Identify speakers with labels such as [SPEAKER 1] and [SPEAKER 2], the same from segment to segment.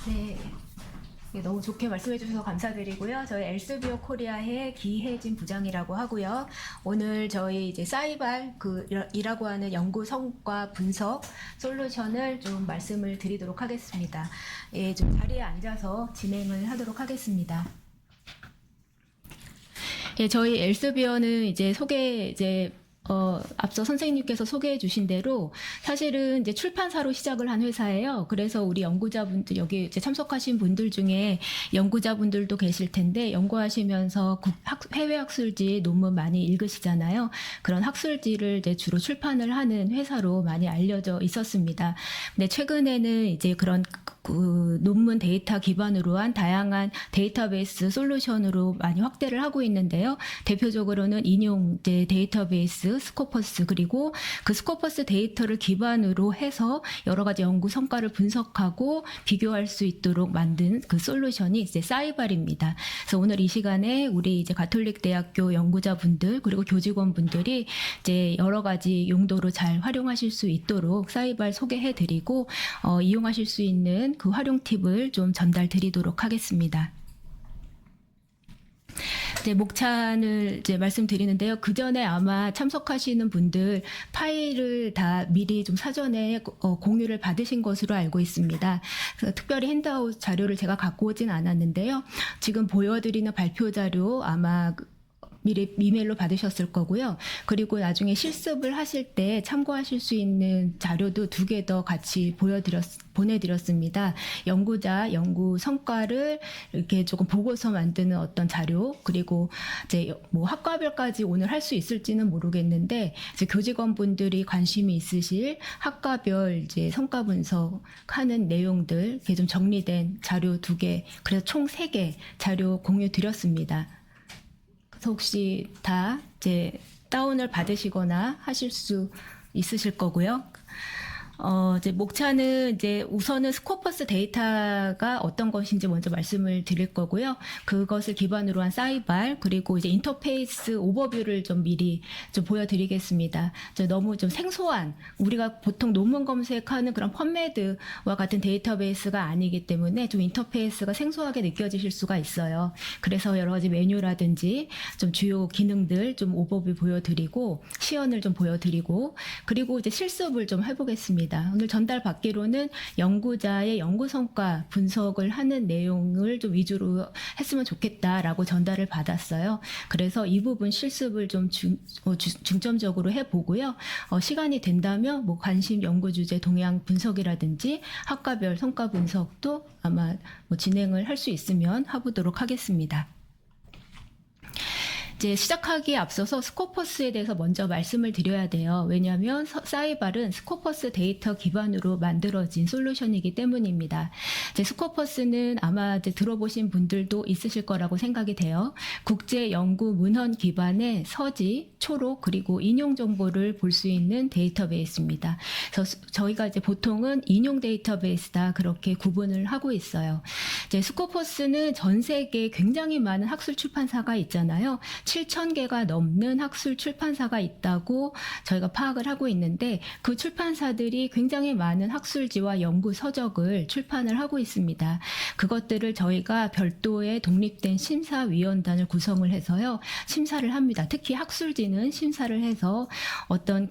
[SPEAKER 1] 네. 네, 너무 좋게 말씀해 주셔서 감사드리고요. 저희 엘스비오 코리아의 기혜진 부장이라고 하고요. 오늘 저희 이제 사이발 이라고 하는 연구 성과 분석 솔루션을 좀 말씀을 드리도록 하겠습니다. 예, 좀 자리에 앉아서 진행을 하도록 하겠습니다. 예, 저희 엘스비오는 이제 앞서 선생님께서 소개해 주신 대로 사실은 이제 출판사로 시작을 한 회사예요. 그래서 우리 연구자분들, 여기 이제 참석하신 분들 중에 연구자분들도 계실 텐데, 연구하시면서 해외 학술지 논문 많이 읽으시잖아요. 그런 학술지를 이제 주로 출판을 하는 회사로 많이 알려져 있었습니다. 근데 최근에는 이제 그런 논문 데이터 기반으로 한 다양한 데이터베이스 솔루션으로 많이 확대를 하고 있는데요. 대표적으로는 인용 데이터베이스 스코퍼스, 그리고 그 스코퍼스 데이터를 기반으로 해서 여러 가지 연구 성과를 분석하고 비교할 수 있도록 만든 그 솔루션이 이제 사이발입니다. 그래서 오늘 이 시간에 우리 이제 가톨릭 대학교 연구자분들 그리고 교직원분들이 이제 여러 가지 용도로 잘 활용하실 수 있도록 사이발 소개해드리고 이용하실 수 있는 그 활용 팁을 좀 전달 드리도록 하겠습니다. 이제 목찬을 이제 말씀드리는데요. 그 전에 아마 참석하시는 분들 파일을 다 미리 좀 사전에 공유를 받으신 것으로 알고 있습니다. 그래서 특별히 핸드아웃 자료를 제가 갖고 오진 않았는데요. 지금 보여드리는 발표 자료 아마 미리 이메일로 받으셨을 거고요. 그리고 나중에 실습을 하실 때 참고하실 수 있는 자료도 2개 더 같이 보내드렸습니다. 연구자 연구 성과를 이렇게 조금 보고서 만드는 어떤 자료, 그리고 이제 뭐 학과별까지 오늘 할 수 있을지는 모르겠는데 이제 교직원분들이 관심이 있으실 학과별 이제 성과 분석하는 내용들 이렇게 좀 정리된 자료 2개, 그래서 총 3개 자료 공유 드렸습니다. 혹시 다 이제 다운을 받으시거나 하실 수 있으실 거고요. 이제 목차는 이제 우선은 스코퍼스 데이터가 어떤 것인지 먼저 말씀을 드릴 거고요. 그것을 기반으로 한 사이발, 그리고 이제 인터페이스 오버뷰를 좀 미리 좀 보여드리겠습니다. 너무 좀 생소한, 우리가 보통 논문 검색하는 그런 펀메드와 같은 데이터베이스가 아니기 때문에 좀 인터페이스가 생소하게 느껴지실 수가 있어요. 그래서 여러 가지 메뉴라든지 좀 주요 기능들 좀 오버뷰 보여드리고 시연을 좀 보여드리고, 그리고 이제 실습을 좀 해보겠습니다. 오늘 전달받기로는 연구자의 연구 성과 분석을 하는 내용을 좀 위주로 했으면 좋겠다라고 전달을 받았어요. 그래서 이 부분 실습을 좀 중점적으로 해보고요. 시간이 된다면 뭐 관심 연구 주제 동향 분석이라든지 학과별 성과 분석도 아마 뭐 진행을 할 수 있으면 해보도록 하겠습니다. 이제 시작하기에 앞서서 스코퍼스에 대해서 먼저 말씀을 드려야 돼요. 왜냐하면 사이발은 스코퍼스 데이터 기반으로 만들어진 솔루션이기 때문입니다. 이제 스코퍼스는 아마 이제 들어보신 분들도 있으실 거라고 생각이 돼요. 국제 연구 문헌 기반의 서지, 초록, 그리고 인용 정보를 볼 수 있는 데이터베이스입니다. 그래서 저희가 이제 보통은 인용 데이터베이스다 그렇게 구분을 하고 있어요. 이제 스코퍼스는 전 세계에 굉장히 많은 학술 출판사가 있잖아요. 7,000개가 넘는 학술 출판사가 있다고 저희가 파악을 하고 있는데, 그 출판사들이 굉장히 많은 학술지와 연구 서적을 출판을 하고 있습니다. 그것들을 저희가 별도의 독립된 심사위원단을 구성을 해서요, 심사를 합니다. 특히 학술지는 심사를 해서 어떤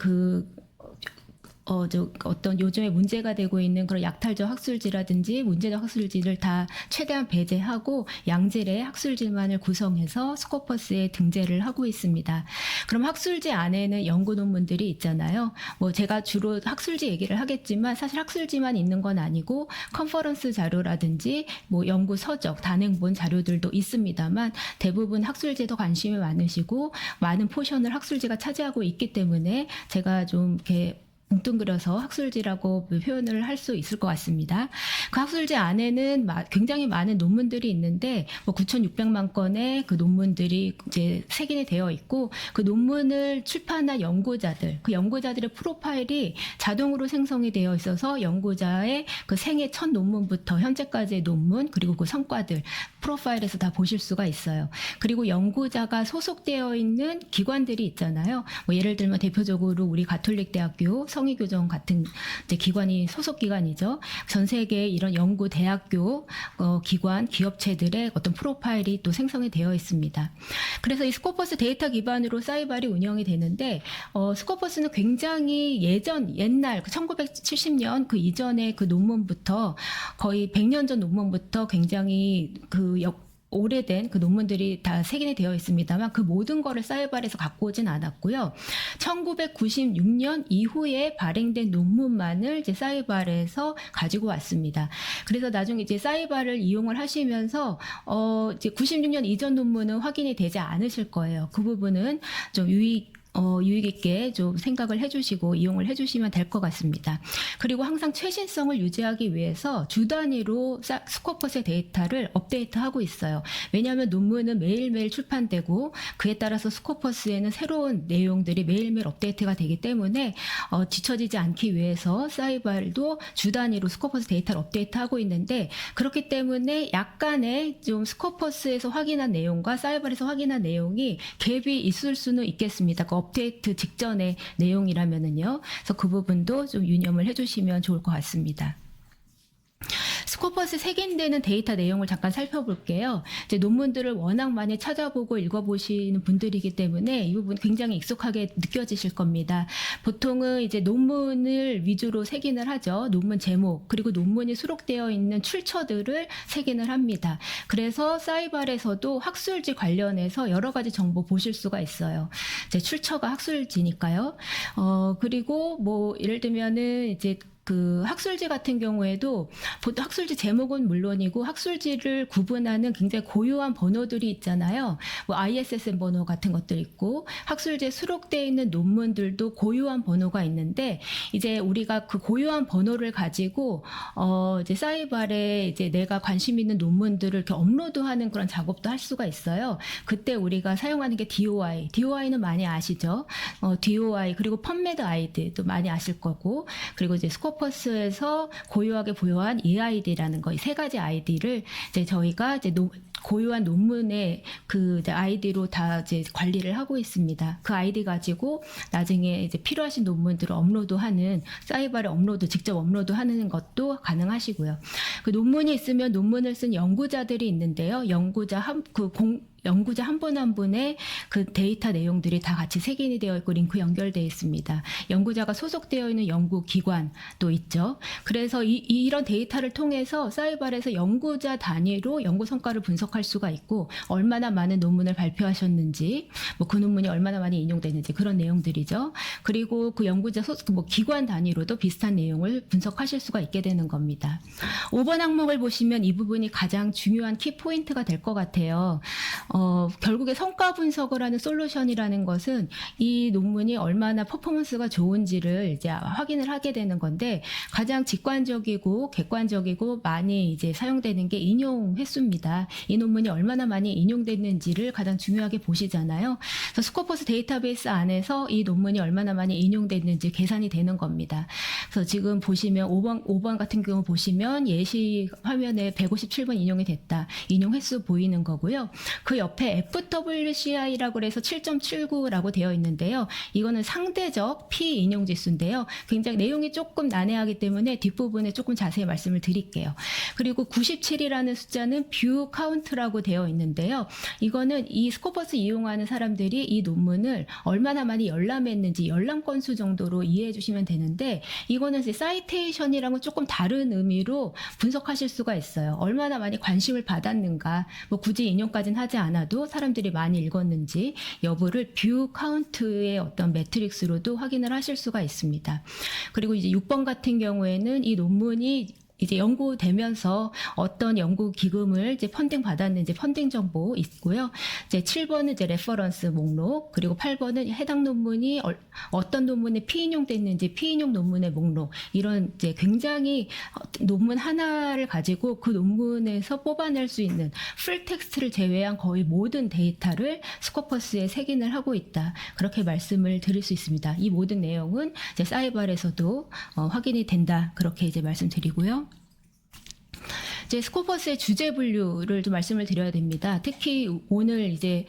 [SPEAKER 1] 어떤 요즘에 문제가 되고 있는 그런 약탈적 학술지라든지 문제적 학술지를 다 최대한 배제하고 양질의 학술지만을 구성해서 스코퍼스에 등재를 하고 있습니다. 그럼 학술지 안에는 연구 논문들이 있잖아요. 뭐 제가 주로 학술지 얘기를 하겠지만 사실 학술지만 있는 건 아니고 컨퍼런스 자료라든지 뭐 연구 서적, 단행본 자료들도 있습니다만 대부분 학술지에도 관심이 많으시고 많은 포션을 학술지가 차지하고 있기 때문에 제가 좀 이렇게 뭉뚱그려서 학술지라고 표현을 할 수 있을 것 같습니다. 그 학술지 안에는 굉장히 많은 논문들이 있는데 뭐 9,600만 건의 그 논문들이 이제 색인이 되어 있고, 그 논문을 출판한 연구자들, 그 연구자들의 프로파일이 자동으로 생성이 되어 있어서 연구자의 그 생애 첫 논문부터 현재까지의 논문, 그리고 그 성과들 프로파일에서 다 보실 수가 있어요. 그리고 연구자가 소속되어 있는 기관들이 있잖아요. 뭐 예를 들면 대표적으로 우리 가톨릭 대학교 성의교정 같은 이제 기관이 소속 기관이죠. 전 세계 이런 연구 대학교 기관 기업체들의 어떤 프로파일이 또 생성이 되어 있습니다. 그래서 이 스코퍼스 데이터 기반으로 사이발이 운영이 되는데 스코퍼스는 굉장히 옛날 1970년 그 이전의 그 논문부터 거의 100년 전 논문부터 굉장히 오래된 그 논문들이 다 색인이 되어 있습니다만 그 모든 거를 사이발에서 갖고 오진 않았고요. 1996년 이후에 발행된 논문만을 이제 사이발에서 가지고 왔습니다. 그래서 나중에 이제 사이발을 이용을 하시면서 이제 96년 이전 논문은 확인이 되지 않으실 거예요. 그 부분은 좀 유익 있게 좀 생각을 해주시고 이용을 해주시면 될 것 같습니다. 그리고 항상 최신성을 유지하기 위해서 주 단위로 스코퍼스의 데이터를 업데이트하고 있어요. 왜냐하면 논문은 매일매일 출판되고 그에 따라서 스코퍼스에는 새로운 내용들이 매일매일 업데이트가 되기 때문에 뒤처지지 않기 위해서 사이발도 주 단위로 스코퍼스 데이터를 업데이트하고 있는데 그렇기 때문에 약간의 좀 스코퍼스에서 확인한 내용과 사이발에서 확인한 내용이 갭이 있을 수는 있겠습니다. 업데이트 직전의 내용이라면은요. 그래서 그 부분도 좀 유념을 해주시면 좋을 것 같습니다. 스코퍼스 색인되는 데이터 내용을 잠깐 살펴볼게요. 이제 논문들을 워낙 많이 찾아보고 읽어보시는 분들이기 때문에 이 부분 굉장히 익숙하게 느껴지실 겁니다. 보통은 이제 논문을 위주로 색인을 하죠. 논문 제목 그리고 논문이 수록되어 있는 출처들을 색인을 합니다. 그래서 사이발에서도 학술지 관련해서 여러 가지 정보 보실 수가 있어요. 이제 출처가 학술지니까요. 그리고 뭐 예를 들면은 이제 그 학술지 같은 경우에도 보통 학술지 제목은 물론이고 학술지를 구분하는 굉장히 고유한 번호들이 있잖아요. 뭐 ISSN 번호 같은 것들 있고 학술지에 수록되어 있는 논문들도 고유한 번호가 있는데 이제 우리가 그 고유한 번호를 가지고 이제 사이발에 이제 내가 관심 있는 논문들을 이렇게 업로드하는 그런 작업도 할 수가 있어요. 그때 우리가 사용하는 게 DOI는 많이 아시죠? DOI 그리고 펀메드 아이디도 많이 아실 거고 그리고 이제 스코퍼스에서 고유하게 보유한 EID라는 거, 이 세 가지 아이디를 이제 저희가 이제 고유한 논문의 그 아이디로 다 이제 관리를 하고 있습니다. 그 아이디 가지고 나중에 이제 필요하신 논문들을 업로드하는 사이발에 직접 업로드하는 것도 가능하시고요. 그 논문이 있으면 논문을 쓴 연구자들이 있는데요. 연구자 한 분 한 분의 그 데이터 내용들이 다 같이 색인이 되어 있고 링크 연결되어 있습니다. 연구자가 소속되어 있는 연구기관도 있죠. 그래서 이런 데이터를 통해서 사이발에서 연구자 단위로 연구 성과를 분석할 수가 있고 얼마나 많은 논문을 발표하셨는지 뭐 그 논문이 얼마나 많이 인용되는지 그런 내용들이죠. 그리고 그 연구자 기관 단위로도 비슷한 내용을 분석하실 수가 있게 되는 겁니다. 5번 항목을 보시면 이 부분이 가장 중요한 키포인트가 될 것 같아요. 결국에 성과 분석을 하는 솔루션이라는 것은 이 논문이 얼마나 퍼포먼스가 좋은지를 이제 확인을 하게 되는 건데 가장 직관적이고 객관적이고 많이 이제 사용되는 게 인용 횟수입니다. 이 논문이 얼마나 많이 인용됐는지를 가장 중요하게 보시잖아요. 그래서 스코퍼스 데이터베이스 안에서 이 논문이 얼마나 많이 인용됐는지 계산이 되는 겁니다. 그래서 지금 보시면 5번 같은 경우 보시면 예시 화면에 157번 인용이 됐다. 인용 횟수 보이는 거고요. 그 옆에 FWCI라고 해서 7.79라고 되어 있는데요. 이거는 상대적 P 인용 지수인데요. 굉장히 내용이 조금 난해하기 때문에 뒷부분에 조금 자세히 말씀을 드릴게요. 그리고 97이라는 숫자는 뷰 카운트라고 되어 있는데요. 이거는 이 스코퍼스 이용하는 사람들이 이 논문을 얼마나 많이 열람했는지 열람 건수 정도로 이해해 주시면 되는데 이거는 이제 사이테이션이랑은 조금 다른 의미로 분석하실 수가 있어요. 얼마나 많이 관심을 받았는가 뭐 굳이 인용까지는 하지 않아도 사람들이 많이 읽었는지 여부를 뷰 카운트의 어떤 매트릭스로도 확인을 하실 수가 있습니다. 그리고 이제 6번 같은 경우에는 이 논문이 이제 연구되면서 어떤 연구 기금을 이제 펀딩 받았는지 펀딩 정보 있고요. 이제 7번은 이제 레퍼런스 목록, 그리고 8번은 해당 논문이 어떤 논문에 피인용됐는지 피인용 논문의 목록, 이런 이제 굉장히 논문 하나를 가지고 그 논문에서 뽑아낼 수 있는 풀 텍스트를 제외한 거의 모든 데이터를 스코퍼스에 색인을 하고 있다. 그렇게 말씀을 드릴 수 있습니다. 이 모든 내용은 이제 사이발에서도 확인이 된다. 그렇게 이제 말씀드리고요. 이제 스코퍼스의 주제 분류를 좀 말씀을 드려야 됩니다. 특히 오늘 이제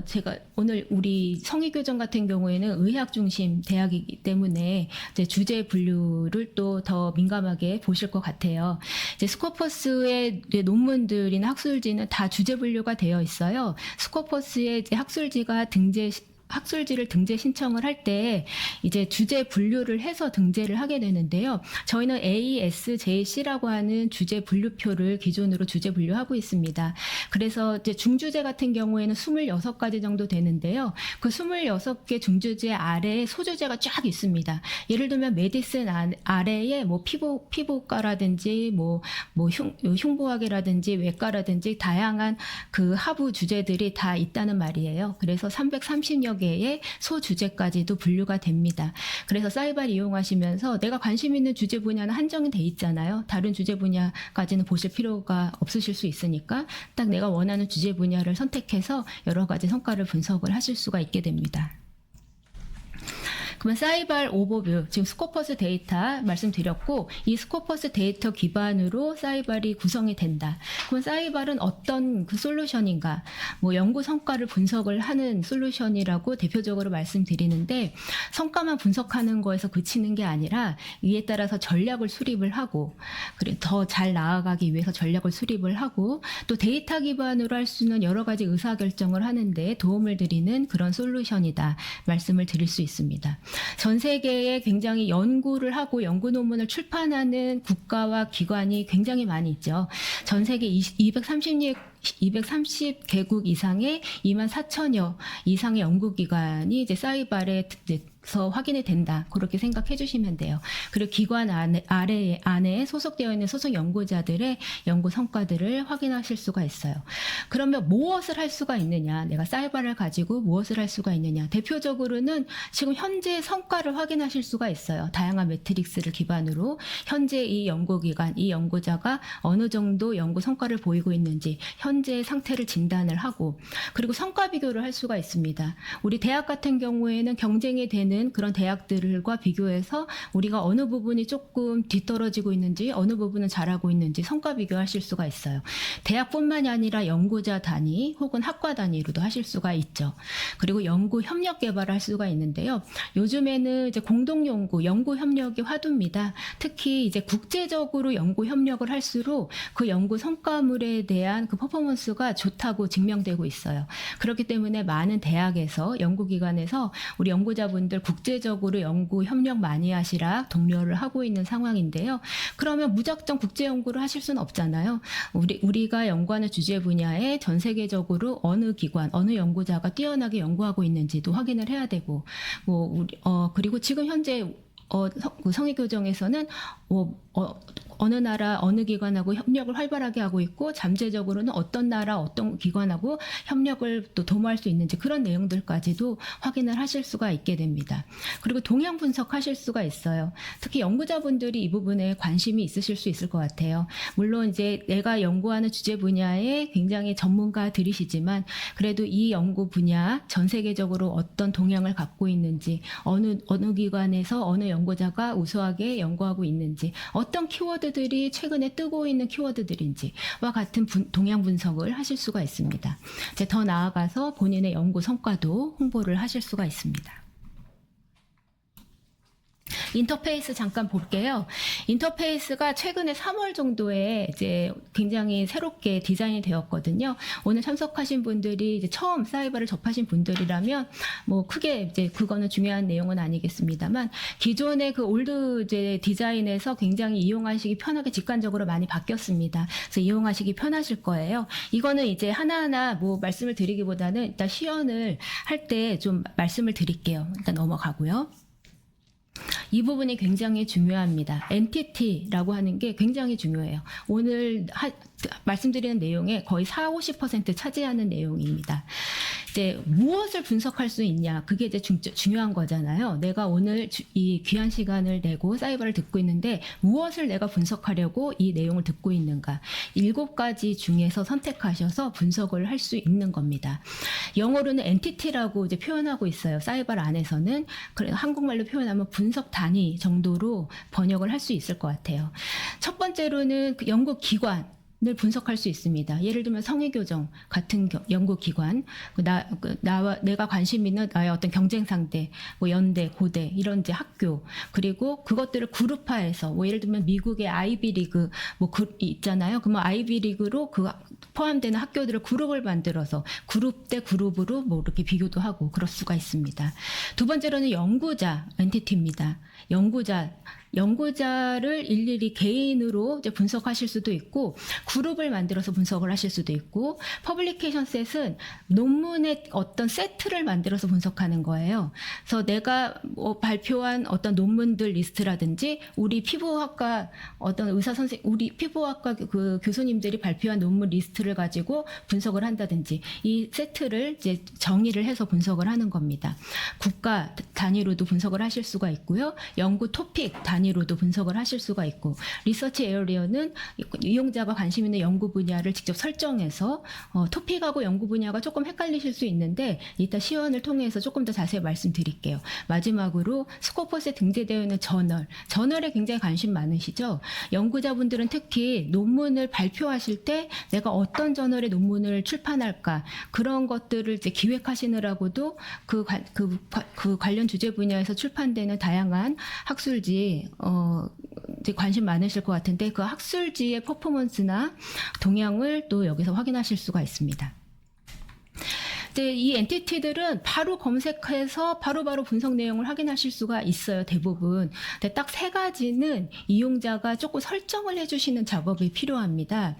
[SPEAKER 1] 제가 오늘 우리 성의교정 같은 경우에는 의학 중심 대학이기 때문에 이제 주제 분류를 또 더 민감하게 보실 것 같아요. 이제 스코퍼스의 논문들이나 학술지는 다 주제 분류가 되어 있어요. 스코퍼스의 이제 학술지를 등재 신청을 할 때 이제 주제 분류를 해서 등재를 하게 되는데요. 저희는 ASJC라고 하는 주제 분류표를 기준으로 주제 분류하고 있습니다. 그래서 이제 중주제 같은 경우에는 26가지 정도 되는데요. 그 26개 중주제 아래에 소주제가 쫙 있습니다. 예를 들면 메디슨 아래에 뭐 피부과라든지 뭐 흉부학이라든지 외과라든지 다양한 그 하부 주제들이 다 있다는 말이에요. 그래서 330여 개의 소주제까지도 분류가 됩니다. 그래서 사이바를 이용하시면서 내가 관심 있는 주제 분야는 한정이 돼 있잖아요. 다른 주제 분야까지는 보실 필요가 없으실 수 있으니까 딱 내가 원하는 주제 분야를 선택해서 여러 가지 성과를 분석을 하실 수가 있게 됩니다. 그러면 사이발 오버뷰, 지금 스코퍼스 데이터 말씀드렸고 이 스코퍼스 데이터 기반으로 사이발이 구성이 된다. 그러면 사이발은 어떤 그 솔루션인가? 뭐 연구 성과를 분석을 하는 솔루션이라고 대표적으로 말씀드리는데 성과만 분석하는 거에서 그치는 게 아니라 이에 따라서 전략을 수립을 하고 그리고 더 잘 나아가기 위해서 전략을 수립을 하고 또 데이터 기반으로 할 수 있는 여러 가지 의사결정을 하는데 도움을 드리는 그런 솔루션이다. 말씀을 드릴 수 있습니다. 전 세계에 굉장히 연구를 하고 연구 논문을 출판하는 국가와 기관이 굉장히 많이 있죠. 전 세계 230개국 이상의 24,000여 이상의 연구기관이 이제 사이발에서 확인이 된다. 그렇게 생각해 주시면 돼요. 그리고 기관 안에 소속되어 있는 소속 연구자들의 연구 성과들을 확인하실 수가 있어요. 그러면 무엇을 할 수가 있느냐? 내가 사이발을 가지고 무엇을 할 수가 있느냐? 대표적으로는 지금 현재 성과를 확인하실 수가 있어요. 다양한 매트릭스를 기반으로 현재 이 연구기관, 이 연구자가 어느 정도 연구 성과를 보이고 있는지 현재의 상태를 진단을 하고 그리고 성과 비교를 할 수가 있습니다. 우리 대학 같은 경우에는 경쟁이 되는 그런 대학들과 비교해서 우리가 어느 부분이 조금 뒤떨어지고 있는지 어느 부분은 잘하고 있는지 성과 비교하실 수가 있어요. 대학뿐만이 아니라 연구자 단위 혹은 학과 단위로도 하실 수가 있죠. 그리고 연구 협력 개발을 할 수가 있는데요. 요즘에는 이제 공동 연구 협력이 화두입니다. 특히 이제 국제적으로 연구 협력을 할수록 그 연구 성과물에 대한 그 퍼포먼스가 좋다고 증명되고 있어요. 그렇기 때문에 많은 대학에서 연구기관에서 우리 연구자분들 국제적으로 연구 협력 많이 하시라 독려를 하고 있는 상황인데요. 그러면 무작정 국제 연구를 하실 수는 없잖아요. 우리가 연구하는 주제 분야에 전 세계적으로 어느 기관, 어느 연구자가 뛰어나게 연구하고 있는지도 확인을 해야 되고, 그리고 지금 현재 성의교정에서는 어느 나라 어느 기관하고 협력을 활발하게 하고 있고 잠재적으로는 어떤 나라 어떤 기관하고 협력을 또 도모할 수 있는지 그런 내용들까지도 확인을 하실 수가 있게 됩니다. 그리고 동향 분석하실 수가 있어요. 특히 연구자분들이 이 부분에 관심이 있으실 수 있을 것 같아요. 물론 이제 내가 연구하는 주제 분야에 굉장히 전문가들이시지만 그래도 이 연구 분야 전 세계적으로 어떤 동향을 갖고 있는지 어느 기관에서 어느 연구자가 우수하게 연구하고 있는지 어떤 키워드들이 최근에 뜨고 있는 키워드들인지와 같은 동향 분석을 하실 수가 있습니다. 이제 더 나아가서 본인의 연구 성과도 홍보를 하실 수가 있습니다. 인터페이스 잠깐 볼게요. 인터페이스가 최근에 3월 정도에 이제 굉장히 새롭게 디자인이 되었거든요. 오늘 참석하신 분들이 이제 처음 사이버를 접하신 분들이라면 뭐 크게 이제 그거는 중요한 내용은 아니겠습니다만 기존의 그 올드 이제 디자인에서 굉장히 이용하시기 편하게 직관적으로 많이 바뀌었습니다. 그래서 이용하시기 편하실 거예요. 이거는 이제 하나하나 뭐 말씀을 드리기보다는 일단 시연을 할 때 좀 말씀을 드릴게요. 일단 넘어가고요. 이 부분이 굉장히 중요합니다. 엔티티라고 하는 게 굉장히 중요해요. 오늘 말씀드리는 내용의 거의 40~50% 차지하는 내용입니다. 이제 무엇을 분석할 수 있냐, 그게 이제 중요한 거잖아요. 내가 오늘 이 귀한 시간을 내고 사이버를 듣고 있는데 무엇을 내가 분석하려고 이 내용을 듣고 있는가, 7가지 중에서 선택하셔서 분석을 할 수 있는 겁니다. 영어로는 entity라고 이제 표현하고 있어요. 사이버 안에서는. 그래 한국말로 표현하면 분석 단위 정도로 번역을 할 수 있을 것 같아요. 첫 번째로는 그 연구 기관 을 분석할 수 있습니다. 예를 들면 성의교정 같은 연구기관, 내가 관심 있는 나의 어떤 경쟁 상대, 뭐 연대, 고대 이런 이제 학교, 그리고 그것들을 그룹화해서 뭐 예를 들면 미국의 아이비리그 뭐 있잖아요. 그러면 아이비리그로 그 포함되는 학교들을 그룹을 만들어서 그룹 대 그룹으로 뭐 이렇게 비교도 하고 그럴 수가 있습니다. 두 번째로는 연구자 엔티티입니다. 연구자를 일일이 개인으로 이제 분석하실 수도 있고 그룹을 만들어서 분석을 하실 수도 있고, 퍼블리케이션 셋은 논문의 어떤 세트를 만들어서 분석하는 거예요. 그래서 내가 뭐 발표한 어떤 논문들 리스트라든지 우리 피부학과 어떤 우리 피부학과 그 교수님들이 발표한 논문 리스트를 가지고 분석을 한다든지 이 세트를 이제 정의를 해서 분석을 하는 겁니다. 국가 단위로도 분석을 하실 수가 있고요. 연구 토픽 단위로도 분석을 하실 수가 있고, 리서치 에어리어는 이용자가 관심 있는 연구 분야를 직접 설정해서 토픽하고 연구 분야가 조금 헷갈리실 수 있는데 이따 시연을 통해서 조금 더 자세히 말씀드릴게요. 마지막으로 스코퍼스에 등재되어 있는 저널에 굉장히 관심 많으시죠? 연구자분들은 특히 논문을 발표하실 때 내가 어떤 저널에 논문을 출판할까, 그런 것들을 이제 기획하시느라고도 그 관련 주제 분야에서 출판되는 다양한 학술지 이제 관심 많으실 것 같은데, 그 학술지의 퍼포먼스나 동향을 또 여기서 확인하실 수가 있습니다. 이 엔티티들은 바로 검색해서 바로바로 분석 내용을 확인하실 수가 있어요, 대부분. 근데 딱 3가지는 이용자가 조금 설정을 해주시는 작업이 필요합니다.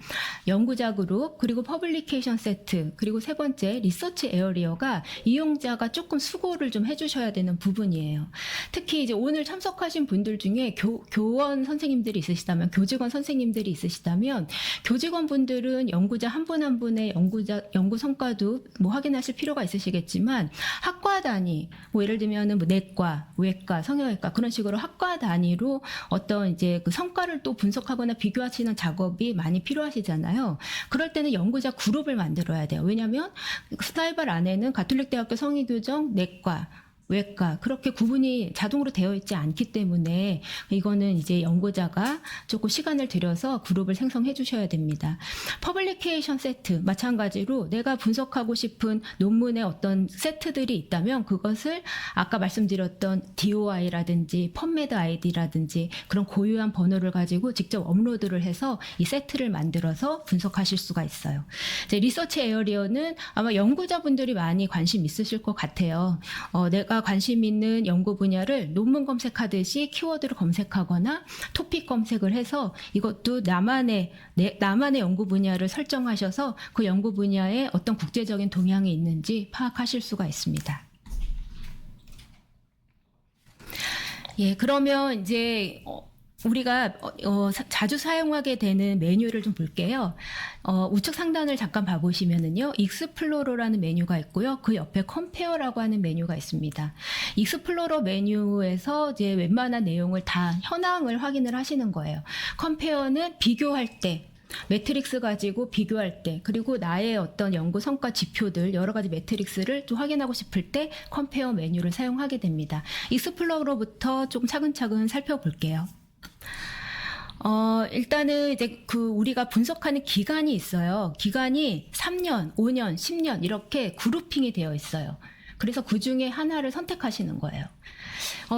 [SPEAKER 1] 연구자 그룹, 그리고 퍼블리케이션 세트, 그리고 3번째 리서치 에어리어가 이용자가 조금 수고를 좀 해주셔야 되는 부분이에요. 특히 이제 오늘 참석하신 분들 중에 교원 선생님들이 있으시다면, 교직원 선생님들이 있으시다면, 교직원 분들은 연구자 한 분 한 분의 연구 성과도 뭐 확인하실 필요가 있으시겠지만, 학과 단위, 뭐 예를 들면은 뭐 내과, 외과, 성형외과 그런 식으로 학과 단위로 어떤 이제 그 성과를 또 분석하거나 비교하시는 작업이 많이 필요하시잖아요. 그럴 때는 연구자 그룹을 만들어야 돼요. 왜냐하면 사이버 안에는 가톨릭대학교 성의교정, 내과, 외과 그렇게 구분이 자동으로 되어 있지 않기 때문에 이거는 이제 연구자가 조금 시간을 들여서 그룹을 생성해 주셔야 됩니다. 퍼블리케이션 세트 마찬가지로 내가 분석하고 싶은 논문의 어떤 세트들이 있다면 그것을 아까 말씀드렸던 DOI라든지 펀메드 아이디라든지 그런 고유한 번호를 가지고 직접 업로드를 해서 이 세트를 만들어서 분석하실 수가 있어요. 이제 리서치 에어리어는 아마 연구자분들이 많이 관심 있으실 것 같아요. 내가 관심 있는 연구 분야를 논문 검색하듯이 키워드를 검색하거나 토픽 검색을 해서 이것도 나만의 연구 분야를 설정하셔서 그 연구 분야에 어떤 국제적인 동향이 있는지 파악하실 수가 있습니다. 예, 그러면 이제 우리가 자주 사용하게 되는 메뉴를 좀 볼게요. 우측 상단을 잠깐 봐보시면은요, 익스플로러라는 메뉴가 있고요. 그 옆에 컴페어라고 하는 메뉴가 있습니다. 익스플로러 메뉴에서 이제 웬만한 내용을 다 현황을 확인을 하시는 거예요. 컴페어는 비교할 때, 매트릭스 가지고 비교할 때, 그리고 나의 어떤 연구 성과 지표들 여러 가지 매트릭스를 또 확인하고 싶을 때 컴페어 메뉴를 사용하게 됩니다. 익스플로러부터 좀 차근차근 살펴볼게요. 일단은 이제 우리가 분석하는 기간이 있어요. 기간이 3년, 5년, 10년 이렇게 그룹핑이 되어 있어요. 그래서 그 중에 하나를 선택하시는 거예요.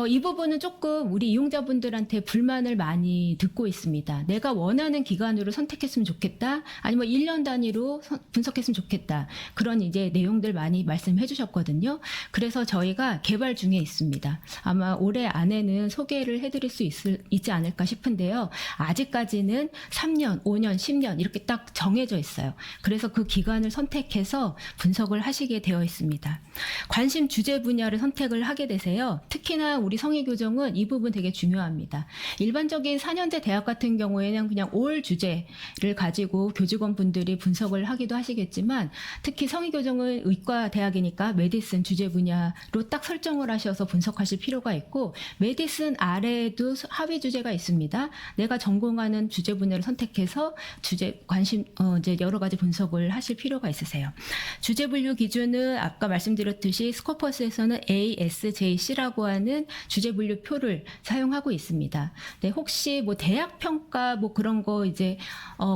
[SPEAKER 1] 이 부분은 조금 우리 이용자분들한테 불만을 많이 듣고 있습니다. 내가 원하는 기간으로 선택했으면 좋겠다. 아니면 1년 단위로 분석했으면 좋겠다. 그런 이제 내용들 많이 말씀해 주셨거든요. 그래서 저희가 개발 중에 있습니다. 아마 올해 안에는 소개를 해드릴 수 있지 않을까 싶은데요. 아직까지는 3년, 5년, 10년 이렇게 딱 정해져 있어요. 그래서 그 기간을 선택해서 분석을 하시게 되어 있습니다. 관심 주제 분야를 선택을 하게 되세요. 특히 특히나 우리 성의 교정은 이 부분 되게 중요합니다. 일반적인 4년제 대학 같은 경우에는 그냥 올 주제를 가지고 교직원 분들이 분석을 하기도 하시겠지만 특히 성의 교정은 의과 대학이니까 메디슨 주제 분야로 딱 설정을 하셔서 분석하실 필요가 있고 메디슨 아래에도 하위 주제가 있습니다. 내가 전공하는 주제 분야를 선택해서 주제 관심 이제 여러 가지 분석을 하실 필요가 있으세요. 주제 분류 기준은 아까 말씀드렸듯이 스코퍼스에서는 ASJC라고 하는 주제 분류표를 사용하고 있습니다. 네, 혹시 뭐 대학 평가 뭐 그런 거 이제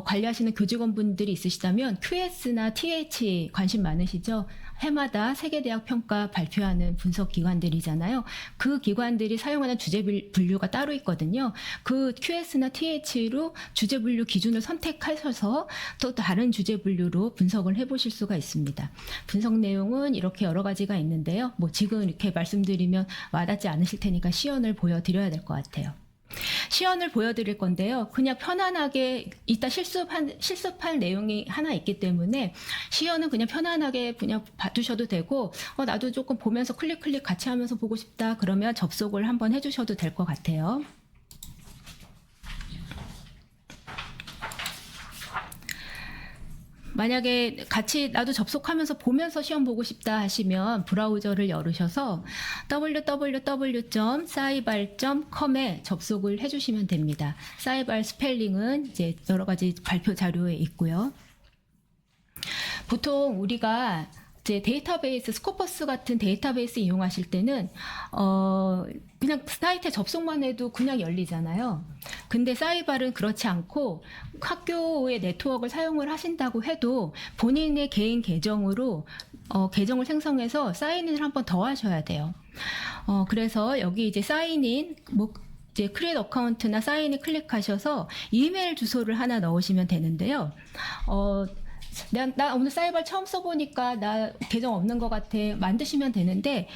[SPEAKER 1] 관리하시는 교직원분들이 있으시다면 QS나 TH 관심 많으시죠? 해마다 세계대학 평가 발표하는 분석 기관들이잖아요. 그 기관들이 사용하는 주제 분류가 따로 있거든요. 그 QS나 TH로 주제 분류 기준을 선택하셔서 또 다른 주제 분류로 분석을 해보실 수가 있습니다. 분석 내용은 이렇게 여러 가지가 있는데요. 뭐 지금 이렇게 말씀드리면 와닿지 않으실 테니까 시연을 보여드려야 될 것 같아요. 시연을 보여드릴 건데요. 그냥 편안하게 이따 실습할 내용이 하나 있기 때문에 시연은 그냥 편안하게 그냥 봐두셔도 되고 나도 조금 보면서 클릭 같이 하면서 보고 싶다 그러면 접속을 한번 해주셔도 될 것 같아요. 만약에 같이 나도 접속하면서 보면서 시험 보고 싶다 하시면 브라우저를 열으셔서 www.sai발.com에 접속을 해주시면 됩니다. 사이발 스펠링은 이제 여러 가지 발표 자료에 있고요. 보통 우리가 이제 데이터베이스, 스코퍼스 같은 데이터베이스 이용하실 때는 그냥 사이트에 접속만 해도 그냥 열리잖아요. 근데 사이발은 그렇지 않고 학교의 네트워크를 사용을 하신다고 해도 본인의 개인 계정으로 계정을 생성해서 사인인을 한 번 더 하셔야 돼요. 그래서 여기 이제 사인인 이제 크리에이트 어카운트나 사인을 클릭하셔서 이메일 주소를 하나 넣으시면 되는데요. 나 오늘 사이발 처음 써보니까 나 계정 없는 것 같아 만드시면 되는데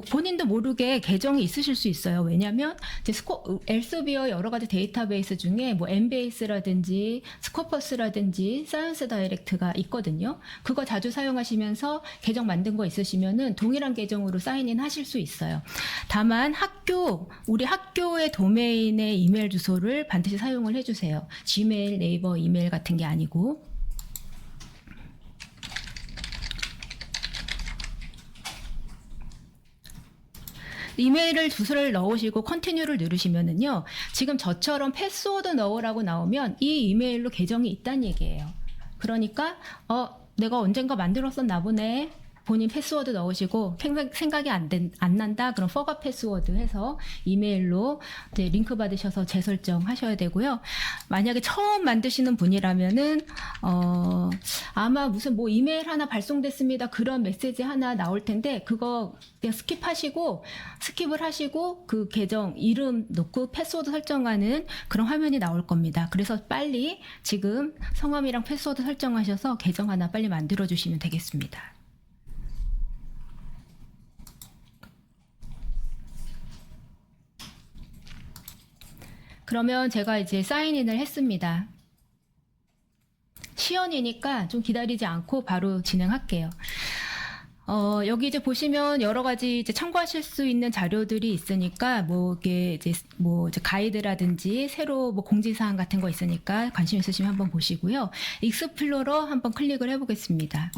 [SPEAKER 1] 본인도 모르게 계정이 있으실 수 있어요. 왜냐하면 이제 엘세비어 여러 가지 데이터베이스 중에 뭐 엠베이스라든지 스코퍼스라든지 사이언스 다이렉트가 있거든요. 그거 자주 사용하시면서 계정 만든 거 있으시면은 동일한 계정으로 사인인 하실 수 있어요. 다만 우리 학교의 도메인의 이메일 주소를 반드시 사용을 해주세요. 지메일, 네이버 이메일 같은 게 아니고. 이메일을 주소를 넣으시고 컨티뉴를 누르시면은요. 지금 저처럼 패스워드 넣으라고 나오면 이 이메일로 계정이 있다는 얘기예요. 그러니까 내가 언젠가 만들었었나 보네. 본인 패스워드 넣으시고 생각이 안 난다. 그럼 forgot 패스워드 해서 이메일로 이제 링크 받으셔서 재설정하셔야 되고요. 만약에 처음 만드시는 분이라면은 아마 무슨 뭐 이메일 하나 발송됐습니다. 그런 메시지 하나 나올 텐데 그거 그냥 스킵을 하시고 그 계정 이름 넣고 패스워드 설정하는 그런 화면이 나올 겁니다. 그래서 빨리 지금 성함이랑 패스워드 설정하셔서 계정 하나 빨리 만들어 주시면 되겠습니다. 그러면 제가 이제 사인인을 했습니다. 시연이니까 좀 기다리지 않고 바로 진행할게요. 여기 이제 보시면 여러 가지 이제 참고하실 수 있는 자료들이 있으니까 이게 이제 가이드라든지 새로 공지사항 같은 거 있으니까 관심 있으시면 한번 보시고요. 익스플로러 한번 클릭을 해보겠습니다.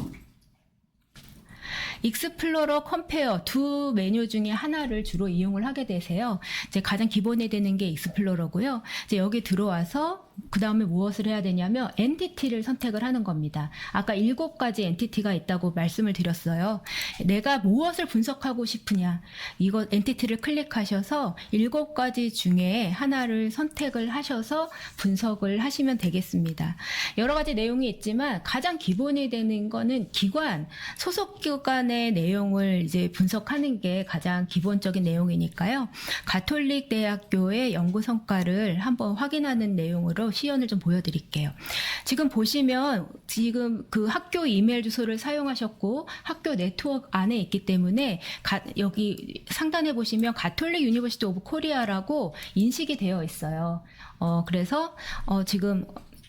[SPEAKER 1] 익스플로러, 컴페어 두 메뉴 중에 하나를 주로 이용을 하게 되세요. 이제 가장 기본에 되는 게 익스플로러고요. 이제 여기 들어와서 그 다음에 무엇을 해야 되냐면 엔티티를 선택을 하는 겁니다. 아까 7가지 엔티티가 있다고 말씀을 드렸어요. 내가 무엇을 분석하고 싶으냐 이거 엔티티를 클릭하셔서 7가지 중에 하나를 선택을 하셔서 분석을 하시면 되겠습니다. 여러 가지 내용이 있지만 가장 기본이 되는 거는 소속 기관의 내용을 이제 분석하는 게 가장 기본적인 내용이니까요. 가톨릭 대학교의 연구 성과를 한번 확인하는 내용으로 시연을 좀 보여드릴게요. 지금 보시면 지금 그 학교 이메일 주소를 사용하셨고 학교 네트워크 안에 있기 때문에 여기 상단에 보시면 가톨릭 유니버시티 오브 코리아라고 인식이 되어 있어요. 그래서 지금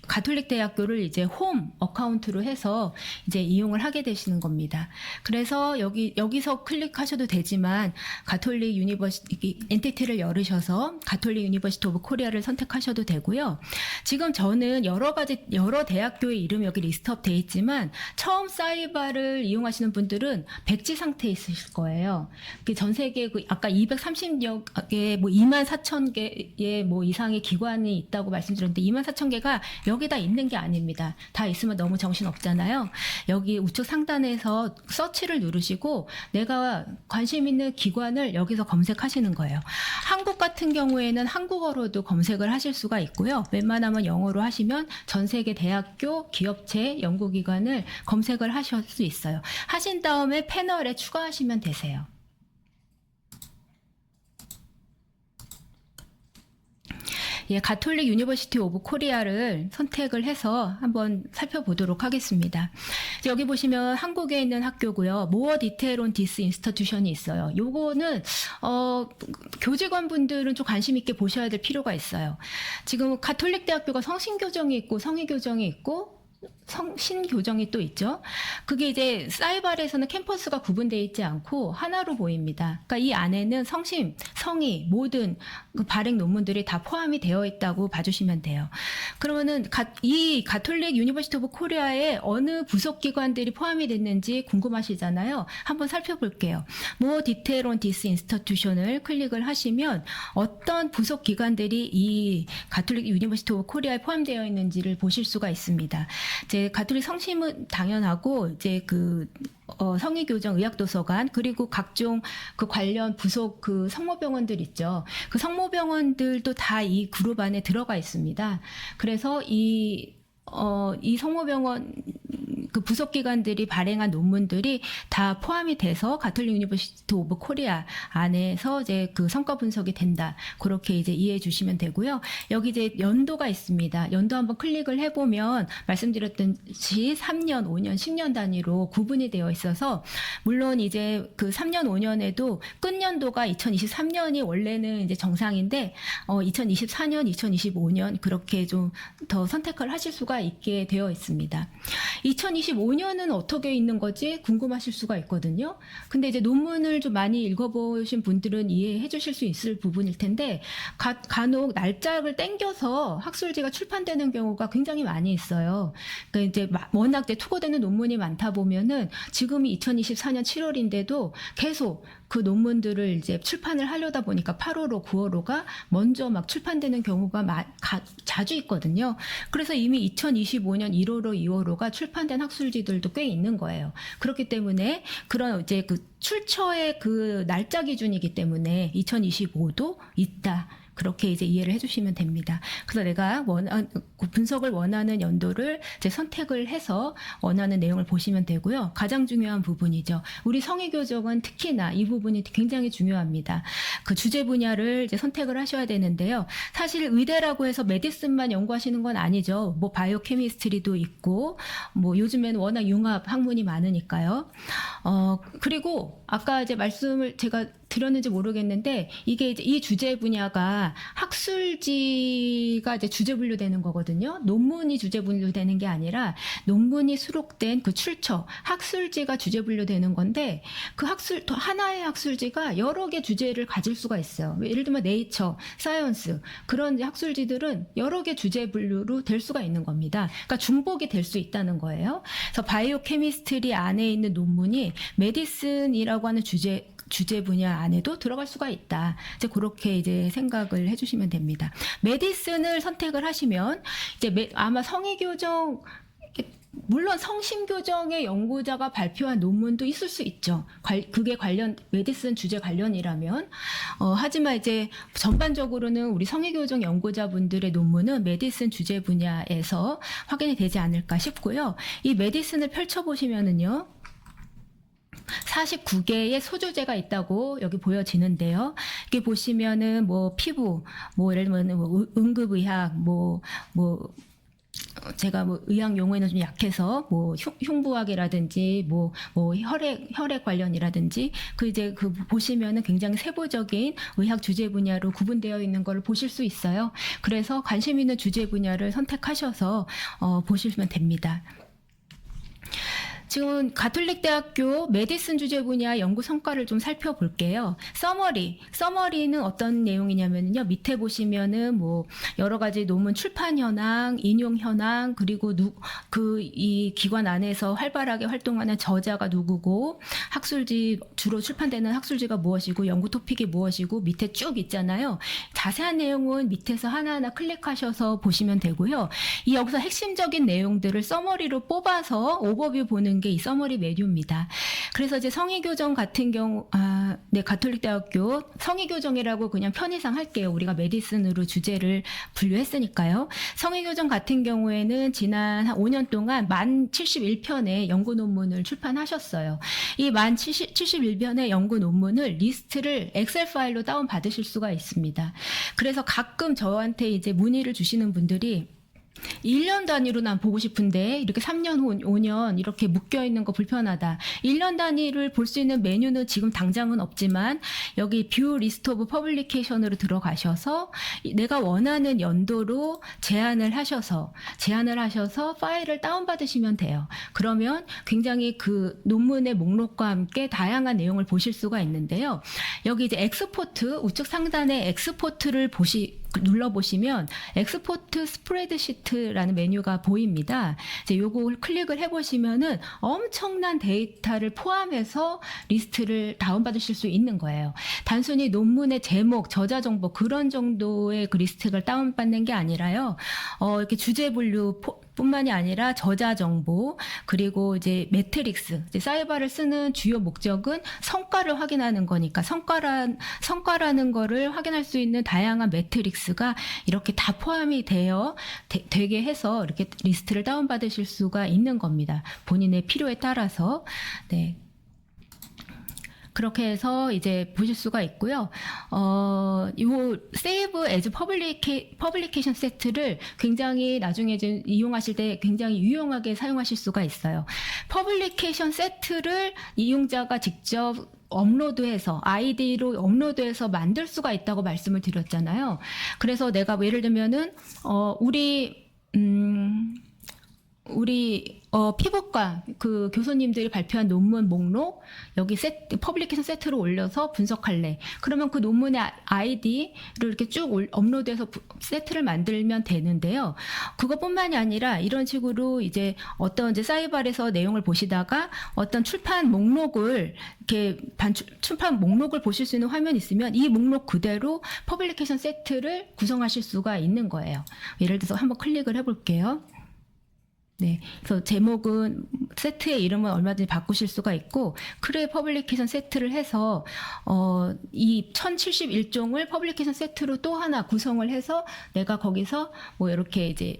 [SPEAKER 1] 가톨릭 대학교를 이제 홈 어카운트로 해서 이제 이용을 하게 되시는 겁니다. 그래서 여기서 클릭하셔도 되지만 가톨릭 유니버시티 엔티티를 열으셔서 가톨릭 유니버시티 오브 코리아를 선택하셔도 되고요. 지금 저는 여러 대학교의 이름이 여기 리스트업 돼 있지만 처음 사이바를 이용하시는 분들은 백지 상태에 있으실 거예요. 전 세계 아까 230여 개, 뭐 2만 4천 개의 뭐 이상의 기관이 있다고 말씀드렸는데 2만 4천 개가 여기다 있는 게 아닙니다. 다 있으면 너무 정신 없잖아요. 여기 우측 상단에서 서치를 누르시고 내가 관심 있는 기관을 여기서 검색하시는 거예요. 한국 같은 경우에는 한국어로도 검색을 하실 수가 있고요. 웬만하면 영어로 하시면 전 세계 대학교, 기업체, 연구기관을 검색을 하실 수 있어요. 하신 다음에 패널에 추가하시면 되세요. 예, 가톨릭 유니버시티 오브 코리아를 선택을 해서 한번 살펴보도록 하겠습니다. 여기 보시면 한국에 있는 학교고요. More detail on this institution이 있어요. 요거는 교직원분들은 좀 관심 있게 보셔야 될 필요가 있어요. 지금 가톨릭 대학교가 성신교정이 있고 성의교정이 있고 신교정이 또 있죠. 그게 이제 사이발에서는 캠퍼스가 구분되어 있지 않고 하나로 보입니다. 그러니까 이 안에는 성심, 성의, 모든 그 발행 논문들이 다 포함이 되어 있다고 봐주시면 돼요. 그러면은 이 가톨릭 유니버시티 오브 코리아에 어느 부속기관들이 포함이 됐는지 궁금하시잖아요. 한번 살펴볼게요. More detail on this institution을 클릭을 하시면 어떤 부속기관들이 이 가톨릭 유니버시티 오브 코리아에 포함되어 있는지를 보실 수가 있습니다. 이제 가톨릭 성심은 당연하고 이제 성의교정 의학도서관 그리고 각종 그 관련 부속 그 성모병원들 있죠. 그 성모병원들도 다 이 그룹 안에 들어가 있습니다. 그래서 이 성모병원 그 부속기관들이 발행한 논문들이 다 포함이 돼서 가톨릭 유니버시티 오브 코리아 안에서 이제 그 성과 분석이 된다. 그렇게 이제 이해해 주시면 되고요. 여기 이제 연도가 있습니다. 연도 한번 클릭을 해보면 말씀드렸듯이 3년, 5년, 10년 단위로 구분이 되어 있어서 물론 이제 그 3년, 5년에도 끝연도가 2023년이 원래는 이제 정상인데 2024년, 2025년 그렇게 좀 더 선택을 하실 수가 있게 되어 있습니다. 2025년은 어떻게 있는 거지 궁금하실 수가 있거든요. 근데 이제 논문을 좀 많이 읽어보신 분들은 이해해 주실 수 있을 부분일 텐데 간혹 날짜를 땡겨서 학술지가 출판되는 경우가 굉장히 많이 있어요. 그러니까 이제 워낙 이제 투고되는 논문이 많다 보면은 지금이 2024년 7월인데도 계속 그 논문들을 이제 출판을 하려다 보니까 8호로 9호로가 먼저 막 출판되는 경우가 자주 있거든요. 그래서 이미 2025년 1호로 2호로가 출판된 학술지들도 꽤 있는 거예요. 그렇기 때문에 그런 이제 그 출처의 그 날짜 기준이기 때문에 2025도 있다. 그렇게 이제 이해를 해주시면 됩니다. 그래서 내가 분석을 원하는 연도를 이제 선택을 해서 원하는 내용을 보시면 되고요. 가장 중요한 부분이죠. 우리 성의교정은 특히나 이 부분이 굉장히 중요합니다. 그 주제 분야를 이제 선택을 하셔야 되는데요. 사실 의대라고 해서 메디슨만 연구하시는 건 아니죠. 뭐 바이오케미스트리도 있고, 뭐 요즘에는 워낙 융합 학문이 많으니까요. 그리고 아까 이제 말씀을 제가 드렸는지 모르겠는데 이게 이제 이 주제 분야가 학술지가 이제 주제 분류되는 거거든요. 논문이 주제 분류되는 게 아니라 논문이 수록된 그 출처, 학술지가 주제 분류되는 건데 그 하나의 학술지가 여러 개 주제를 가질 수가 있어요. 예를 들면 네이처, 사이언스 그런 학술지들은 여러 개 주제 분류로 될 수가 있는 겁니다. 그러니까 중복이 될 수 있다는 거예요. 그래서 바이오 케미스트리 안에 있는 논문이 메디슨이라고 하는 주제 분야 안에도 들어갈 수가 있다. 이제 그렇게 이제 생각을 해주시면 됩니다. 메디슨을 선택을 하시면 이제 아마 성의교정 물론 성심교정의 연구자가 발표한 논문도 있을 수 있죠. 그게 메디슨 주제 관련이라면. 하지만 이제 전반적으로는 우리 성의교정 연구자분들의 논문은 메디슨 주제 분야에서 확인이 되지 않을까 싶고요. 이 메디슨을 펼쳐보시면은요. 49개의 소주제가 있다고 여기 보여지는데요. 이렇게 보시면은 뭐 피부, 뭐 예를 들면 뭐 응급의학, 제가 뭐 의학 용어에는 좀 약해서 뭐 흉부학이라든지 뭐 혈액 관련이라든지 이제 보시면은 굉장히 세부적인 의학 주제 분야로 구분되어 있는 걸 보실 수 있어요. 그래서 관심 있는 주제 분야를 선택하셔서 보시면 됩니다. 지금 가톨릭대학교 메디슨 주제 분야 연구 성과를 좀 살펴볼게요. 서머리는 어떤 내용이냐면요. 밑에 보시면은 뭐 여러 가지 논문 출판 현황, 인용 현황, 그리고 이 기관 안에서 활발하게 활동하는 저자가 누구고, 학술지 주로 출판되는 학술지가 무엇이고, 연구 토픽이 무엇이고, 밑에 쭉 있잖아요. 자세한 내용은 밑에서 하나하나 클릭하셔서 보시면 되고요. 여기서 핵심적인 내용들을 서머리로 뽑아서 오버뷰 보는 게 이 서머리 메뉴입니다. 그래서 이제 성의교정 같은 경우, 가톨릭대학교 성의교정이라고 그냥 편의상 할게요. 우리가 메디슨으로 주제를 분류했으니까요. 성의교정 같은 경우에는 지난 한 5년 동안 1071편의 연구 논문을 출판하셨어요. 이 1071편의 연구 논문을 리스트를 엑셀 파일로 다운 받으실 수가 있습니다. 그래서 가끔 저한테 이제 문의를 주시는 분들이 1년 단위로 난 보고 싶은데 이렇게 3년, 5년 이렇게 묶여있는 거 불편하다. 1년 단위를 볼 수 있는 메뉴는 지금 당장은 없지만 여기 뷰 리스트 오브 퍼블리케이션으로 들어가셔서 내가 원하는 연도로 제한을 하셔서 파일을 다운받으시면 돼요. 그러면 굉장히 그 논문의 목록과 함께 다양한 내용을 보실 수가 있는데요. 여기 이제 엑스포트, 우측 상단에 엑스포트를 눌러보시면 엑스포트 스프레드시트라는 메뉴가 보입니다. 이제 요거 클릭을 해보시면은 엄청난 데이터를 포함해서 리스트를 다운받으실 수 있는 거예요. 단순히 논문의 제목, 저자 정보 그런 정도의 그 리스트를 다운받는 게 아니라요. 이렇게 주제 분류 뿐만이 아니라 저자 정보, 그리고 이제 매트릭스, 이제 사이바를 쓰는 주요 목적은 성과를 확인하는 거니까 성과라는 거를 확인할 수 있는 다양한 매트릭스가 이렇게 다 포함이 되게 해서 이렇게 리스트를 다운받으실 수가 있는 겁니다. 본인의 필요에 따라서. 네. 그렇게 해서 이제 보실 수가 있고요. 요 Save as Publication 세트를 굉장히 나중에 좀 이용하실 때 굉장히 유용하게 사용하실 수가 있어요. 퍼블리케이션 세트를 이용자가 직접 업로드해서 아이디로 업로드해서 만들 수가 있다고 말씀을 드렸잖아요. 그래서 내가 뭐 예를 들면은 우리 피부과 그 교수님들이 발표한 논문 목록 여기 퍼블리케이션 세트로 올려서 분석할래. 그러면 그 논문의 아이디를 이렇게 쭉 업로드해서 세트를 만들면 되는데요. 그것뿐만이 아니라 이런 식으로 이제 어떤 이제 사이발에서 내용을 보시다가 어떤 출판 목록을 보실 수 있는 화면이 있으면 이 목록 그대로 퍼블리케이션 세트를 구성하실 수가 있는 거예요. 예를 들어서 한번 클릭을 해볼게요. 네, 그래서 제목은 세트의 이름은 얼마든지 바꾸실 수가 있고 크레 퍼블리케이션 세트를 해서 이 1071종을 퍼블리케이션 세트로 또 하나 구성을 해서 내가 거기서 뭐 이렇게 이제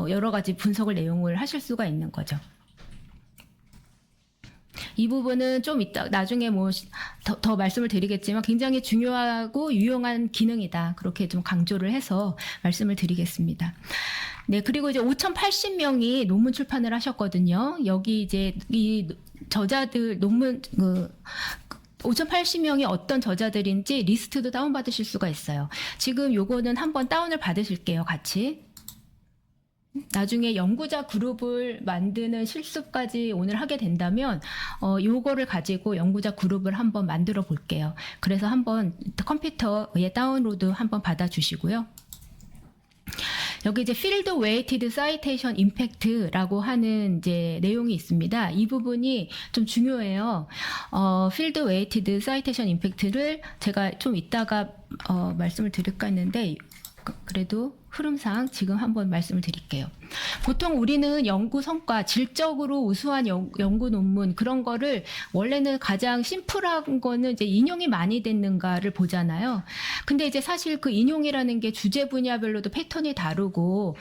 [SPEAKER 1] 여러 가지 분석을 내용을 하실 수가 있는 거죠. 이 부분은 좀 이따 나중에 뭐 더 말씀을 드리겠지만 굉장히 중요하고 유용한 기능이다. 그렇게 좀 강조를 해서 말씀을 드리겠습니다. 네, 그리고 이제 5,080명이 논문 출판을 하셨거든요. 여기 이제 이 저자들 논문 5,080명이 어떤 저자들인지 리스트도 다운받으실 수가 있어요. 지금 요거는 한번 다운을 받으실게요, 같이. 나중에 연구자 그룹을 만드는 실습까지 오늘 하게 된다면 요거를 가지고 연구자 그룹을 한번 만들어 볼게요. 그래서 한번 컴퓨터에 다운로드 한번 받아주시고요. 여기 이제 Field Weighted Citation Impact라고 하는 이제 내용이 있습니다. 이 부분이 좀 중요해요. Field Weighted Citation Impact를 제가 좀 이따가 말씀을 드릴까 했는데 그래도 흐름상 지금 한번 말씀을 드릴게요. 보통 우리는 연구 성과, 질적으로 우수한 연구 논문 그런 거를 원래는 가장 심플한 거는 이제 인용이 많이 됐는가를 보잖아요. 근데 이제 사실 그 인용이라는 게 주제 분야별로도 패턴이 다르고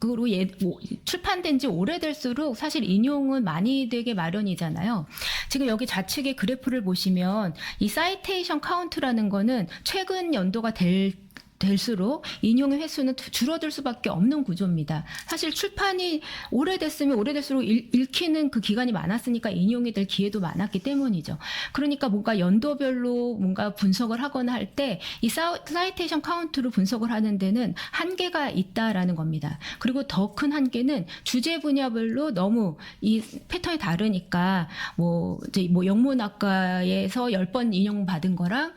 [SPEAKER 1] 그리고 출판된 지 오래될수록 사실 인용은 많이 되게 마련이잖아요. 지금 여기 좌측에 그래프를 보시면 이 사이테이션 카운트라는 거는 최근 연도가 될 될수록 인용의 횟수는 줄어들 수밖에 없는 구조입니다. 사실 출판이 오래됐으면 오래될수록 읽히는 그 기간이 많았으니까 인용이 될 기회도 많았기 때문이죠. 그러니까 뭔가 연도별로 뭔가 분석을 하거나 할 때 이 사이테이션 카운트로 분석을 하는 데는 한계가 있다라는 겁니다. 그리고 더 큰 한계는 주제 분야별로 너무 이 패턴이 다르니까 이제 영문학과에서 10번 인용받은 거랑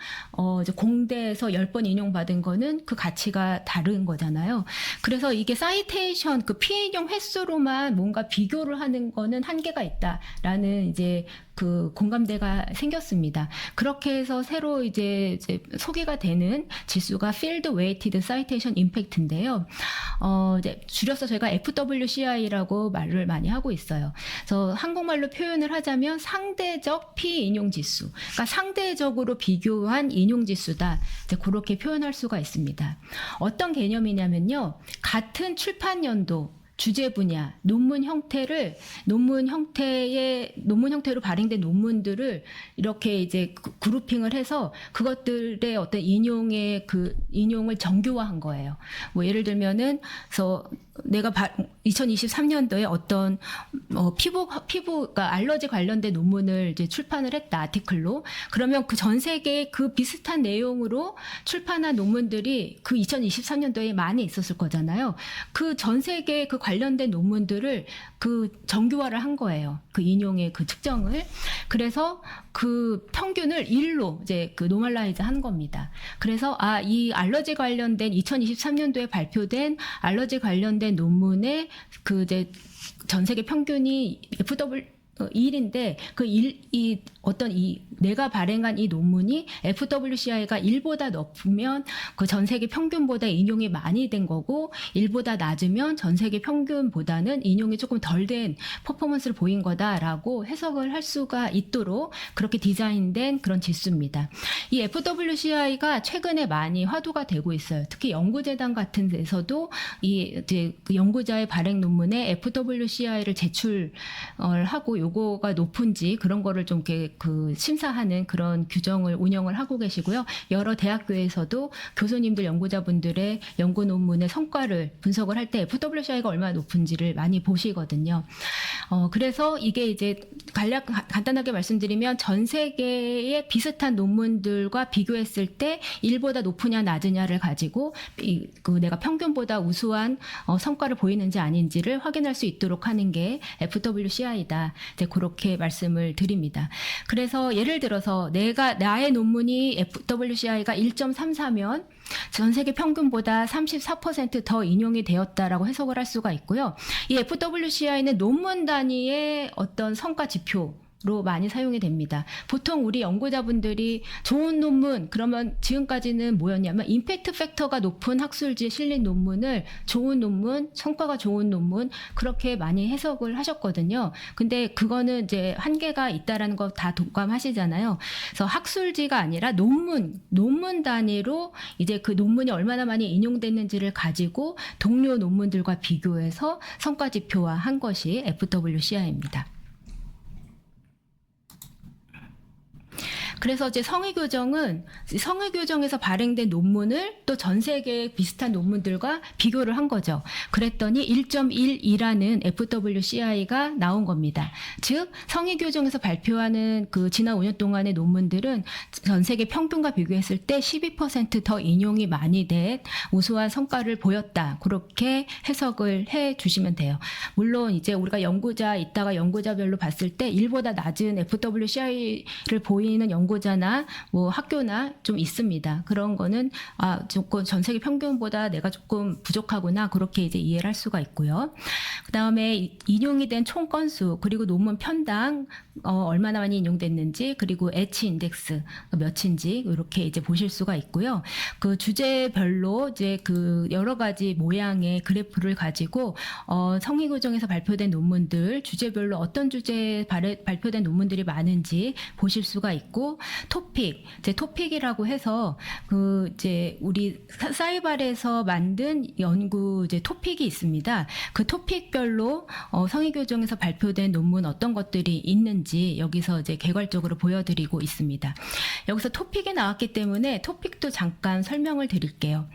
[SPEAKER 1] 이제 공대에서 10번 인용받은 거는 그 가치가 다른 거잖아요. 그래서 이게 사이테이션 그 피인용 횟수로만 뭔가 비교를 하는 거는 한계가 있다라는 이제 그 공감대가 생겼습니다. 그렇게 해서 새로 이제 소개가 되는 지수가 Field Weighted Citation Impact인데요. 이제 줄여서 저희가 FWCI라고 말을 많이 하고 있어요. 그래서 한국말로 표현을 하자면 상대적 피인용 지수. 그러니까 상대적으로 비교한 인용 지수다. 이제 그렇게 표현할 수가 있습니다. 어떤 개념이냐면요. 같은 출판 연도 주제 분야, 논문 형태로 발행된 논문들을 이렇게 이제 그룹핑을 해서 그것들의 어떤 인용을 정교화한 거예요. 예를 들면은, 그래서 내가 2023년도에 어떤 피부가 알러지 관련된 논문을 이제 출판을 했다, 아티클로. 그러면 그 전 세계에 그 비슷한 내용으로 출판한 논문들이 그 2023년도에 많이 있었을 거잖아요. 그 전 세계에 그 관련된 논문들을 그 정교화를 한 거예요. 그 인용의 그 측정을. 그래서 그 평균을 1로 이제 그 노멀라이즈 한 겁니다. 그래서 이 알러지 관련된 2023년도에 발표된 알러지 관련된 논문의 그 이제 전 세계 평균이 FW1인데 내가 발행한 이 논문이 FWCI가 1보다 높으면 그 전 세계 평균보다 인용이 많이 된 거고 1보다 낮으면 전 세계 평균보다는 인용이 조금 덜 된 퍼포먼스를 보인 거다라고 해석을 할 수가 있도록 그렇게 디자인된 그런 지수입니다. 이 FWCI가 최근에 많이 화두가 되고 있어요. 특히 연구재단 같은 데서도 이제 그 연구자의 발행 논문에 FWCI를 제출하고 요거가 높은지 그런 거를 좀 이렇게 그 심사하는 그런 규정을 운영을 하고 계시고요. 여러 대학교에서도 교수님들, 연구자분들의 연구 논문의 성과를 분석을 할 때 FWCI가 얼마나 높은지를 많이 보시거든요. 그래서 이게 이제 간단하게 말씀드리면 전 세계의 비슷한 논문들과 비교했을 때 1보다 높으냐 낮으냐를 가지고 내가 평균보다 우수한 성과를 보이는지 아닌지를 확인할 수 있도록 하는 게 FWCI다. 이제 그렇게 말씀을 드립니다. 그래서 예를 들어서 나의 논문이 FWCI가 1.34면 전 세계 평균보다 34% 더 인용이 되었다라고 해석을 할 수가 있고요. 이 FWCI는 논문 단위의 어떤 성과 지표로 많이 사용이 됩니다. 보통 우리 연구자분들이 좋은 논문, 그러면 지금까지는 뭐였냐면 임팩트 팩터가 높은 학술지에 실린 논문을 좋은 논문, 성과가 좋은 논문 그렇게 많이 해석을 하셨거든요. 근데 그거는 이제 한계가 있다라는 거 다 동감하시잖아요. 그래서 학술지가 아니라 논문 단위로 이제 그 논문이 얼마나 많이 인용됐는지를 가지고 동료 논문들과 비교해서 성과 지표화한 것이 FWCI입니다. 그래서 이제 성의교정에서 발행된 논문을 또 전 세계 비슷한 논문들과 비교를 한 거죠. 그랬더니 1.12라는 FWCI가 나온 겁니다. 즉 성의교정에서 발표하는 그 지난 5년 동안의 논문들은 전 세계 평균과 비교했을 때 12% 더 인용이 많이 된 우수한 성과를 보였다. 그렇게 해석을 해 주시면 돼요. 물론 이제 우리가 이따가 연구자별로 봤을 때 1보다 낮은 FWCI를 보이는 연구자나 뭐 학교나 좀 있습니다. 그런 거는 조금 전 세계 평균보다 내가 조금 부족하구나 그렇게 이제 이해를 할 수가 있고요. 그 다음에 인용이 된 총 건수 그리고 논문 편당 얼마나 많이 인용됐는지 그리고 H 인덱스 몇인지 이렇게 이제 보실 수가 있고요. 그 주제별로 이제 그 여러 가지 모양의 그래프를 가지고 성의교정에서 발표된 논문들 주제별로 어떤 주제에 발표된 논문들이 많은지 보실 수가 있고 토픽이라고 해서 그 이제 우리 사이발에서 만든 연구 이제 토픽이 있습니다. 그 토픽별로 연도별로 성의교정에서 발표된 논문 어떤 것들이 있는지 여기서 이제 개괄적으로 보여드리고 있습니다. 여기서 토픽이 나왔기 때문에 토픽도 잠깐 설명을 드릴게요.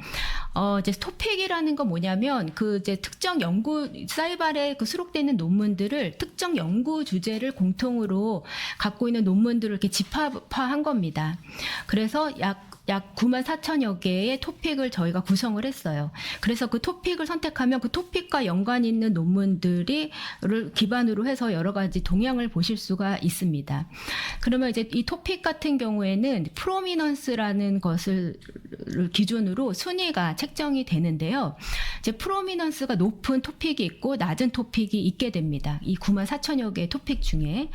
[SPEAKER 1] 이제 토픽이라는 건 뭐냐면 그 이제 특정 연구 사이발에 그 수록되어 있는 논문들을 특정 연구 주제를 공통으로 갖고 있는 논문들을 이렇게 집합화한 겁니다. 그래서 약 94,000여 개의 토픽을 저희가 구성을 했어요. 그래서 그 토픽을 선택하면 그 토픽과 연관 있는 논문들을 기반으로 해서 여러 가지 동향을 보실 수가 있습니다. 그러면 이제 이 토픽 같은 경우에는 프로미넌스라는 것을 기준으로 순위가 책정이 되는데요. 이제 프로미넌스가 높은 토픽이 있고 낮은 토픽이 있게 됩니다. 이 94,000여 개의 토픽 중에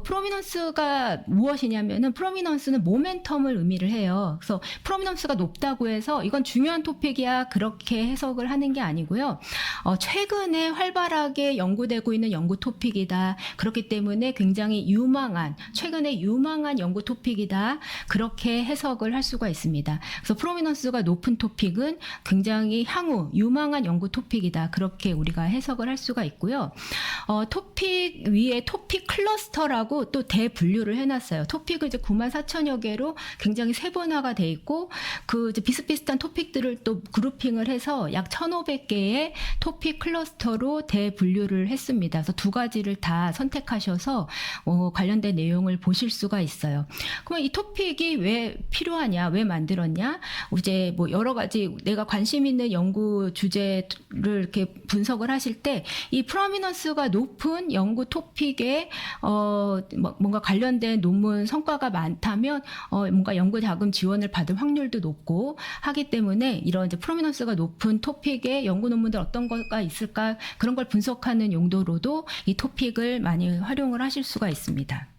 [SPEAKER 1] 프로미넌스가 무엇이냐면은 프로미넌스는 모멘텀을 의미를 해요. 그래서 프로미넌스가 높다고 해서 이건 중요한 토픽이야 그렇게 해석을 하는 게 아니고요. 최근에 활발하게 연구되고 있는 연구 토픽이다. 그렇기 때문에 굉장히 최근에 유망한 연구 토픽이다. 그렇게 해석을 할 수가 있습니다. 그래서 프로미넌스가 높은 토픽은 굉장히 향후 유망한 연구 토픽이다. 그렇게 우리가 해석을 할 수가 있고요. 토픽 위에 토픽 클러스터라고 또 대분류를 해놨어요. 토픽을 이제 94,000여 개로 굉장히 세분화가 돼 있고 그 이제 비슷비슷한 토픽들을 또 그룹핑을 해서 약 1,500개의 토픽 클러스터로 대분류를 했습니다. 그래서 두 가지를 다 선택하셔서 관련된 내용을 보실 수가 있어요. 그러면 이 토픽이 왜 필요하냐, 왜 만들었냐? 이제 뭐 여러 가지 내가 관심 있는 연구 주제를 이렇게 분석을 하실 때 이 프로미넌스가 높은 연구 토픽에 뭔가 관련된 논문 성과가 많다면 뭔가 연구 자금 지원을 받을 확률도 높고 하기 때문에 이런 이제 프로미넌스가 높은 토픽에 연구 논문들 어떤 거가 있을까 그런 걸 분석하는 용도로도 이 토픽을 많이 활용을 하실 수가 있습니다.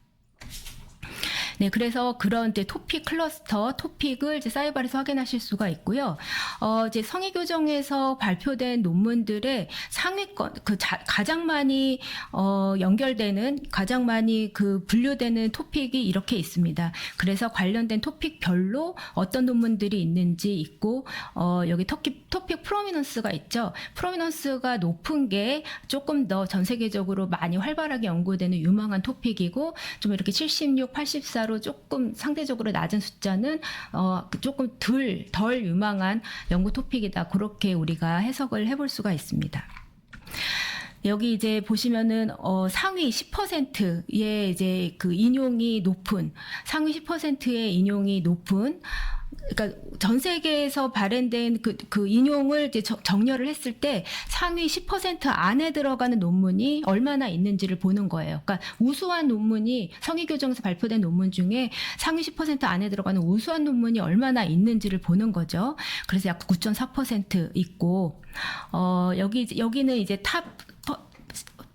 [SPEAKER 1] 네, 그래서 그런 이제 토픽 클러스터, 토픽을 이제 사이발에서 확인하실 수가 있고요. 이제 성의교정에서 발표된 논문들의 상위권, 가장 많이 연결되는, 가장 많이 그 분류되는 토픽이 이렇게 있습니다. 그래서 관련된 토픽별로 어떤 논문들이 있는지 있고, 여기 토픽 프로미넌스가 있죠. 프로미넌스가 높은 게 조금 더 전 세계적으로 많이 활발하게 연구되는 유망한 토픽이고, 좀 이렇게 76, 84 로 조금 상대적으로 낮은 숫자는 조금 덜 유망한 연구 토픽이다. 그렇게 우리가 해석을 해볼 수가 있습니다. 여기 이제 보시면은 상위 10%의 이제 그 인용이 높은 상위 10%의 인용이 높은 그러니까 전 세계에서 발행된 그 인용을 이제 정렬을 했을 때 상위 10% 안에 들어가는 논문이 얼마나 있는지를 보는 거예요. 그러니까 우수한 논문이 성의교정에서 발표된 논문 중에 상위 10% 안에 들어가는 우수한 논문이 얼마나 있는지를 보는 거죠. 그래서 약 9.4% 있고 여기는 이제 탑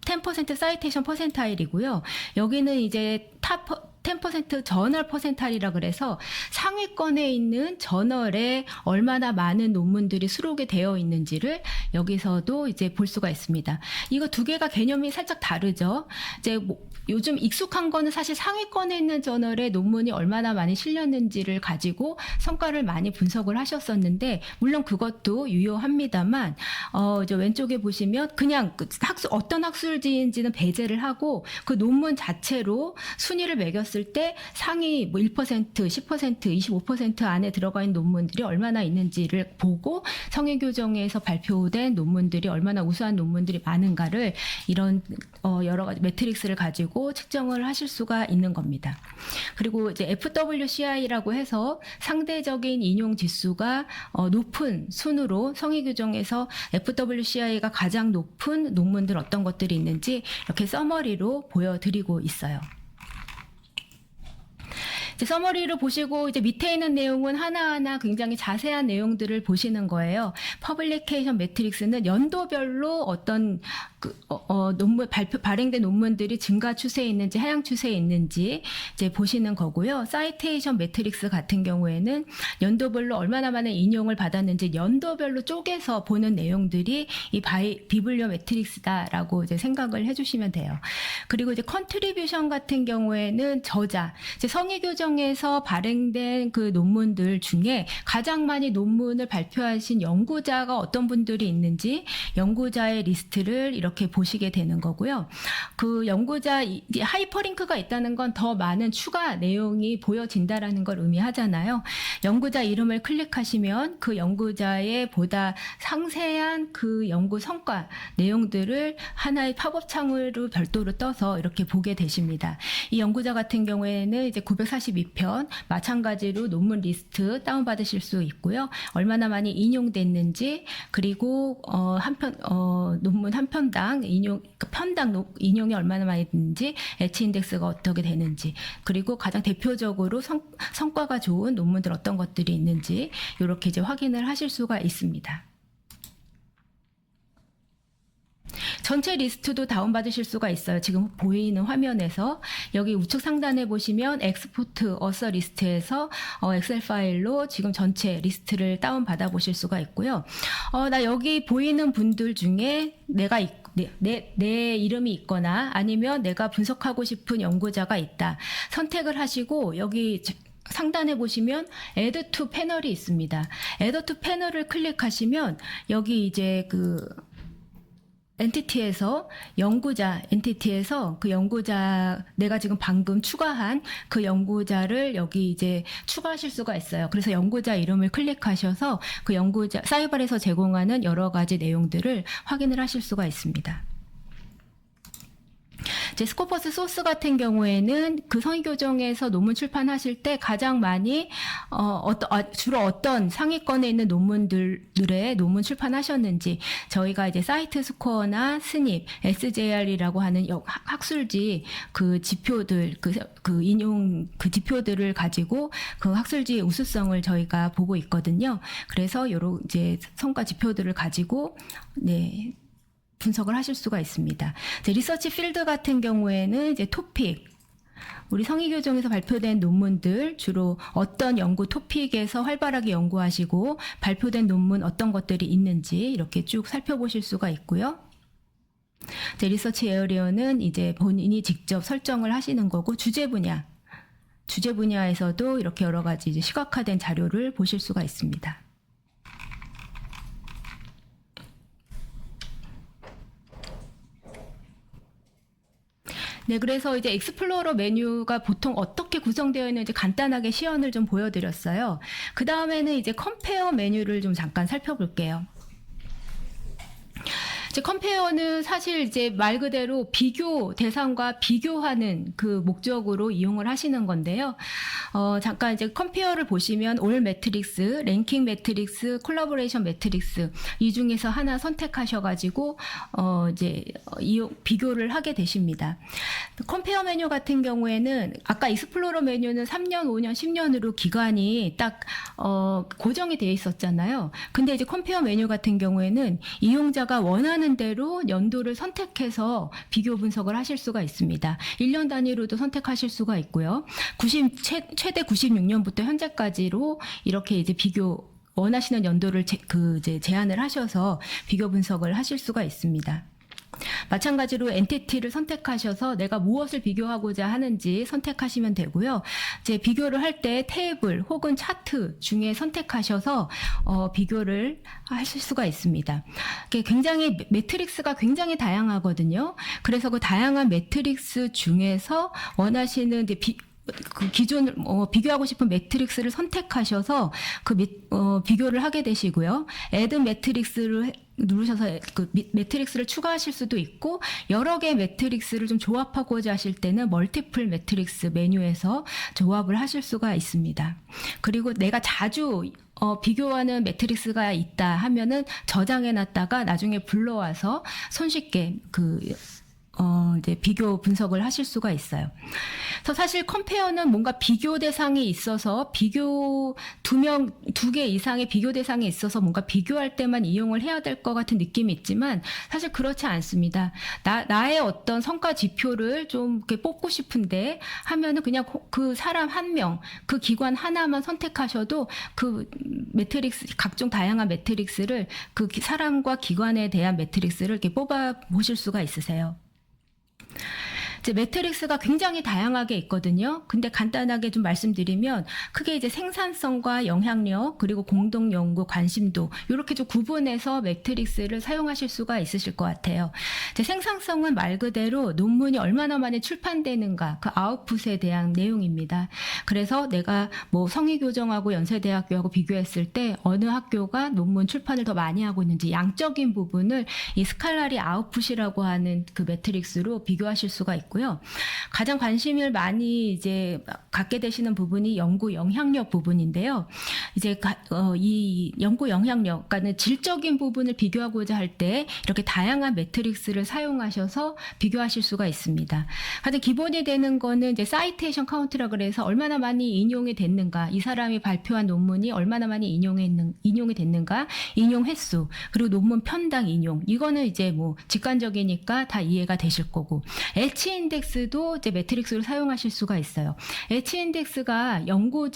[SPEAKER 1] 10% 사이테이션 퍼센타일이고요. 여기는 이제 탑 10% 저널 퍼센타일이라 그래서 상위권에 있는 저널에 얼마나 많은 논문들이 수록이 되어 있는지를 여기서도 이제 볼 수가 있습니다. 이거 두 개가 개념이 살짝 다르죠. 이제 요즘 익숙한 거는 사실 상위권에 있는 저널에 논문이 얼마나 많이 실렸는지를 가지고 성과를 많이 분석을 하셨었는데 물론 그것도 유효합니다만 이제 왼쪽에 보시면 그냥 어떤 학술지인지는 배제를 하고 그 논문 자체로 순위를 매겼을 때 상위 뭐 1%, 10%, 25% 안에 들어가 있는 논문들이 얼마나 있는지를 보고 성의교정에서 발표된 논문들이 얼마나 우수한 논문들이 많은가를 이런 여러 가지 매트릭스를 가지고 측정을 하실 수가 있는 겁니다. 그리고 이제 FWCI라고 해서 상대적인 인용 지수가 높은 순으로 성의교정에서 FWCI가 가장 높은 논문들 어떤 것들이 있는지 이렇게 서머리로 보여드리고 있어요. 이제 서머리를 보시고 이제 밑에 있는 내용은 하나하나 굉장히 자세한 내용들을 보시는 거예요. 퍼블리케이션 매트릭스는 연도별로 어떤 발행된 논문들이 증가 추세에 있는지 하향 추세에 있는지 이제 보시는 거고요. 사이테이션 매트릭스 같은 경우에는 연도별로 얼마나 많은 인용을 받았는지 연도별로 쪼개서 보는 내용들이 이 비블리오 매트릭스다라고 이제 생각을 해주시면 돼요. 그리고 이제 컨트리뷰션 같은 경우에는 저자, 이제 성의교정 성교정에서 발행된 그 논문들 중에 가장 많이 논문을 발표하신 연구자가 어떤 분들이 있는지 연구자의 리스트를 이렇게 보시게 되는 거고요. 그 연구자 이제 하이퍼링크가 있다는 건 더 많은 추가 내용이 보여진다라는 걸 의미하잖아요. 연구자 이름을 클릭하시면 그 연구자의 보다 상세한 그 연구 성과 내용들을 하나의 팝업 창으로 별도로 떠서 이렇게 보게 되십니다. 이 연구자 같은 경우에는 이제 942편 마찬가지로 논문 리스트 다운받으실 수 있고요. 얼마나 많이 인용됐는지, 그리고 논문 한 편당 편당 인용이 얼마나 많이 됐는지, H 인덱스가 어떻게 되는지, 그리고 가장 대표적으로 성과가 좋은 논문들 어떤 것들이 있는지 이렇게 이제 확인을 하실 수가 있습니다. 전체 리스트도 다운받으실 수가 있어요. 지금 보이는 화면에서 여기 우측 상단에 보시면 엑스포트 어서 리스트에서 엑셀 파일로 지금 전체 리스트를 다운받아 보실 수가 있고요. 나 여기 보이는 분들 중에 내 이름이 있거나 아니면 내가 분석하고 싶은 연구자가 있다. 선택을 하시고 여기 상단에 보시면 Add to 패널이 있습니다. Add to 패널을 클릭하시면 여기 이제 그 엔티티에서 그 연구자 내가 지금 방금 추가한 그 연구자를 여기 이제 추가하실 수가 있어요. 그래서 연구자 이름을 클릭하셔서 그 연구자 사이발에서 제공하는 여러 가지 내용들을 확인을 하실 수가 있습니다. 이제 스코퍼스 소스 같은 경우에는 그 성의교정에서 논문 출판하실 때 가장 많이 주로 어떤 상위권에 있는 논문들의 논문 출판하셨는지 저희가 이제 사이트 스코어나 스닙, SJR이라고 하는 학술지 그 지표들 그 인용 그 지표들을 가지고 그 학술지의 우수성을 저희가 보고 있거든요. 그래서 요런 이제 성과 지표들을 가지고 분석을 하실 수가 있습니다. 이제 리서치 필드 같은 경우에는 이제 토픽, 우리 성의교정에서 발표된 논문들 주로 어떤 연구 토픽에서 활발하게 연구하시고 발표된 논문 어떤 것들이 있는지 이렇게 쭉 살펴보실 수가 있고요. 이제 리서치 에어리어는 이제 본인이 직접 설정을 하시는 거고 주제 분야에서도 이렇게 여러 가지 이제 시각화된 자료를 보실 수가 있습니다. 네, 그래서 이제 익스플로러 메뉴가 보통 어떻게 구성되어 있는지 간단하게 시연을 좀 보여드렸어요. 그 다음에는 이제 컴페어 메뉴를 좀 잠깐 살펴볼게요. 이제 컴페어는 사실 이제 말 그대로 비교 대상과 비교하는 그 목적으로 이용을 하시는 건데요. 잠깐 이제 컴페어를 보시면 올 매트릭스, 랭킹 매트릭스, 콜라보레이션 매트릭스 이 중에서 하나 선택하셔가지고 이제 비교를 하게 되십니다. 컴페어 메뉴 같은 경우에는 아까 익스플로러 메뉴는 3년, 5년, 10년으로 기간이 딱 고정이 되어 있었잖아요. 근데 이제 컴페어 메뉴 같은 경우에는 이용자가 원하는 대로 연도를 선택해서 비교 분석을 하실 수가 있습니다. 1년 단위로도 선택하실 수가 있고요. 최대 96년부터 현재까지로 이렇게 이제 원하시는 연도를 이제 제한을 하셔서 비교 분석을 하실 수가 있습니다. 마찬가지로 엔티티를 선택하셔서 내가 무엇을 비교하고자 하는지 선택하시면 되고요. 이제 비교를 할 때 테이블 혹은 차트 중에 선택하셔서 비교를 하실 수가 있습니다. 굉장히 매트릭스가 굉장히 다양하거든요. 그래서 그 다양한 매트릭스 중에서 원하시는 그 기존 비교하고 싶은 매트릭스를 선택하셔서 비교를 하게 되시고요. Add 매트릭스를 누르셔서 그 매트릭스를 추가하실 수도 있고 여러 개의 매트릭스를 좀 조합하고자 하실 때는 멀티플 매트릭스 메뉴에서 조합을 하실 수가 있습니다. 그리고 내가 자주 비교하는 매트릭스가 있다 하면은 저장해 놨다가 나중에 불러와서 손쉽게 이제 비교 분석을 하실 수가 있어요. 그래서 사실 컴페어는 뭔가 비교 대상이 있어서 두 개 이상의 비교 대상이 있어서 뭔가 비교할 때만 이용을 해야 될 것 같은 느낌이 있지만 사실 그렇지 않습니다. 나의 어떤 성과 지표를 좀 이렇게 뽑고 싶은데 하면은 그냥 그 사람 한 명, 그 기관 하나만 선택하셔도 그 매트릭스, 각종 다양한 매트릭스를 그 사람과 기관에 대한 매트릭스를 이렇게 뽑아 보실 수가 있으세요. 이제 매트릭스가 굉장히 다양하게 있거든요. 근데 간단하게 좀 말씀드리면 크게 이제 생산성과 영향력 그리고 공동 연구 관심도 이렇게 좀 구분해서 매트릭스를 사용하실 수가 있으실 것 같아요. 이제 생산성은 말 그대로 논문이 얼마나 많이 출판되는가 그 아웃풋에 대한 내용입니다. 그래서 내가 뭐 성희교정하고 연세대학교하고 비교했을 때 어느 학교가 논문 출판을 더 많이 하고 있는지 양적인 부분을 이 스칼라리 아웃풋이라고 하는 그 매트릭스로 비교하실 수가 있고요. 가장 관심을 많이 이제 갖게 되시는 부분이 연구 영향력 부분인데요. 이제 이 연구 영향력, 그러니까 질적인 부분을 비교하고자 할 때 이렇게 다양한 매트릭스를 사용하셔서 비교하실 수가 있습니다. 가장 기본이 되는 거는 이제 사이테이션 카운트라 그래서 얼마나 많이 인용이 됐는가, 이 사람이 발표한 논문이 얼마나 많이 인용이 됐는가, 인용 횟수, 그리고 논문 편당 인용. 이거는 이제 뭐 직관적이니까 다 이해가 되실 거고. H 인덱스도 이제 매트릭스로 사용하실 수가 있어요. H 인덱스가 연구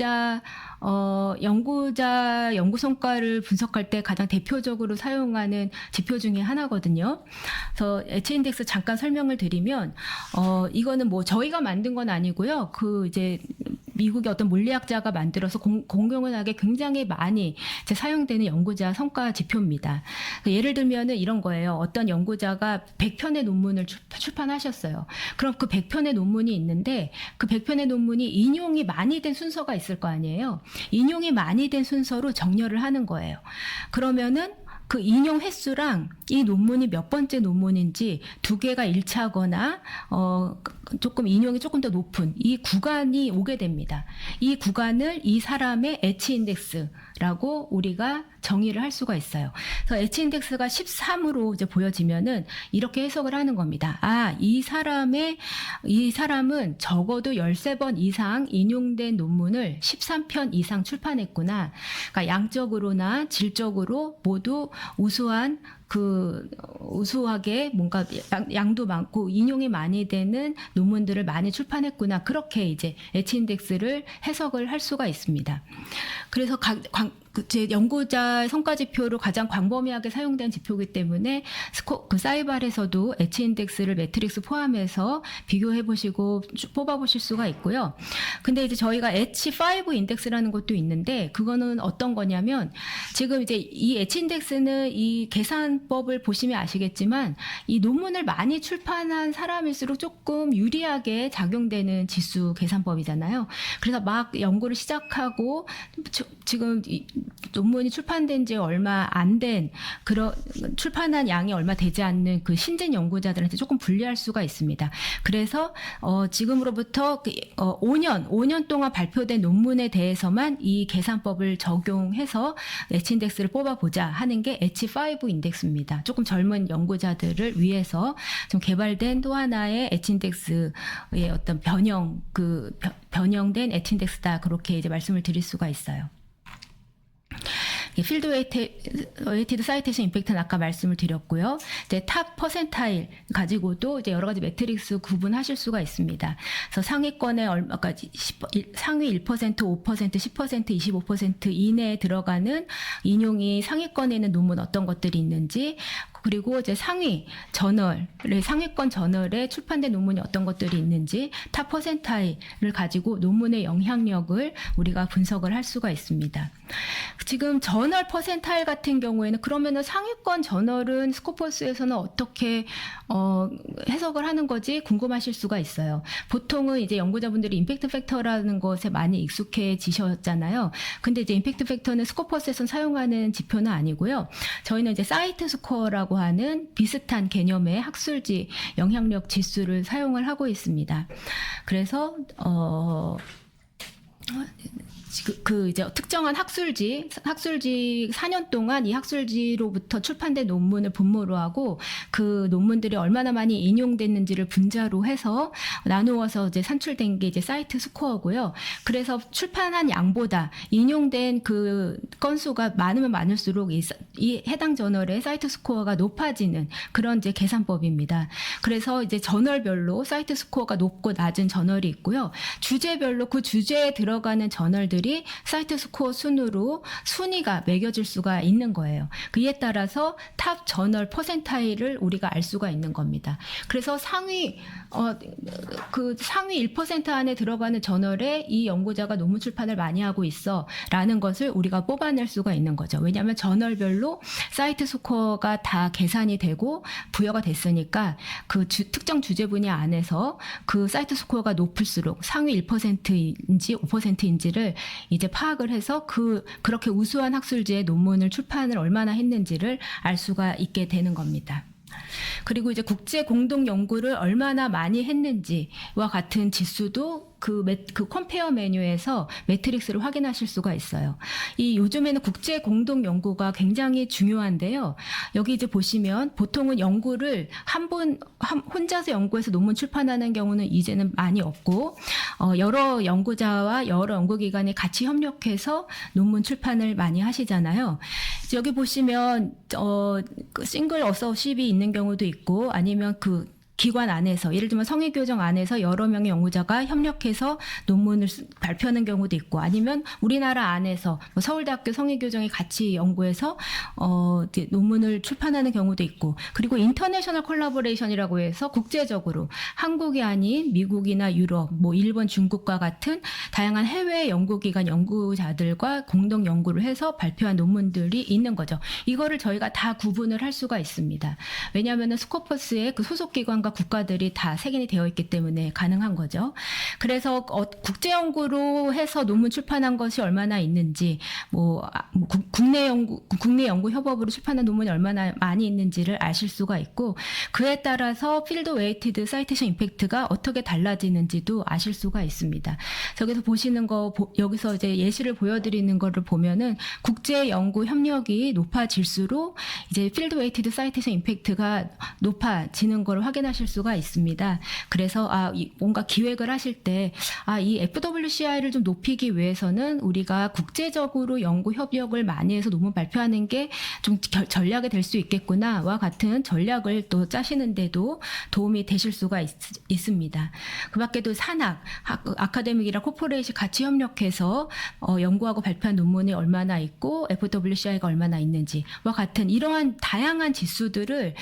[SPEAKER 1] 성과를 분석할 때 가장 대표적으로 사용하는 지표 중에 하나거든요. 그래서 H 인덱스 잠깐 설명을 드리면, 이거는 뭐 저희가 만든 건 아니고요. 그 이제 미국의 어떤 물리학자가 만들어서 공공연하게 굉장히 많이 사용되는 연구자 성과 지표입니다. 예를 들면은 이런 거예요. 어떤 연구자가 100편의 논문을 출판하셨어요. 그럼 그 100편의 논문이 있는데 그 100편의 논문이 인용이 많이 된 순서가 있을 거 아니에요. 인용이 많이 된 순서로 정렬을 하는 거예요. 그러면은 그 인용 횟수랑 이 논문이 몇 번째 논문인지 두 개가 일치하거나 조금 인용이 조금 더 높은 이 구간이 오게 됩니다. 이 구간을 이 사람의 H 인덱스라고 우리가 정의를 할 수가 있어요. 그래서 H 인덱스가 13으로 이제 보여지면은 이렇게 해석을 하는 겁니다. 아, 이 사람은 적어도 13번 이상 인용된 논문을 13편 이상 출판했구나. 그러니까 양적으로나 질적으로 모두 우수하게 뭔가 양도 많고 인용이 많이 되는 논문들을 많이 출판했구나. 그렇게 이제 H 인덱스를 해석을 할 수가 있습니다. 그래서 제 연구자 성과 지표로 가장 광범위하게 사용된 지표이기 때문에 사이발에서도 H 인덱스를 매트릭스 포함해서 비교해 보시고 뽑아 보실 수가 있고요. 근데 이제 저희가 H5 인덱스라는 것도 있는데 그거는 어떤 거냐면 지금 이제 이 H 인덱스는 이 계산법을 보시면 아시겠지만 이 논문을 많이 출판한 사람일수록 조금 유리하게 작용되는 지수 계산법이잖아요. 그래서 막 연구를 시작하고 지금 논문이 출판된 지 얼마 안 된 출판한 양이 얼마 되지 않는 그 신진 연구자들한테 조금 불리할 수가 있습니다. 그래서 지금으로부터 5년 동안 발표된 논문에 대해서만 이 계산법을 적용해서 H 인덱스를 뽑아보자 하는 게 H5 인덱스입니다. 조금 젊은 연구자들을 위해서 좀 개발된 또 하나의 H 인덱스의 어떤 변형된 H 인덱스다, 그렇게 이제 말씀을 드릴 수가 있어요. 필드 웨이티드 사이테이션 임팩트는 아까 말씀을 드렸고요. 이제 탑 퍼센타일 가지고도 이제 여러 가지 매트릭스 구분하실 수가 있습니다. 그래서 상위권에 얼마까지 상위 1%, 5%, 10%, 25% 이내에 들어가는 인용이 상위권에 있는 논문 어떤 것들이 있는지, 그리고 이제 상위권 저널에 출판된 논문이 어떤 것들이 있는지 탑 퍼센타일을 가지고 논문의 영향력을 우리가 분석을 할 수가 있습니다. 지금 저널 퍼센타일 같은 경우에는 그러면은 상위권 저널은 스코퍼스에서는 어떻게 해석을 하는 거지 궁금하실 수가 있어요. 보통은 이제 연구자분들이 임팩트 팩터라는 것에 많이 익숙해지셨잖아요. 근데 이제 임팩트 팩터는 스코퍼스에서 사용하는 지표는 아니고요. 저희는 이제 사이트 스코어라고 하는 비슷한 개념의 학술지 영향력 지수를 사용을 하고 있습니다. 그래서 이제 특정한 학술지 4년 동안 이 학술지로부터 출판된 논문을 분모로 하고 그 논문들이 얼마나 많이 인용됐는지를 분자로 해서 나누어서 이제 산출된 게 이제 사이트 스코어고요. 그래서 출판한 양보다 인용된 그 건수가 많으면 많을수록 이 해당 저널의 사이트 스코어가 높아지는 그런 이제 계산법입니다. 그래서 이제 저널별로 사이트 스코어가 높고 낮은 저널이 있고요. 주제별로 그 주제에 들어가는 저널들이 사이트 스코어 순으로 순위가 매겨질 수가 있는 거예요. 그에 따라서 탑 저널 퍼센타일을 우리가 알 수가 있는 겁니다. 그래서 상위 1% 안에 들어가는 저널에 이 연구자가 논문 출판을 많이 하고 있어라는 것을 우리가 뽑아낼 수가 있는 거죠. 왜냐하면 저널별로 사이트 스코어가 다 계산이 되고 부여가 됐으니까 그 특정 주제 분야 안에서 그 사이트 스코어가 높을수록 상위 1%인지 5%인지를 이제 파악을 해서 그렇게 우수한 학술지의 논문을 출판을 얼마나 했는지를 알 수가 있게 되는 겁니다. 그리고 이제 국제 공동 연구를 얼마나 많이 했는지와 같은 지수도 그 컴페어 메뉴에서 매트릭스를 확인하실 수가 있어요. 이 요즘에는 국제 공동 연구가 굉장히 중요한데요. 여기 이제 보시면 보통은 연구를 혼자서 연구해서 논문 출판하는 경우는 이제는 많이 없고 여러 연구자와 여러 연구기관이 같이 협력해서 논문 출판을 많이 하시잖아요. 여기 보시면 싱글 어서십이 있는 경우도 있고 아니면 그 기관 안에서 예를 들면 성의교정 안에서 여러 명의 연구자가 협력해서 논문을 발표하는 경우도 있고 아니면 우리나라 안에서 뭐 서울대학교 성의교정이 같이 연구해서 이제 논문을 출판하는 경우도 있고 그리고 인터내셔널 콜라보레이션이라고 해서 국제적으로 한국이 아닌 미국이나 유럽, 뭐 일본, 중국과 같은 다양한 해외 연구기관 연구자들과 공동 연구를 해서 발표한 논문들이 있는 거죠. 이거를 저희가 다 구분을 할 수가 있습니다. 왜냐하면 스코퍼스의 그 소속 기관 국가들이 다 색인이 되어 있기 때문에 가능한 거죠. 그래서 국제 연구로 해서 논문 출판한 것이 얼마나 있는지, 국내 연구 협업으로 출판한 논문이 얼마나 많이 있는지를 아실 수가 있고, 그에 따라서 필드 웨이티드 사이테이션 임팩트가 어떻게 달라지는지도 아실 수가 있습니다. 저기서 보시는 거, 여기서 이제 예시를 보여드리는 거를 보면은 국제 연구 협력이 높아질수록 이제 필드 웨이티드 사이테이션 임팩트가 높아지는 걸 확인하실 수가 있습니다. 그래서 뭔가 기획을 하실 때 이 FWCI를 좀 높이기 위해서는 우리가 국제적으로 연구 협력을 많이 해서 논문 발표하는 게 좀 전략이 될 수 있겠구나와 같은 전략을 또 짜시는데도 도움이 되실 수가 있습니다. 그 밖에도 산학, 아카데믹이랑 코퍼레이션 같이 협력해서 연구하고 발표한 논문이 얼마나 있고 FWCI가 얼마나 있는지와 같은 이러한 다양한 지수들을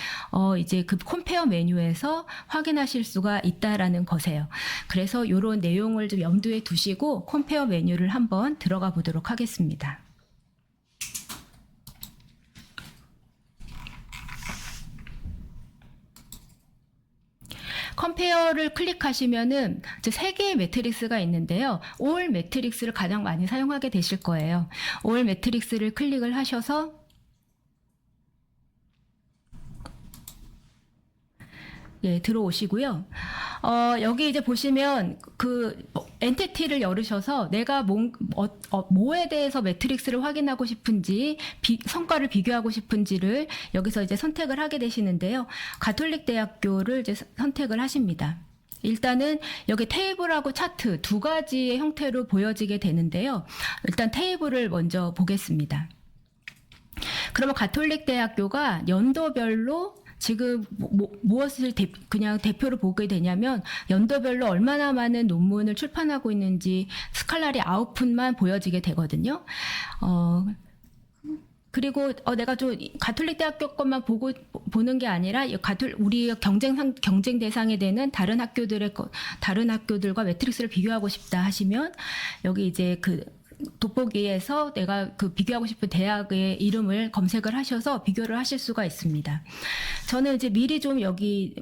[SPEAKER 1] 이제 그 컴페어 메뉴에서 확인하실 수가 있다라는 것이에요. 그래서 이런 내용을 좀 염두에 두시고 컴페어 메뉴를 한번 들어가 보도록 하겠습니다. 컴페어를 클릭하시면은 세 개의 매트릭스가 있는데요. 올 매트릭스를 가장 많이 사용하게 되실 거예요. 올 매트릭스를 클릭을 하셔서 들어오시고요. 여기 이제 보시면 그 엔티티를 열으셔서 내가 뭐에 대해서 매트릭스를 확인하고 싶은지 성과를 비교하고 싶은지를 여기서 이제 선택을 하게 되시는데요. 가톨릭 대학교를 이제 선택을 하십니다. 일단은 여기 테이블하고 차트 두 가지의 형태로 보여지게 되는데요. 일단 테이블을 먼저 보겠습니다. 그러면 가톨릭 대학교가 연도별로 지금 무엇을 그냥 대표로 보게 되냐면 연도별로 얼마나 많은 논문을 출판하고 있는지 스칼라리 아웃풋만 보여지게 되거든요. 그리고 내가 좀 가톨릭 대학교 것만 보는 게 아니라 우리 경쟁 대상이 되는 다른 학교들과 매트릭스를 비교하고 싶다 하시면 여기 이제 그 돋보기에서 내가 그 비교하고 싶은 대학의 이름을 검색을 하셔서 비교를 하실 수가 있습니다. 저는 이제 미리 좀 여기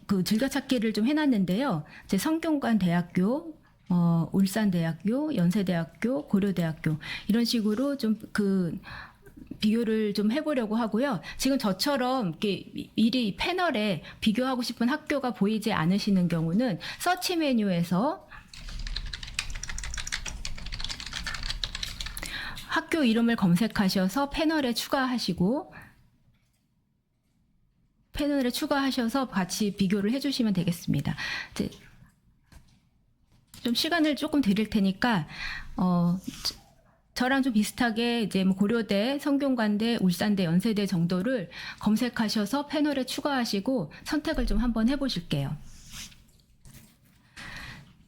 [SPEAKER 1] 그 즐겨찾기를 좀 해놨는데요. 제 성균관대학교, 울산대학교, 연세대학교, 고려대학교 이런 식으로 좀 그 비교를 좀 해보려고 하고요. 지금 저처럼 이렇게 미리 패널에 비교하고 싶은 학교가 보이지 않으시는 경우는 서치 메뉴에서 학교 이름을 검색하셔서 패널에 추가하셔서 같이 비교를 해주시면 되겠습니다. 이제 좀 시간을 조금 드릴 테니까 저랑 좀 비슷하게 이제 뭐 고려대, 성균관대, 울산대, 연세대 정도를 검색하셔서 패널에 추가하시고 선택을 좀 한번 해보실게요.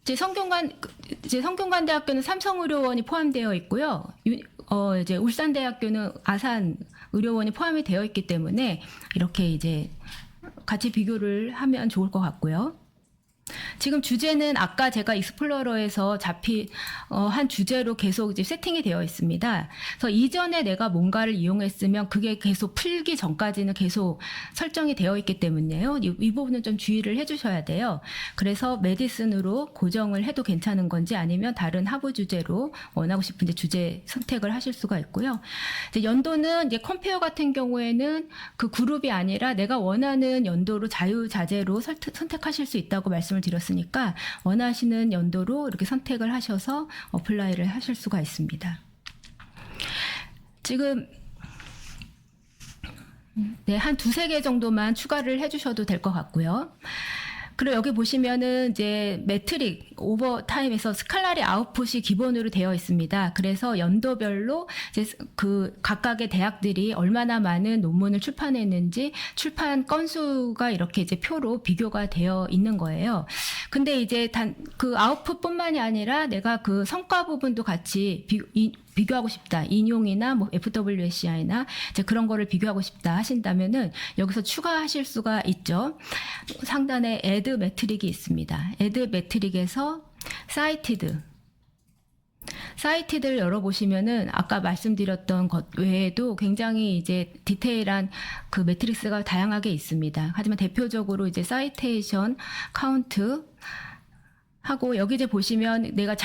[SPEAKER 1] 이제 성균관대학교는 삼성의료원이 포함되어 있고요. 이제 울산대학교는 아산의료원이 포함이 되어 있기 때문에 이렇게 이제 같이 비교를 하면 좋을 것 같고요. 지금 주제는 아까 제가 익스플로러에서 한 주제로 계속 이제 세팅이 되어 있습니다. 그래서 이전에 내가 뭔가를 이용했으면 그게 계속 풀기 전까지는 계속 설정이 되어 있기 때문에요. 이 부분은 좀 주의를 해주셔야 돼요. 그래서 메디슨으로 고정을 해도 괜찮은 건지 아니면 다른 하부 주제로 원하고 싶은 주제 선택을 하실 수가 있고요. 이제 연도는 이제 컴페어 같은 경우에는 그 그룹이 아니라 내가 원하는 연도로 자유자재로 선택하실 수 있다고 말씀을 드렸으니까 원하시는 연도로 이렇게 선택을 하셔서 어플라이를 하실 수가 있습니다. 지금 한 두세 개 정도만 추가를 해주셔도 될 것 같고요. 그리고 여기 보시면은 이제 매트릭 오버타임에서 스칼라리 아웃풋이 기본으로 되어 있습니다. 그래서 연도별로 이제 그 각각의 대학들이 얼마나 많은 논문을 출판했는지 출판 건수가 이렇게 이제 표로 비교가 되어 있는 거예요. 근데 이제 그 아웃풋뿐만이 아니라 내가 그 성과 부분도 같이 비교하고 싶다. 인용이나 뭐 FWSI나 이제 그런 거를 비교하고 싶다 하신다면은 여기서 추가하실 수가 있죠. 상단에 add 매트릭이 있습니다. add 매트릭에서 cited를 열어보시면은 아까 말씀드렸던 것 외에도 굉장히 이제 디테일한 그 매트릭스가 다양하게 있습니다. 하지만 대표적으로 이제 citation count 하고 여기 이제 보시면 내가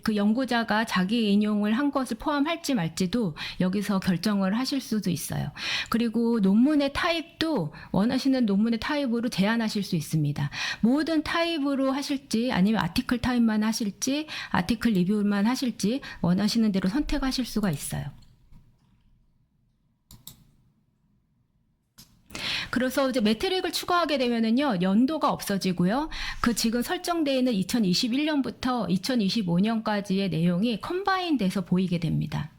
[SPEAKER 1] 그 연구자가 자기 인용을 한 것을 포함할지 말지도 여기서 결정을 하실 수도 있어요. 그리고 논문의 타입도 원하시는 논문의 타입으로 제한하실 수 있습니다. 모든 타입으로 하실지 아니면 아티클 타입만 하실지 아티클 리뷰만 하실지 원하시는 대로 선택하실 수가 있어요. 그래서 이제 매트릭을 추가하게 되면은요, 연도가 없어지고요. 그 지금 설정되어 있는 2021년부터 2025년까지의 내용이 컴바인 돼서 보이게 됩니다.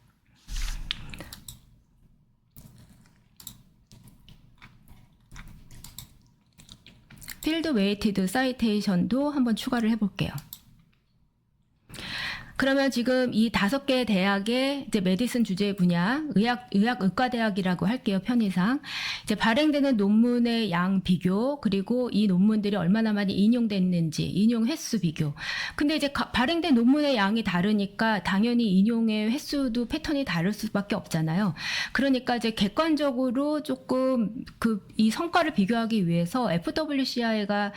[SPEAKER 1] 필드 웨이티드 사이테이션도 한번 추가를 해볼게요. 그러면 지금 이 5개 대학의 이제 메디슨 주제 분야, 의과대학이라고 할게요, 편의상. 이제 발행되는 논문의 양 비교, 그리고 이 논문들이 얼마나 많이 인용됐는지, 인용 횟수 비교. 근데 이제 발행된 논문의 양이 다르니까 당연히 인용의 횟수도 패턴이 다를 수밖에 없잖아요. 그러니까 이제 객관적으로 조금 이 성과를 비교하기 위해서 FWCI가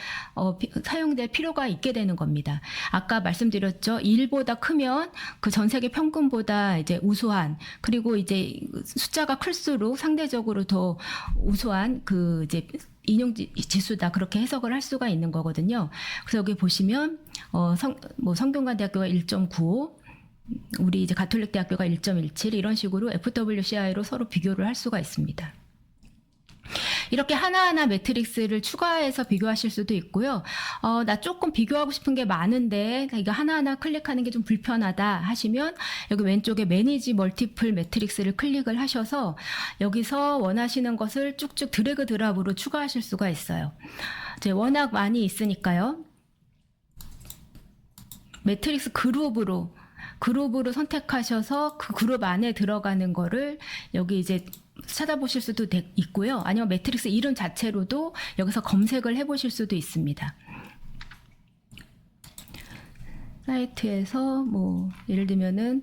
[SPEAKER 1] 사용될 필요가 있게 되는 겁니다. 아까 말씀드렸죠. 1보다 크면 그 전 세계 평균보다 이제 우수한, 그리고 이제 숫자가 클수록 상대적으로 더 우수한 그 이제 인용 지수다, 그렇게 해석을 할 수가 있는 거거든요. 그래서 여기 보시면 성균관대학교가 1.95, 우리 이제 가톨릭 대학교가 1.17 이런 식으로 FWCI로 서로 비교를 할 수가 있습니다. 이렇게 하나하나 매트릭스를 추가해서 비교하실 수도 있고요. 나 조금 비교하고 싶은 게 많은데 이거 하나하나 클릭하는 게 좀 불편하다 하시면 여기 왼쪽에 매니지 멀티플 매트릭스를 클릭을 하셔서 여기서 원하시는 것을 쭉쭉 드래그 드랍으로 추가하실 수가 있어요. 이제 워낙 많이 있으니까요. 매트릭스 그룹으로 선택하셔서 그 그룹 안에 들어가는 거를 여기 이제 찾아보실 수도 있고요. 아니면 매트릭스 이름 자체로도 여기서 검색을 해보실 수도 있습니다. 사이트에서 뭐 예를 들면은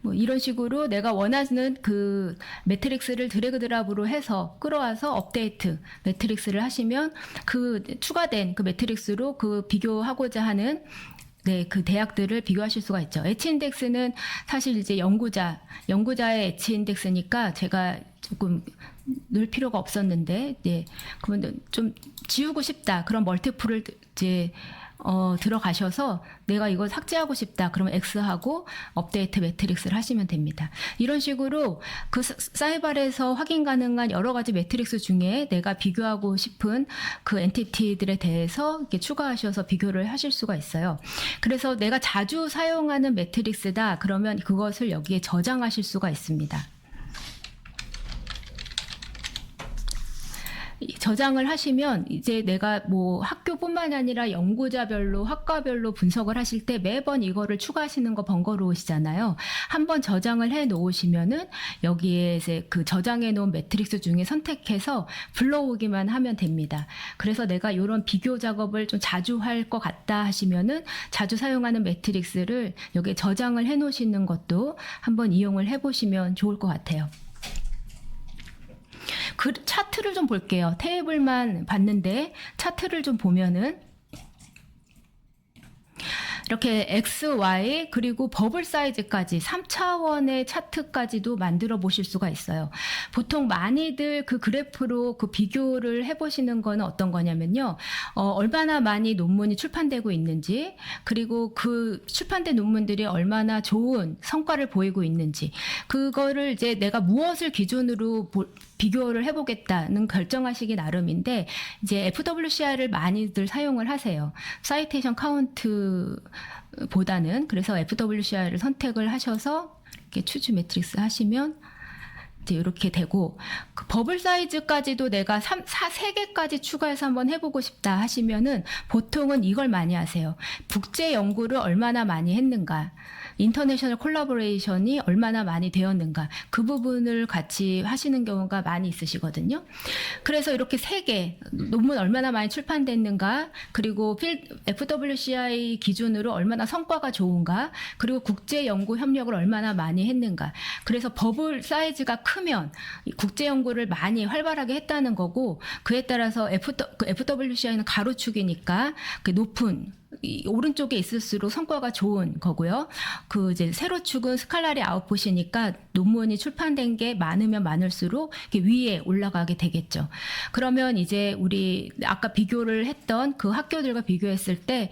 [SPEAKER 1] 뭐 이런 식으로 내가 원하는 그 매트릭스를 드래그 드랍으로 해서 끌어와서 업데이트 매트릭스를 하시면 그 추가된 그 매트릭스로 그 비교하고자 하는 그 대학들을 비교하실 수가 있죠. H 인덱스는 사실 이제 연구자의 H 인덱스니까 제가 조금 넣을 필요가 없었는데, 그러면 좀 지우고 싶다. 그런 멀티플을 이제 들어가셔서 내가 이거 삭제하고 싶다. 그러면 X하고 업데이트 매트릭스를 하시면 됩니다. 이런 식으로 그 사이발에서 확인 가능한 여러 가지 매트릭스 중에 내가 비교하고 싶은 그 엔티티들에 대해서 이렇게 추가하셔서 비교를 하실 수가 있어요. 그래서 내가 자주 사용하는 매트릭스다. 그러면 그것을 여기에 저장하실 수가 있습니다. 저장을 하시면 이제 내가 뭐 학교뿐만 아니라 연구자별로 학과별로 분석을 하실 때 매번 이거를 추가하시는 거 번거로우시잖아요. 한번 저장을 해 놓으시면은 여기에 이제 그 저장해 놓은 매트릭스 중에 선택해서 불러오기만 하면 됩니다. 그래서 내가 이런 비교 작업을 좀 자주 할 것 같다 하시면은 자주 사용하는 매트릭스를 여기에 저장을 해 놓으시는 것도 한번 이용을 해 보시면 좋을 것 같아요. 그 차트를 좀 볼게요. 테이블만 봤는데 차트를 좀 보면은 이렇게 X, Y 그리고 버블 사이즈까지 3차원의 차트까지도 만들어 보실 수가 있어요. 보통 많이들 그 그래프로 그 비교를 해보시는 거는 어떤 거냐면요. 얼마나 많이 논문이 출판되고 있는지 그리고 그 출판된 논문들이 얼마나 좋은 성과를 보이고 있는지 그거를 이제 내가 무엇을 기준으로 비교를 해보겠다는 결정하시기 나름인데 이제 FWCI를 많이들 사용을 하세요. 사이테이션 카운트 보다는 그래서 FWCI를 선택을 하셔서 이렇게 추주 매트릭스 하시면 이제 이렇게 되고 그 버블 사이즈까지도 내가 3개까지 추가해서 한번 해보고 싶다 하시면은 보통은 이걸 많이 하세요. 국제 연구를 얼마나 많이 했는가 인터내셔널 콜라보레이션이 얼마나 많이 되었는가 그 부분을 같이 하시는 경우가 많이 있으시거든요. 그래서 이렇게 3개 논문 얼마나 많이 출판됐는가 그리고 FWCI 기준으로 얼마나 성과가 좋은가 그리고 국제 연구 협력을 얼마나 많이 했는가 그래서 버블 사이즈가 크면 국제 연구를 많이 활발하게 했다는 거고 그에 따라서 FWCI는 가로축이니까 그 높은 오른쪽에 있을수록 성과가 좋은 거고요. 그 이제 세로축은 스칼라리 아웃풋이니까 논문이 출판된 게 많으면 많을수록 위에 올라가게 되겠죠. 그러면 이제 우리 아까 비교를 했던 그 학교들과 비교했을 때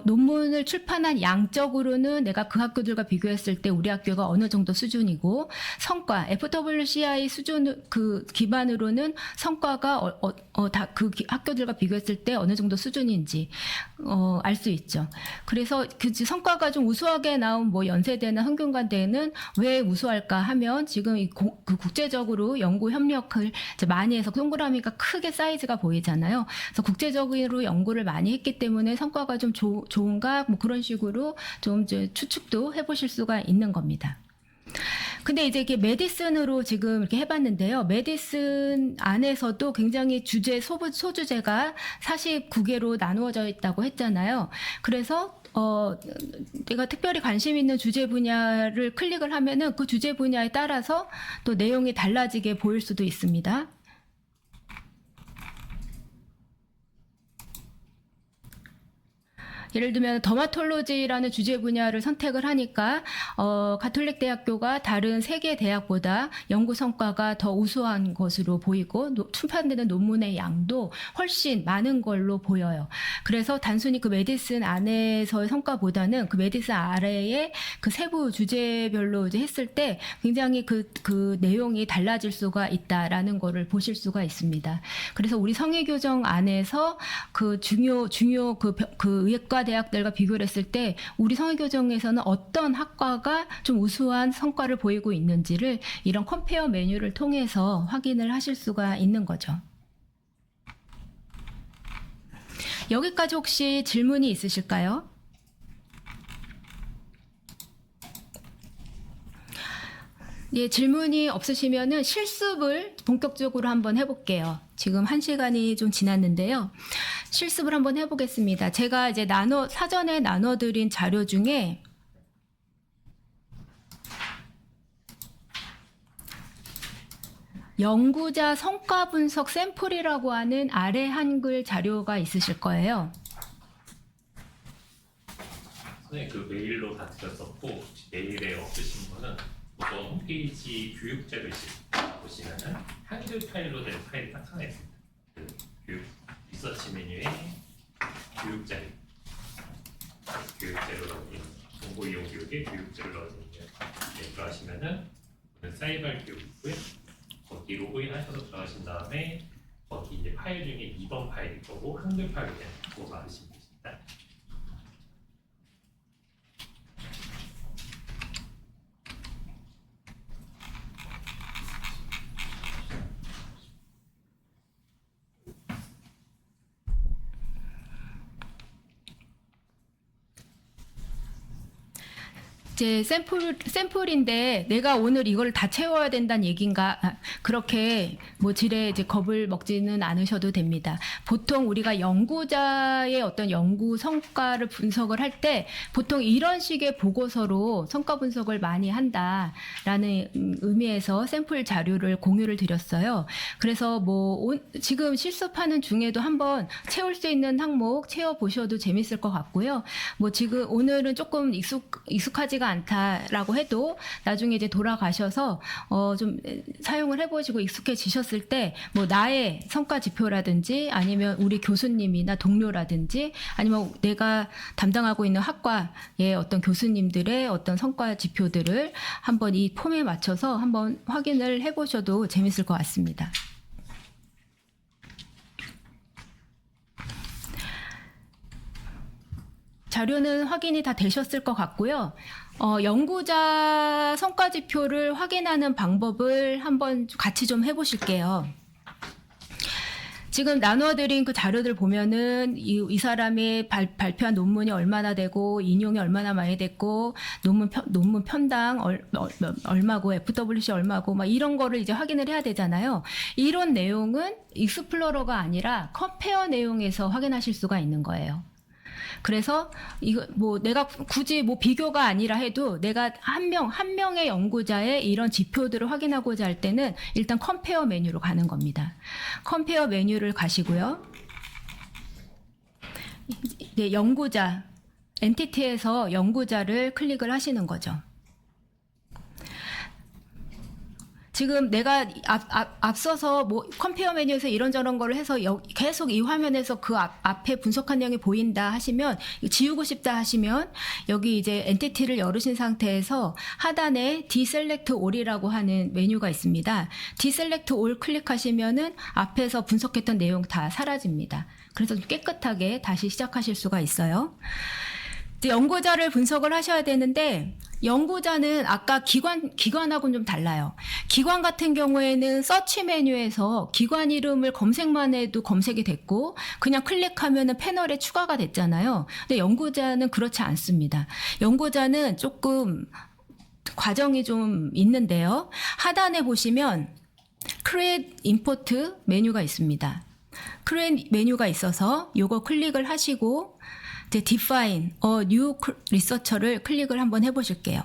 [SPEAKER 1] 논문을 출판한 양적으로는 내가 그 학교들과 비교했을 때 우리 학교가 어느 정도 수준이고 성과 FWCI 수준 그 기반으로는 성과가 다 그 학교들과 비교했을 때 어느 정도 수준인지 알 수 있죠. 그래서 그 성과가 좀 우수하게 나온 뭐 연세대나 성균관대는 왜 우수할까 하면 지금 그 국제적으로 연구 협력을 이제 많이 해서 동그라미가 크게 사이즈가 보이잖아요. 그래서 국제적으로 연구를 많이 했기 때문에 성과가 좀 좋은가 뭐 그런 식으로 좀 이제 추측도 해보실 수가 있는 겁니다. 근데 이제 이게 메디슨으로 지금 이렇게 해봤는데요. 메디슨 안에서도 굉장히 소주제가 49개로 나누어져 있다고 했잖아요. 그래서 내가 특별히 관심 있는 주제 분야를 클릭을 하면은 그 주제 분야에 따라서 또 내용이 달라지게 보일 수도 있습니다. 예를 들면 더마톨로지라는 주제 분야를 선택을 하니까 가톨릭 대학교가 다른 3개 대학보다 연구 성과가 더 우수한 것으로 보이고 출판되는 논문의 양도 훨씬 많은 걸로 보여요. 그래서 단순히 그 메디슨 안에서의 성과보다는 그 메디슨 아래에 그 세부 주제별로 이제 했을 때 굉장히 그 내용이 달라질 수가 있다라는 거를 보실 수가 있습니다. 그래서 우리 성의교정 안에서 그 중요 그 의학과 대학들과 비교를 했을 때 우리 성의교정에서는 어떤 학과가 좀 우수한 성과를 보이고 있는지를 이런 컴페어 메뉴를 통해서 확인을 하실 수가 있는 거죠. 여기까지 혹시 질문이 있으실까요? 예, 질문이 없으시면은 실습을 본격적으로 한번 해볼게요. 지금 1시간이 좀 지났는데요. 실습을 한번 해보겠습니다. 제가 이제 사전에 나눠드린 자료 중에 연구자 성과 분석 샘플이라고 하는 아래 한글 자료가 있으실 거예요.
[SPEAKER 2] 선생님 그 메일로 다 드렸었고 메일에 없으신 분은 우선 홈페이지 교육자료 보시면은 한글 파일로 된 파일이 딱 하나 있습니다. 그 교육 리서치 메뉴에 교육자료 교육제로 넣어진 정보이용 교육에 교육제를 넣어진 들어가시면은 사이버 교육고요. 거기 로그인 하셔서 들어가신 다음에 거기 이제 파일 중에 2번 파일일 거고 한글 파일로 그냥 그거 받으시면 됩니다.
[SPEAKER 1] 이제 샘플인데 내가 오늘 이걸 다 채워야 된다는 얘기인가? 그렇게 뭐 지레 이제 겁을 먹지는 않으셔도 됩니다. 보통 우리가 연구자의 어떤 연구 성과를 분석을 할 때 보통 이런 식의 보고서로 성과 분석을 많이 한다라는 의미에서 샘플 자료를 공유를 드렸어요. 그래서 뭐 지금 실습하는 중에도 한번 채울 수 있는 항목 채워 보셔도 재밌을 것 같고요. 뭐 지금 오늘은 조금 익숙하지가 않다라고 해도 나중에 이제 돌아가셔서 좀 사용을 해보시고 익숙해지셨을 때 뭐 나의 성과 지표라든지 아니면 우리 교수님이나 동료라든지 아니면 내가 담당하고 있는 학과의 어떤 교수님들의 어떤 성과 지표들을 한번 이 폼에 맞춰서 한번 확인을 해보셔도 재밌을 것 같습니다. 자료는 확인이 다 되셨을 것 같고요. 연구자 성과 지표를 확인하는 방법을 한번 같이 좀 해보실게요. 지금 나눠드린 그 자료들 보면은 이 사람이 발표한 논문이 얼마나 되고 인용이 얼마나 많이 됐고 논문 편당 얼마고 FWC 얼마고 막 이런 거를 이제 확인을 해야 되잖아요. 이런 내용은 익스플로러가 아니라 컴페어 내용에서 확인하실 수가 있는 거예요. 그래서 이거 뭐 내가 굳이 뭐 비교가 아니라 해도 내가 한 명의 연구자의 이런 지표들을 확인하고자 할 때는 일단 컴페어 메뉴로 가는 겁니다. 컴페어 메뉴를 가시고요. 네, 연구자 엔티티에서 연구자를 클릭을 하시는 거죠. 지금 내가 앞서서 뭐 컴페어 메뉴에서 이런저런 거를 해서 계속 이 화면에서 그 앞에 분석한 내용이 보인다 하시면 지우고 싶다 하시면 여기 이제 엔티티를 열으신 상태에서 하단에 Deselect All이라고 하는 메뉴가 있습니다. Deselect All 클릭하시면은 앞에서 분석했던 내용 다 사라집니다. 그래서 좀 깨끗하게 다시 시작하실 수가 있어요. 연구자를 분석을 하셔야 되는데 연구자는 아까 기관하고는 좀 달라요. 기관 같은 경우에는 서치 메뉴에서 기관 이름을 검색만 해도 검색이 됐고 그냥 클릭하면은 패널에 추가가 됐잖아요. 근데 연구자는 그렇지 않습니다. 연구자는 조금 과정이 좀 있는데요. 하단에 보시면 Create Import 메뉴가 있습니다. Create 메뉴가 있어서 요거 클릭을 하시고 이제 Define a New Researcher를 클릭을 한번 해보실게요.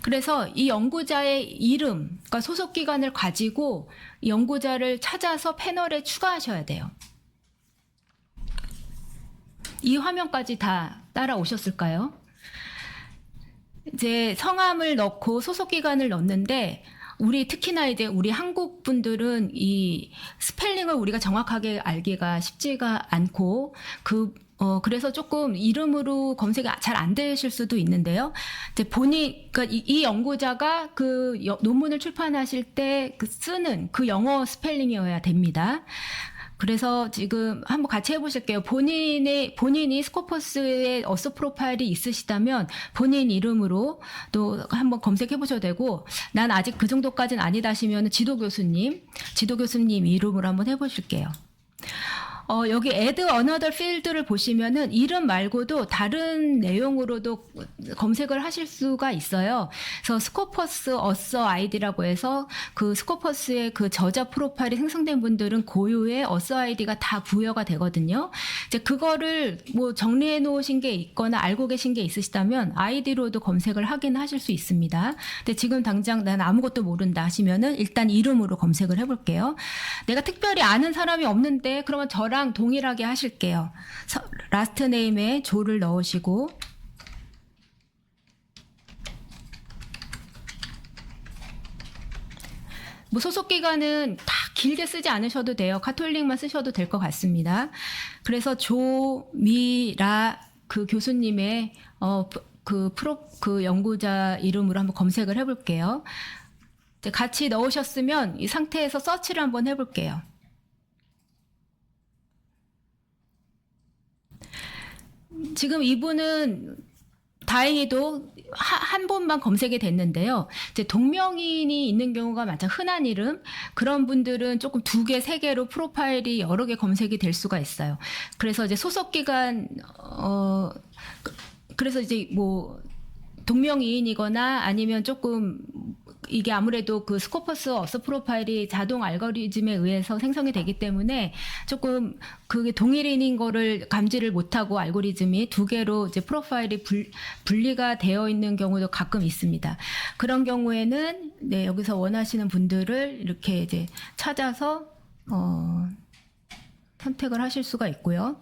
[SPEAKER 1] 그래서 이 연구자의 이름, 그러니까 소속 기관을 가지고 연구자를 찾아서 패널에 추가하셔야 돼요. 이 화면까지 다 따라오셨을까요? 이제 성함을 넣고 소속 기관을 넣는데 특히나 이제 우리 한국 분들은 이 스펠링을 우리가 정확하게 알기가 쉽지가 않고 그래서 조금 이름으로 검색이 잘 안 되실 수도 있는데요. 이제 그러니까 이 연구자가 그 논문을 출판하실 때 쓰는 그 영어 스펠링이어야 됩니다. 그래서 지금 한번 같이 해보실게요. 본인이 스코퍼스에 어서 프로파일이 있으시다면 본인 이름으로 또 한번 검색해보셔도 되고, 난 아직 그 정도까지는 아니다 하시면 지도 교수님 이름으로 한번 해보실게요. 여기 add another field를 보시면은 이름 말고도 다른 내용으로도 검색을 하실 수가 있어요. 그래서 스코퍼스 어서 아이디라고 해서 그 스코퍼스의 그 저자 프로파일이 생성된 분들은 고유의 어서 아이디가 다 부여가 되거든요. 이제 그거를 뭐 정리해 놓으신 게 있거나 알고 계신 게 있으시다면 아이디로도 검색을 하긴 하실 수 있습니다. 근데 지금 당장 난 아무것도 모른다 하시면은 일단 이름으로 검색을 해볼게요. 내가 특별히 아는 사람이 없는데 그러면 저랑 동일하게 하실게요. 라스트 네임에 조를 넣으시고 뭐 소속 기관은 다 길게 쓰지 않으셔도 돼요. 카톨릭만 쓰셔도 될 것 같습니다. 그래서 조미라 그 교수님의 그 연구자 이름으로 한번 검색을 해볼게요. 이제 같이 넣으셨으면 이 상태에서 서치를 한번 해볼게요. 지금 이분은 다행히도 한 번만 검색이 됐는데요. 이제 동명이인이 있는 경우가 많죠. 흔한 이름. 그런 분들은 조금 2개, 3개로 프로파일이 여러 개 검색이 될 수가 있어요. 그래서 이제 소속기관, 그래서 이제 뭐, 동명이인이거나 아니면 조금 이게 아무래도 그 스코퍼스 어서 프로파일이 자동 알고리즘에 의해서 생성이 되기 때문에 조금 그게 동일인인 거를 감지를 못하고 알고리즘이 2개로 이제 프로파일이 분리가 되어 있는 경우도 가끔 있습니다. 그런 경우에는 네, 여기서 원하시는 분들을 이렇게 이제 찾아서 선택을 하실 수가 있고요.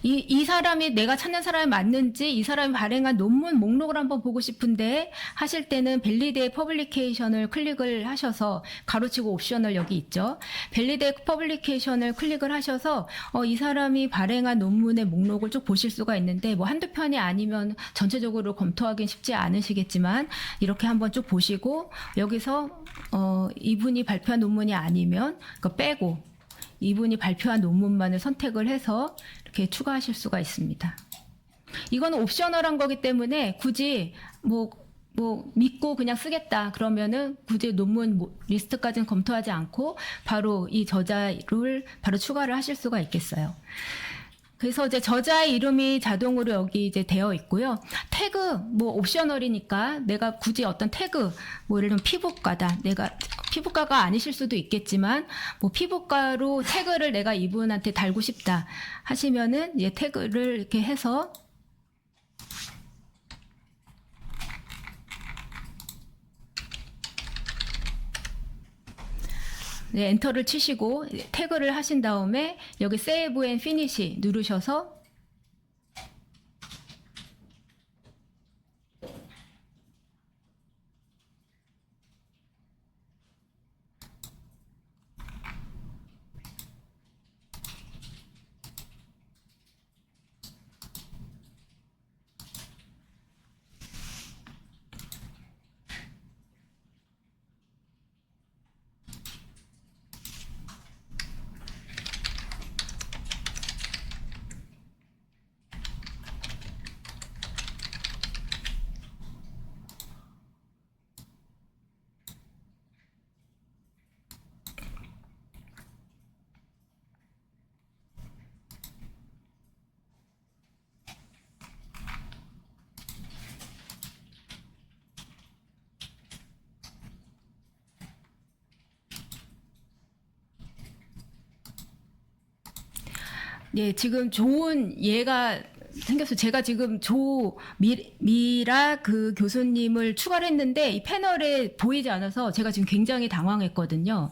[SPEAKER 1] 이 사람이 내가 찾는 사람이 맞는지 이 사람이 발행한 논문 목록을 한번 보고 싶은데 하실 때는 밸리데이트 퍼블리케이션을 클릭을 하셔서 가로치고 옵셔널 여기 있죠. 밸리데이트 퍼블리케이션을 클릭을 하셔서 이 사람이 발행한 논문의 목록을 쭉 보실 수가 있는데 뭐 한두 편이 아니면 전체적으로 검토하기는 쉽지 않으시겠지만 이렇게 한번 쭉 보시고 여기서 이분이 발표한 논문이 아니면 그거 빼고 이분이 발표한 논문만을 선택을 해서 이렇게 추가하실 수가 있습니다. 이거는 옵셔널한 거기 때문에 굳이 뭐 믿고 그냥 쓰겠다 그러면은 굳이 논문 리스트까지는 검토하지 않고 바로 이 저자를 바로 추가를 하실 수가 있겠어요. 그래서 이제 저자의 이름이 자동으로 여기 이제 되어 있고요. 태그 뭐 옵셔널이니까 내가 굳이 어떤 태그 뭐 예를 들면 피부과다. 내가 피부과가 아니실 수도 있겠지만 뭐 피부과로 태그를 내가 이분한테 달고 싶다 하시면은 이제 태그를 이렇게 해서 네, 엔터를 치시고 태그를 하신 다음에 여기 세이브 앤 피니시 누르셔서 네, 지금 좋은 예가 생겼어요. 제가 지금 미라 그 교수님을 추가를 했는데 이 패널에 보이지 않아서 제가 지금 굉장히 당황했거든요.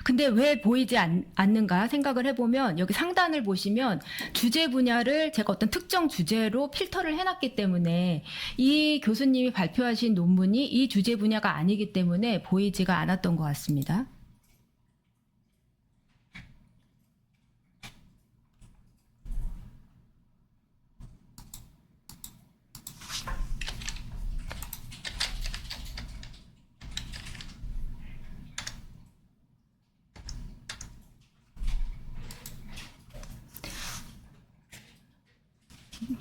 [SPEAKER 1] 근데 왜 보이지 않는가 생각을 해보면 여기 상단을 보시면 주제 분야를 제가 어떤 특정 주제로 필터를 해놨기 때문에 이 교수님이 발표하신 논문이 이 주제 분야가 아니기 때문에 보이지가 않았던 것 같습니다.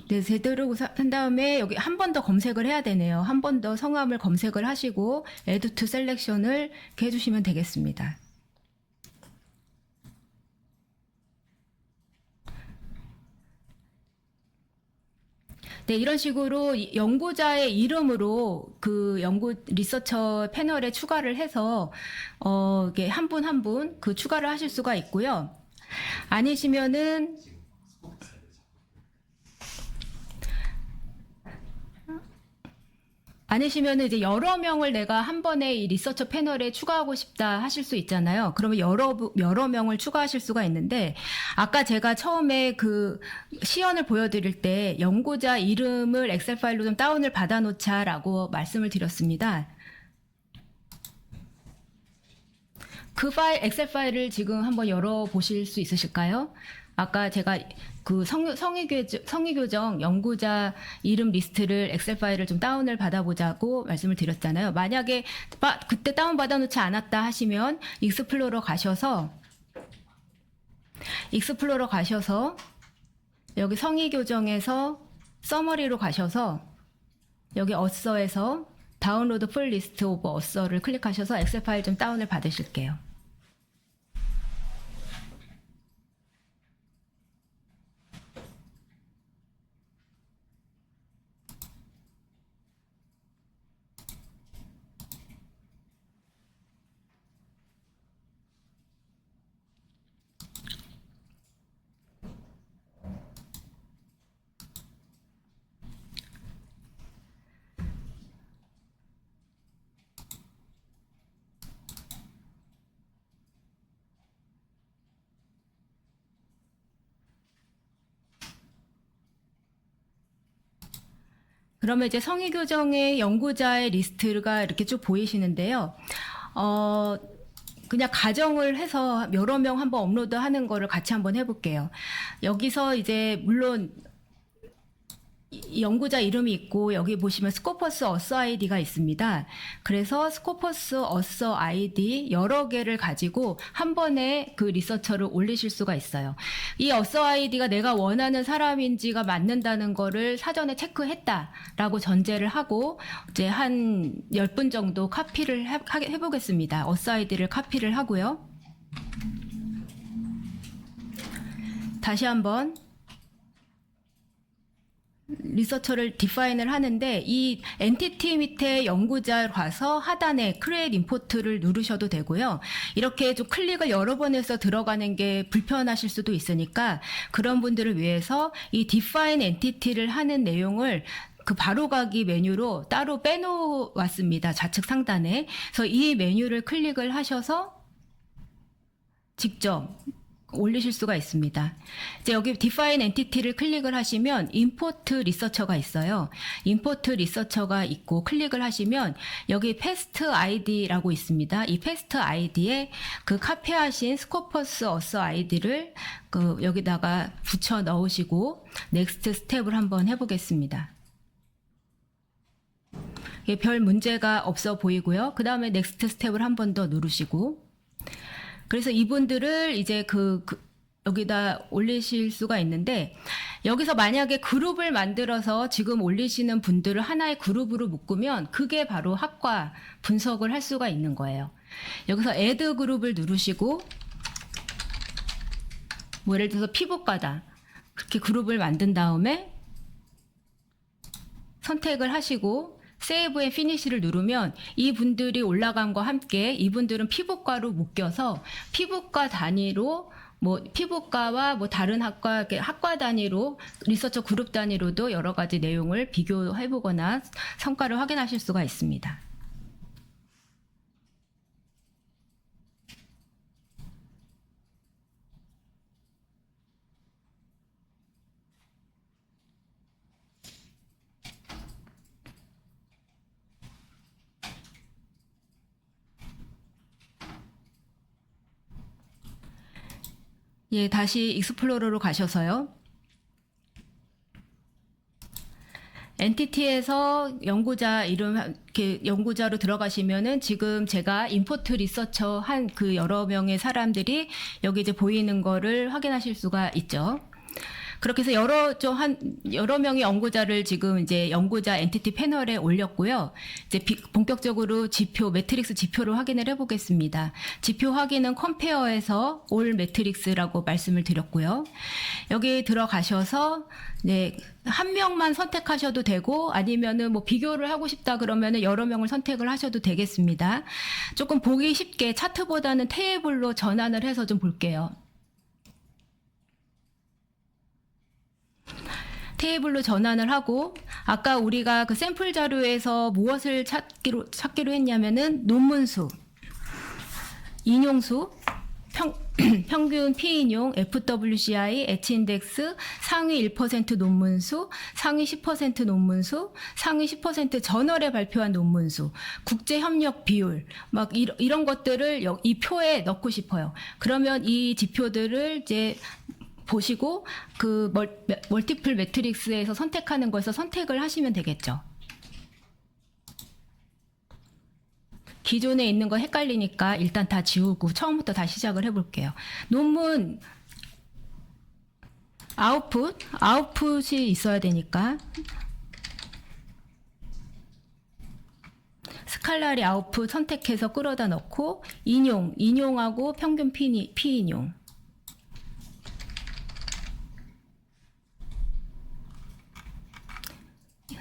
[SPEAKER 1] 네, 제대로 한 다음에 여기 한 번 더 검색을 해야 되네요. 한 번 더 성함을 검색을 하시고 Add to Selection을 이렇게 해주시면 되겠습니다. 네, 이런 식으로 연구자의 이름으로 그 연구 리서처 패널에 추가를 해서 이게 한 분 한 분 그 추가를 하실 수가 있고요. 아니시면은 이제 여러 명을 내가 한 번에 이 리서처 패널에 추가하고 싶다 하실 수 있잖아요. 그러면 여러 명을 추가하실 수가 있는데 아까 제가 처음에 그 시연을 보여드릴 때 연구자 이름을 엑셀 파일로 좀 다운을 받아놓자라고 말씀을 드렸습니다. 그 파일, 엑셀 파일을 지금 한번 열어보실 수 있으실까요? 아까 제가 그 성의교정 연구자 이름 리스트를 엑셀 파일을 좀 다운을 받아보자고 말씀을 드렸잖아요. 만약에 그때 다운 받아놓지 않았다 하시면 익스플로러 가셔서 여기 성의교정에서 서머리로 가셔서 여기 어서에서 다운로드 풀 리스트 오브 어서를 클릭하셔서 엑셀 파일 좀 다운을 받으실게요. 그러면 이제 성의교정의 연구자의 리스트가 이렇게 쭉 보이시는데요. 그냥 가정을 해서 여러 명 한번 업로드하는 거를 같이 한번 해볼게요. 여기서 이제 물론 이 연구자 이름이 있고 여기 보시면 스코퍼스 어서 아이디가 있습니다. 그래서 스코퍼스 어서 아이디 여러 개를 가지고 한 번에 그 리서처를 올리실 수가 있어요. 이 어서 아이디가 내가 원하는 사람인지가 맞는다는 거를 사전에 체크했다라고 전제를 하고 이제 한 10분 정도 카피를 해보겠습니다. 어서 아이디를 카피를 하고요. 다시 한번 리서처를 디파인을 하는데 이 엔티티 밑에 연구자 가서 하단에 Create Import를 누르셔도 되고요. 이렇게 좀 클릭을 여러 번 해서 들어가는 게 불편하실 수도 있으니까 그런 분들을 위해서 이 Define Entity를 하는 내용을 그 바로가기 메뉴로 따로 빼놓았습니다. 좌측 상단에. 그래서 이 메뉴를 클릭을 하셔서 직접 올리실 수가 있습니다. 이제 여기 Define Entity를 클릭을 하시면 Import Researcher가 있어요. Import Researcher가 있고 클릭을 하시면 여기 Past ID라고 있습니다. 이 Past ID에 그 카피하신 스코퍼스 어서 아이디를 여기다가 붙여 넣으시고 Next 스텝을 한번 해보겠습니다. 별 문제가 없어 보이고요. 그 다음에 Next 스텝을 한 번 더 누르시고 그래서 이분들을 이제 여기다 올리실 수가 있는데 여기서 만약에 그룹을 만들어서 지금 올리시는 분들을 하나의 그룹으로 묶으면 그게 바로 학과 분석을 할 수가 있는 거예요. 여기서 Add 그룹을 누르시고 뭐 예를 들어서 피부과다. 그렇게 그룹을 만든 다음에 선택을 하시고 세이브 앤 피니시를 누르면 이분들이 올라감과 함께 이분들은 피부과로 묶여서 피부과 단위로 피부과와 다른 학과 단위로 리서처 그룹 단위로도 여러 가지 내용을 비교해 보거나 성과를 확인하실 수가 있습니다. 예, 다시 익스플로러로 가셔서요. 엔티티에서 연구자 이름 이렇게 연구자로 들어가시면은 지금 제가 임포트 리서처 한 그 여러 명의 사람들이 여기 이제 보이는 거를 확인하실 수가 있죠. 그렇게 해서 여러 명의 연구자를 지금 이제 연구자 엔티티 패널에 올렸고요. 이제 본격적으로 매트릭스 지표를 확인을 해보겠습니다. 지표 확인은 컴페어에서 올 매트릭스라고 말씀을 드렸고요. 여기 들어가셔서 네, 한 명만 선택하셔도 되고 아니면은 비교를 하고 싶다 그러면은 여러 명을 선택을 하셔도 되겠습니다. 조금 보기 쉽게 차트보다는 테이블로 전환을 해서 좀 볼게요. 테이블로 전환을 하고 아까 우리가 그 샘플 자료에서 무엇을 찾기로 했냐면은 논문수, 인용수, 평균 P인용, FWCI, H인덱스, 상위 1% 논문수, 상위 10% 논문수, 상위 10% 저널에 발표한 논문수, 국제협력 비율, 이런 것들을 이 표에 넣고 싶어요. 그러면 이 지표들을 이제 보시고 그 멀티플 매트릭스에서 선택하는 거에서 선택을 하시면 되겠죠. 기존에 있는 거 헷갈리니까 일단 다 지우고 처음부터 다시 시작을 해볼게요. 논문 아웃풋이 있어야 되니까 스칼라리 아웃풋 선택해서 끌어다 넣고 인용하고 평균 피인용.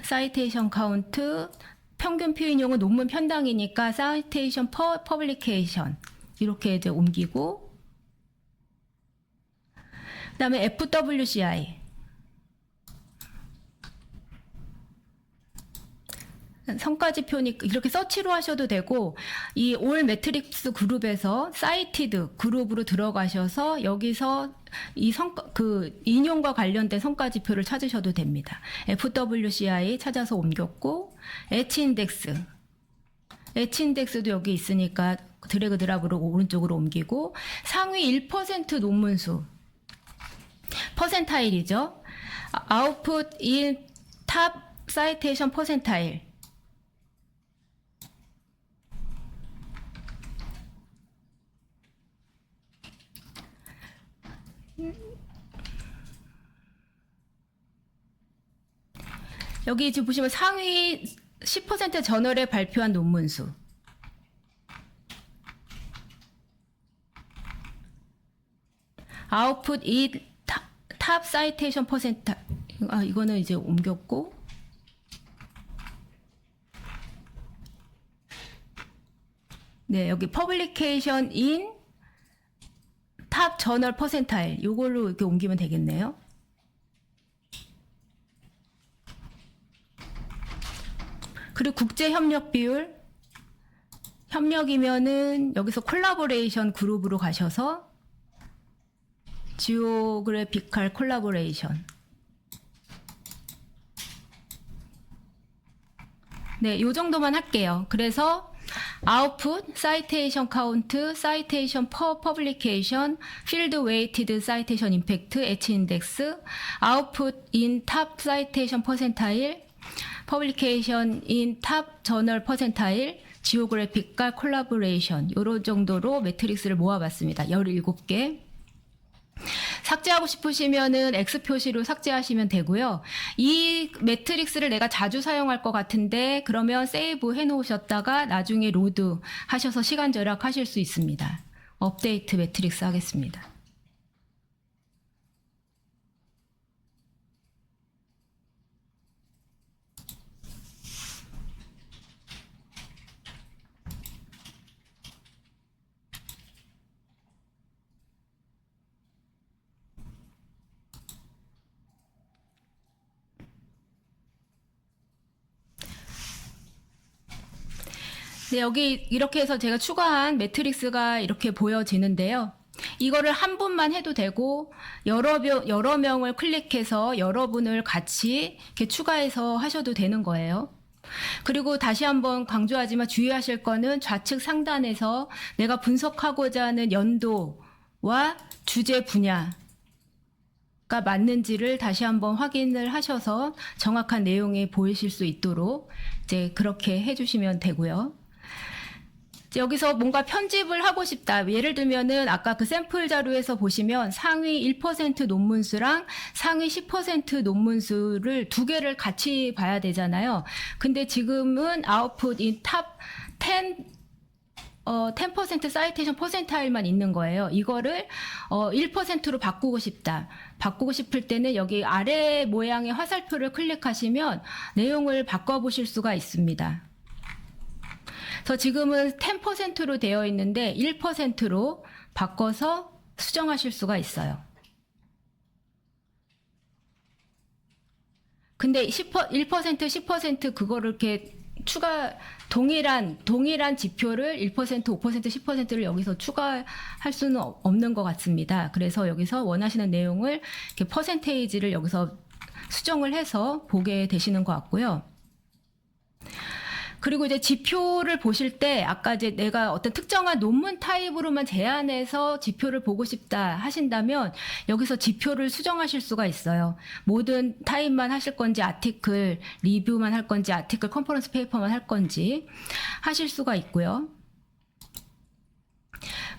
[SPEAKER 1] 사이테이션 카운트, 평균 피인용은 논문 편당이니까 사이테이션 퍼블리케이션 이렇게 이제 옮기고, 그다음에 FWCI 성과지표니까 이렇게 서치로 하셔도 되고, 이 올 매트릭스 그룹에서 사이티드 그룹으로 들어가셔서 여기서 이 인용과 관련된 성과지표를 찾으셔도 됩니다. FWCI 찾아서 옮겼고, H인덱스도 여기 있으니까 드래그 드랍으로 오른쪽으로 옮기고, 상위 1% 논문수 퍼센타일이죠. 아웃풋 인 탑 사이테이션 퍼센타일. 여기 지금 보시면 상위 10% 저널에 발표한 논문수. 아웃풋 이 탑 사이테이션 퍼센트. 이거는 이제 옮겼고. 네, 여기 퍼블리케이션 인 탑 저널 퍼센타일. 이걸로 이렇게 옮기면 되겠네요. 그리고 국제 협력 비율. 협력이면은 여기서 콜라보레이션 그룹으로 가셔서 지오그래피컬 콜라보레이션. 네, 요 정도만 할게요. 그래서 아웃풋, 사이테이션 카운트, 사이테이션 퍼 퍼블리케이션, 필드 웨이티드 사이테이션 임팩트, H 인덱스, 아웃풋 인 탑 사이테이션 퍼센타일, 퍼블리케이션 인 탑 저널 퍼센타일, 지오그래피컬 콜라보레이션, 요런 정도로 매트릭스를 모아봤습니다. 17개. 삭제하고 싶으시면은 X 표시로 삭제하시면 되고요. 이 매트릭스를 내가 자주 사용할 것 같은데 그러면 세이브 해놓으셨다가 나중에 로드 하셔서 시간 절약하실 수 있습니다. 업데이트 매트릭스 하겠습니다. 네, 여기 이렇게 해서 제가 추가한 매트릭스가 이렇게 보여지는데요. 이거를 한 분만 해도 되고 여러 명을 클릭해서 여러분을 같이 이렇게 추가해서 하셔도 되는 거예요. 그리고 다시 한번 강조하지만 주의하실 거는 좌측 상단에서 내가 분석하고자 하는 연도와 주제 분야가 맞는지를 다시 한번 확인을 하셔서 정확한 내용이 보이실 수 있도록 이제 그렇게 해주시면 되고요. 여기서 뭔가 편집을 하고 싶다. 예를 들면은 아까 그 샘플 자료에서 보시면 상위 1% 논문수랑 상위 10% 논문수를 두 개를 같이 봐야 되잖아요. 근데 지금은 아웃풋 인 탑 10% 사이테이션 퍼센타일만 있는 거예요. 이거를 1%로 바꾸고 싶다. 바꾸고 싶을 때는 여기 아래 모양의 화살표를 클릭하시면 내용을 바꿔보실 수가 있습니다. 그래서 지금은 10%로 되어 있는데 1%로 바꿔서 수정하실 수가 있어요. 근데 1%, 10% 그거를 이렇게 동일한 지표를 1%, 5%, 10%를 여기서 추가할 수는 없는 것 같습니다. 그래서 여기서 원하시는 내용을 이렇게 퍼센테이지를 여기서 수정을 해서 보게 되시는 것 같고요. 그리고 이제 지표를 보실 때 아까 이제 내가 어떤 특정한 논문 타입으로만 제한해서 지표를 보고 싶다 하신다면 여기서 지표를 수정하실 수가 있어요. 모든 타입만 하실 건지 아티클 리뷰만 할 건지 아티클 컨퍼런스 페이퍼만 할 건지 하실 수가 있고요.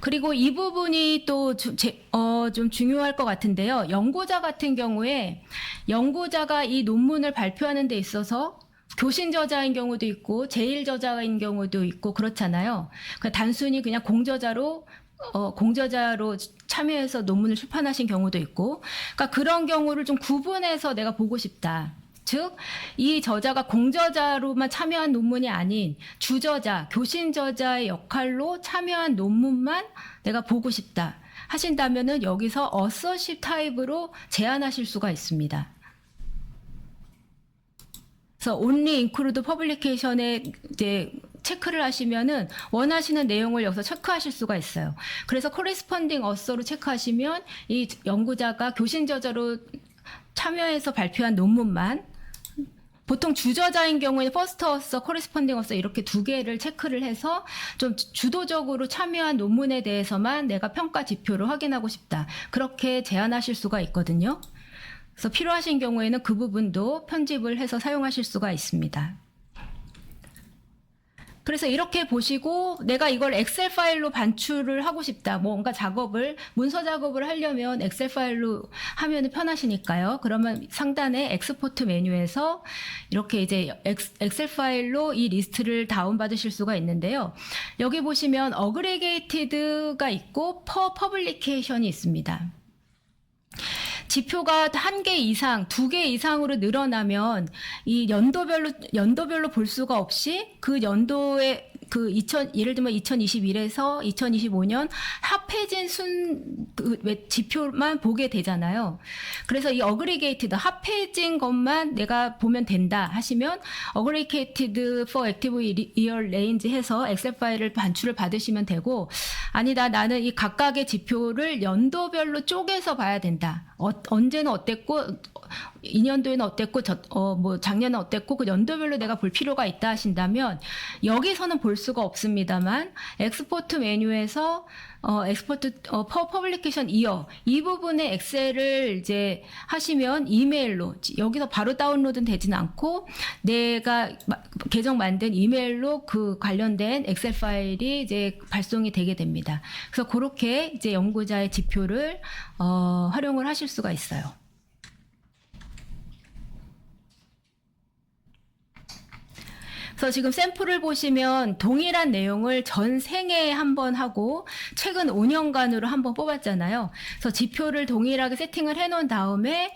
[SPEAKER 1] 그리고 이 부분이 또 좀 중요할 것 같은데요. 연구자 같은 경우에 연구자가 이 논문을 발표하는 데 있어서 교신 저자인 경우도 있고 제일 저자인 경우도 있고 그렇잖아요. 단순히 그냥 공저자로 참여해서 논문을 출판하신 경우도 있고, 그러니까 그런 경우를 좀 구분해서 내가 보고 싶다. 즉, 이 저자가 공저자로만 참여한 논문이 아닌 주저자, 교신 저자의 역할로 참여한 논문만 내가 보고 싶다 하신다면은 여기서 어서십 타입으로 제한하실 수가 있습니다. 그래서 only include publication에 이제 체크를 하시면은 원하시는 내용을 여기서 체크하실 수가 있어요. 그래서 corresponding author로 체크하시면 이 연구자가 교신 저자로 참여해서 발표한 논문만, 보통 주저자인 경우에는 퍼스트 어서, 코레스폰딩 어서 이렇게 두 개를 체크를 해서 좀 주도적으로 참여한 논문에 대해서만 내가 평가 지표를 확인하고 싶다. 그렇게 제한하실 수가 있거든요. 그래서 필요하신 경우에는 그 부분도 편집을 해서 사용하실 수가 있습니다. 그래서 이렇게 보시고 내가 이걸 엑셀 파일로 반출을 하고 싶다. 뭔가 작업을, 문서 작업을 하려면 엑셀 파일로 하면 편하시니까요. 그러면 상단에 엑스포트 메뉴에서 이렇게 이제 엑셀 파일로 이 리스트를 다운받으실 수가 있는데요. 여기 보시면 어그리게이티드가 있고 퍼 퍼블리케이션이 있습니다. 지표가 한 개 이상, 두 개 이상으로 늘어나면 이 연도별로 볼 수가 없이 그 연도에 예를 들면 2021에서 2025년 합해진 지표만 보게 되잖아요. 그래서 이 어그리게이티드 합해진 것만 내가 보면 된다 하시면 어그리게이티드 for active year range 해서 엑셀 파일을 반출을 받으시면 되고, 아니다, 나는 이 각각의 지표를 연도별로 쪼개서 봐야 된다. 언제는 어땠고 2년도에는 어땠고 작년은 어땠고 그 연도별로 내가 볼 필요가 있다 하신다면 여기서는 볼 수가 없습니다만 엑스포트 메뉴에서 엑스포트 퍼블리케이션 이어 이 부분에 엑셀을 이제 하시면 이메일로 여기서 바로 다운로드는 되지는 않고 내가 계정 만든 이메일로 그 관련된 엑셀 파일이 이제 발송이 되게 됩니다. 그래서 그렇게 이제 연구자의 지표를 활용을 하실 수가 있어요. 그래서 지금 샘플을 보시면 동일한 내용을 전 생애에 한 번 하고 최근 5년간으로 한 번 뽑았잖아요. 그래서 지표를 동일하게 세팅을 해놓은 다음에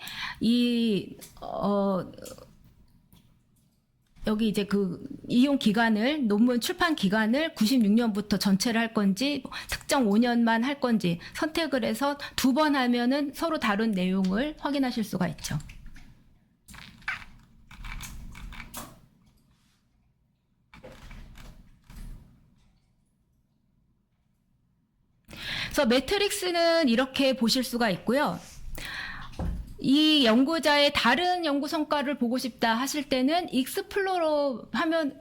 [SPEAKER 1] 여기 이제 그 이용 기간을, 논문 출판 기간을 96년부터 전체를 할 건지 특정 5년만 할 건지 선택을 해서 두 번 하면은 서로 다른 내용을 확인하실 수가 있죠. 그래서 매트릭스는 이렇게 보실 수가 있고요. 이 연구자의 다른 연구 성과를 보고 싶다 하실 때는 익스플로러 하면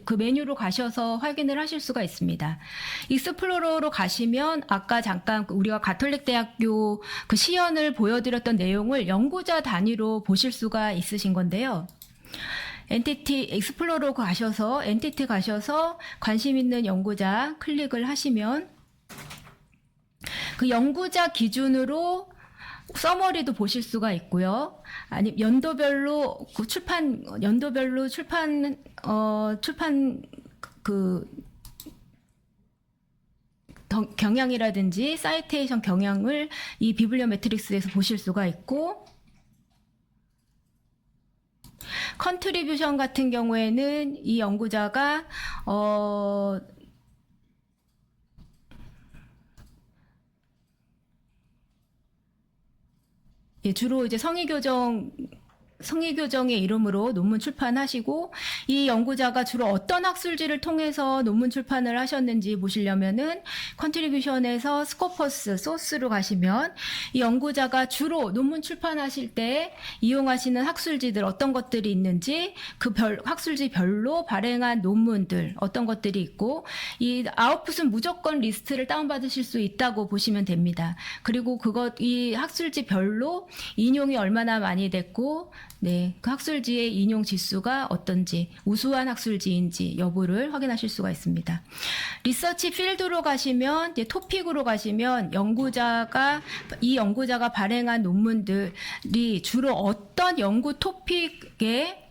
[SPEAKER 1] 그 메뉴로 가셔서 확인을 하실 수가 있습니다. 익스플로러로 가시면 아까 잠깐 우리가 가톨릭 대학교 그 시연을 보여드렸던 내용을 연구자 단위로 보실 수가 있으신 건데요. 엔티티 익스플로러 가셔서 엔티티 가셔서 관심 있는 연구자 클릭을 하시면 그 연구자 기준으로 서머리도 보실 수가 있고요. 아니 연도별로 출판 그 경향이라든지 사이테이션 경향을 이 비블리오 매트릭스에서 보실 수가 있고, 컨트리뷰션 같은 경우에는 이 연구자가 주로 이제 성의 교정 성의교정의 이름으로 논문 출판하시고, 이 연구자가 주로 어떤 학술지를 통해서 논문 출판을 하셨는지 보시려면은 컨트리뷰션에서 스코퍼스 소스로 가시면 이 연구자가 주로 논문 출판하실 때 이용하시는 학술지들 어떤 것들이 있는지, 그 학술지별로 발행한 논문들 어떤 것들이 있고, 이 아웃풋은 무조건 리스트를 다운받으실 수 있다고 보시면 됩니다. 그리고 이 학술지별로 인용이 얼마나 많이 됐고, 네, 그 학술지의 인용 지수가 어떤지, 우수한 학술지인지 여부를 확인하실 수가 있습니다. 리서치 필드로 가시면, 이제 토픽으로 가시면 이 연구자가 발행한 논문들이 주로 어떤 연구 토픽에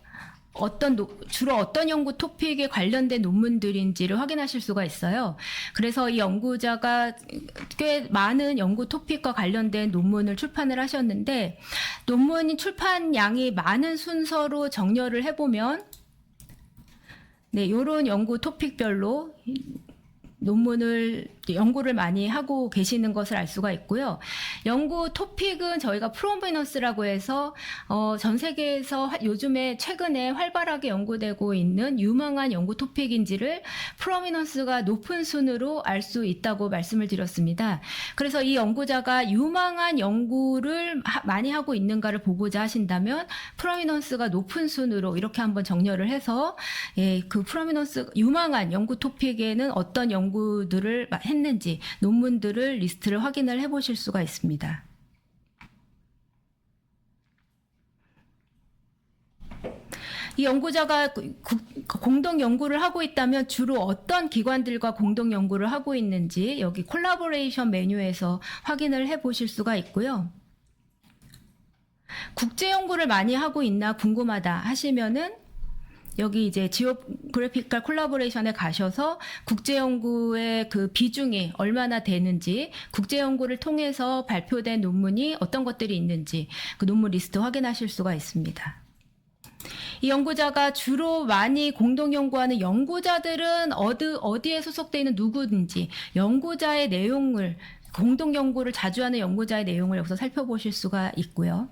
[SPEAKER 1] 주로 어떤 연구 토픽에 관련된 논문들인지를 확인하실 수가 있어요. 그래서 이 연구자가 꽤 많은 연구 토픽과 관련된 논문을 출판을 하셨는데, 논문 출판량이 많은 순서로 정렬을 해보면, 네, 요런 연구 토픽별로 연구를 많이 하고 계시는 것을 알 수가 있고요. 연구 토픽은 저희가 프로미넌스라고 해서 전 세계에서 요즘에 최근에 활발하게 연구되고 있는 유망한 연구 토픽인지를 프로미넌스가 높은 순으로 알 수 있다고 말씀을 드렸습니다. 그래서 이 연구자가 유망한 연구를 많이 하고 있는가를 보고자 하신다면 프로미넌스가 높은 순으로 이렇게 한번 정렬을 해서, 예, 그 프로미넌스 유망한 연구 토픽에는 어떤 연구들을 했는지 논문들을 리스트를 확인을 해보실 수가 있습니다. 이 연구자가 공동 연구를 하고 있다면 주로 어떤 기관들과 공동 연구를 하고 있는지 여기 콜라보레이션 메뉴에서 확인을 해보실 수가 있고요. 국제 연구를 많이 하고 있나 궁금하다 하시면은 여기 이제 지오그래피컬 콜라보레이션에 가셔서 국제연구의 그 비중이 얼마나 되는지, 국제연구를 통해서 발표된 논문이 어떤 것들이 있는지 그 논문 리스트 확인하실 수가 있습니다. 이 연구자가 주로 많이 공동 연구하는 연구자들은 어디에 소속되어 있는 누구든지 연구자의 내용을, 공동 연구를 자주 하는 연구자의 내용을 여기서 살펴보실 수가 있고요.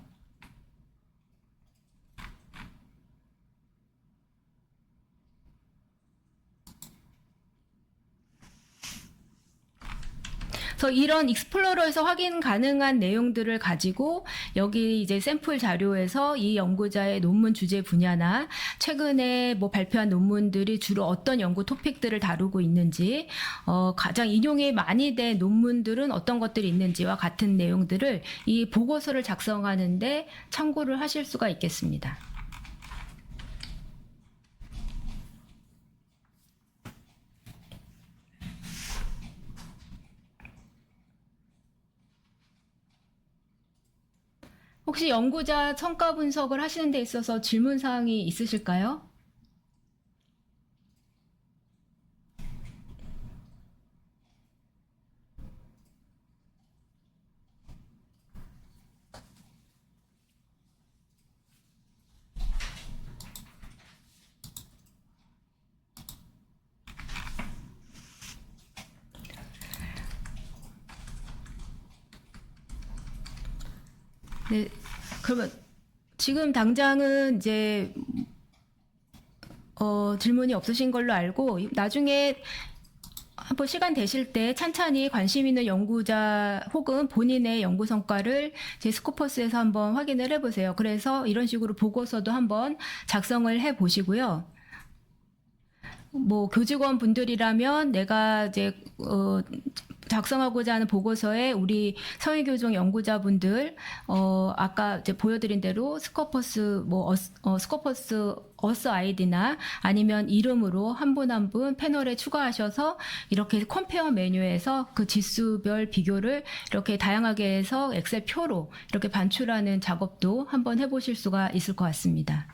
[SPEAKER 1] 그래서 이런 익스플로러에서 확인 가능한 내용들을 가지고 여기 이제 샘플 자료에서 이 연구자의 논문 주제 분야나 최근에 뭐 발표한 논문들이 주로 어떤 연구 토픽들을 다루고 있는지, 가장 인용이 많이 된 논문들은 어떤 것들이 있는지와 같은 내용들을 이 보고서를 작성하는데 참고를 하실 수가 있겠습니다. 혹시 연구자 성과 분석을 하시는 데 있어서 질문 사항이 있으실까요? 네, 그러면 지금 당장은 이제 질문이 없으신 걸로 알고, 나중에 한번 시간 되실 때 찬찬히 관심 있는 연구자 혹은 본인의 연구 성과를 제 스코퍼스에서 한번 확인을 해보세요. 그래서 이런 식으로 보고서도 한번 작성을 해 보시고요. 뭐 교직원 분들이라면 내가 이제 작성하고자 하는 보고서에 우리 성의교정 연구자분들 아까 이제 보여드린 대로 스코퍼스 스코퍼스 어스 아이디나 아니면 이름으로 한 분 한 분 패널에 추가하셔서 이렇게 컴페어 메뉴에서 그 지수별 비교를 이렇게 다양하게 해서 엑셀 표로 이렇게 반출하는 작업도 한번 해보실 수가 있을 것 같습니다.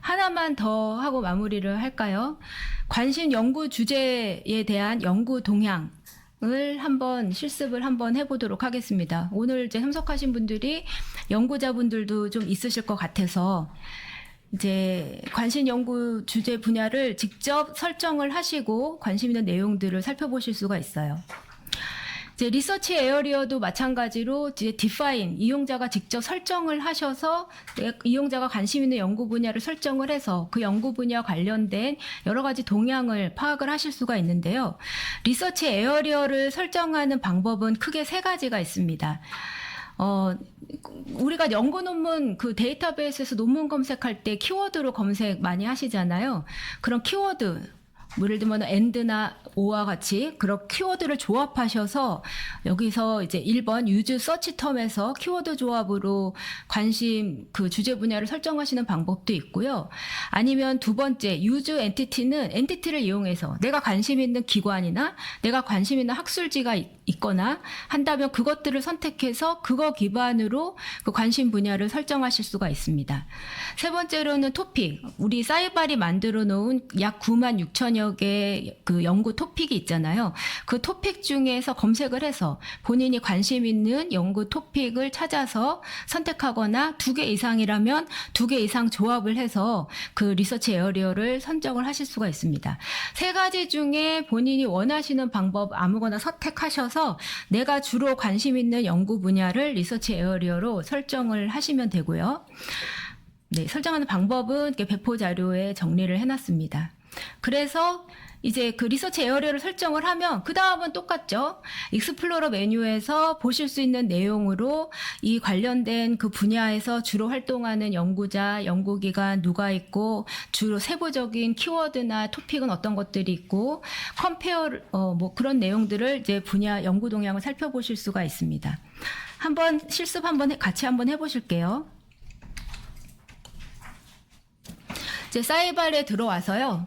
[SPEAKER 1] 하나만 더 하고 마무리를 할까요? 관심 연구 주제에 대한 연구 동향을 한번 실습을 한번 해보도록 하겠습니다. 오늘 이제 참석하신 분들이 연구자분들도 좀 있으실 것 같아서 이제 관심 연구 주제 분야를 직접 설정을 하시고 관심 있는 내용들을 살펴보실 수가 있어요. 이제 리서치 에어리어도 마찬가지로 이제 디파인 이용자가 직접 설정을 하셔서 이용자가 관심 있는 연구 분야를 설정을 해서 그 연구 분야 관련된 여러 가지 동향을 파악을 하실 수가 있는데요. 리서치 에어리어를 설정하는 방법은 크게 세 가지가 있습니다. 우리가 연구 논문 그 데이터베이스에서 논문 검색할 때 키워드로 검색 많이 하시잖아요. 그런 키워드 예를 들면 and나 or와 같이 그런 키워드를 조합하셔서 여기서 이제 1번 use search term에서 키워드 조합으로 관심 그 주제 분야를 설정하시는 방법도 있고요. 아니면 두 번째 use entity는 entity를 이용해서 내가 관심 있는 기관이나 내가 관심 있는 학술지가 있거나 한다면 그것들을 선택해서 그거 기반으로 그 관심 분야를 설정하실 수가 있습니다. 세 번째로는 토픽. 우리 사이발이 만들어 놓은 약 96,000여 개의 그 연구 토픽이 있잖아요. 그 토픽 중에서 검색을 해서 본인이 관심 있는 연구 토픽을 찾아서 선택하거나 2개 이상이라면 2개 이상 조합을 해서 그 리서치 에어리어를 선정을 하실 수가 있습니다. 세 가지 중에 본인이 원하시는 방법 아무거나 선택하셔서 내가 주로 관심 있는 연구 분야를 리서치 에어리어로 설정을 하시면 되고요. 네, 설정하는 방법은 이렇게 배포 자료에 정리를 해놨습니다. 그래서 이제 그 리서치 에어리어를 설정을 하면 그 다음은 똑같죠. 익스플로러 메뉴에서 보실 수 있는 내용으로 이 관련된 그 분야에서 주로 활동하는 연구자, 연구기관 누가 있고 주로 세부적인 키워드나 토픽은 어떤 것들이 있고 컴페어 뭐 그런 내용들을 이제 분야 연구 동향을 살펴보실 수가 있습니다. 한번 실습 같이 한번 해보실게요. 이제 사이발에 들어와서요.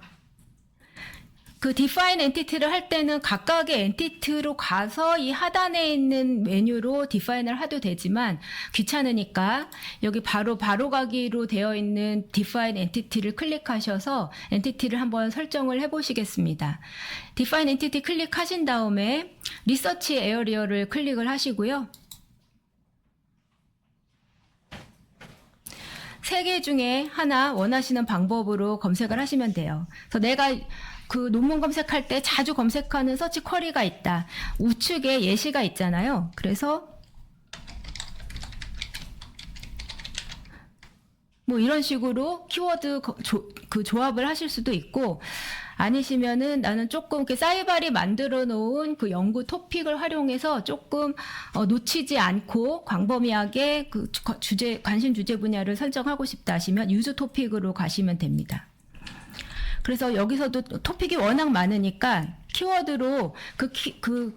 [SPEAKER 1] 그 define entity를 할 때는 각각의 entity로 가서 이 하단에 있는 메뉴로 define을 해도 되지만 귀찮으니까 여기 바로 가기로 되어 있는 define entity를 클릭하셔서 entity를 한번 설정을 해 보시겠습니다. define entity 클릭하신 다음에 research area를 클릭을 하시고요. 3개 중에 하나 원하시는 방법으로 검색을 하시면 돼요. 그래서 내가 그 논문 검색할 때 자주 검색하는 서치 쿼리가 있다. 우측에 예시가 있잖아요. 그래서 뭐 이런 식으로 키워드 그 조합을 하실 수도 있고 아니시면은 나는 조금 그 사이발이 만들어 놓은 그 연구 토픽을 활용해서 조금 놓치지 않고 광범위하게 그 관심 주제 분야를 설정하고 싶다 하시면 유즈 토픽으로 가시면 됩니다. 그래서 여기서도 토픽이 워낙 많으니까 키워드로 그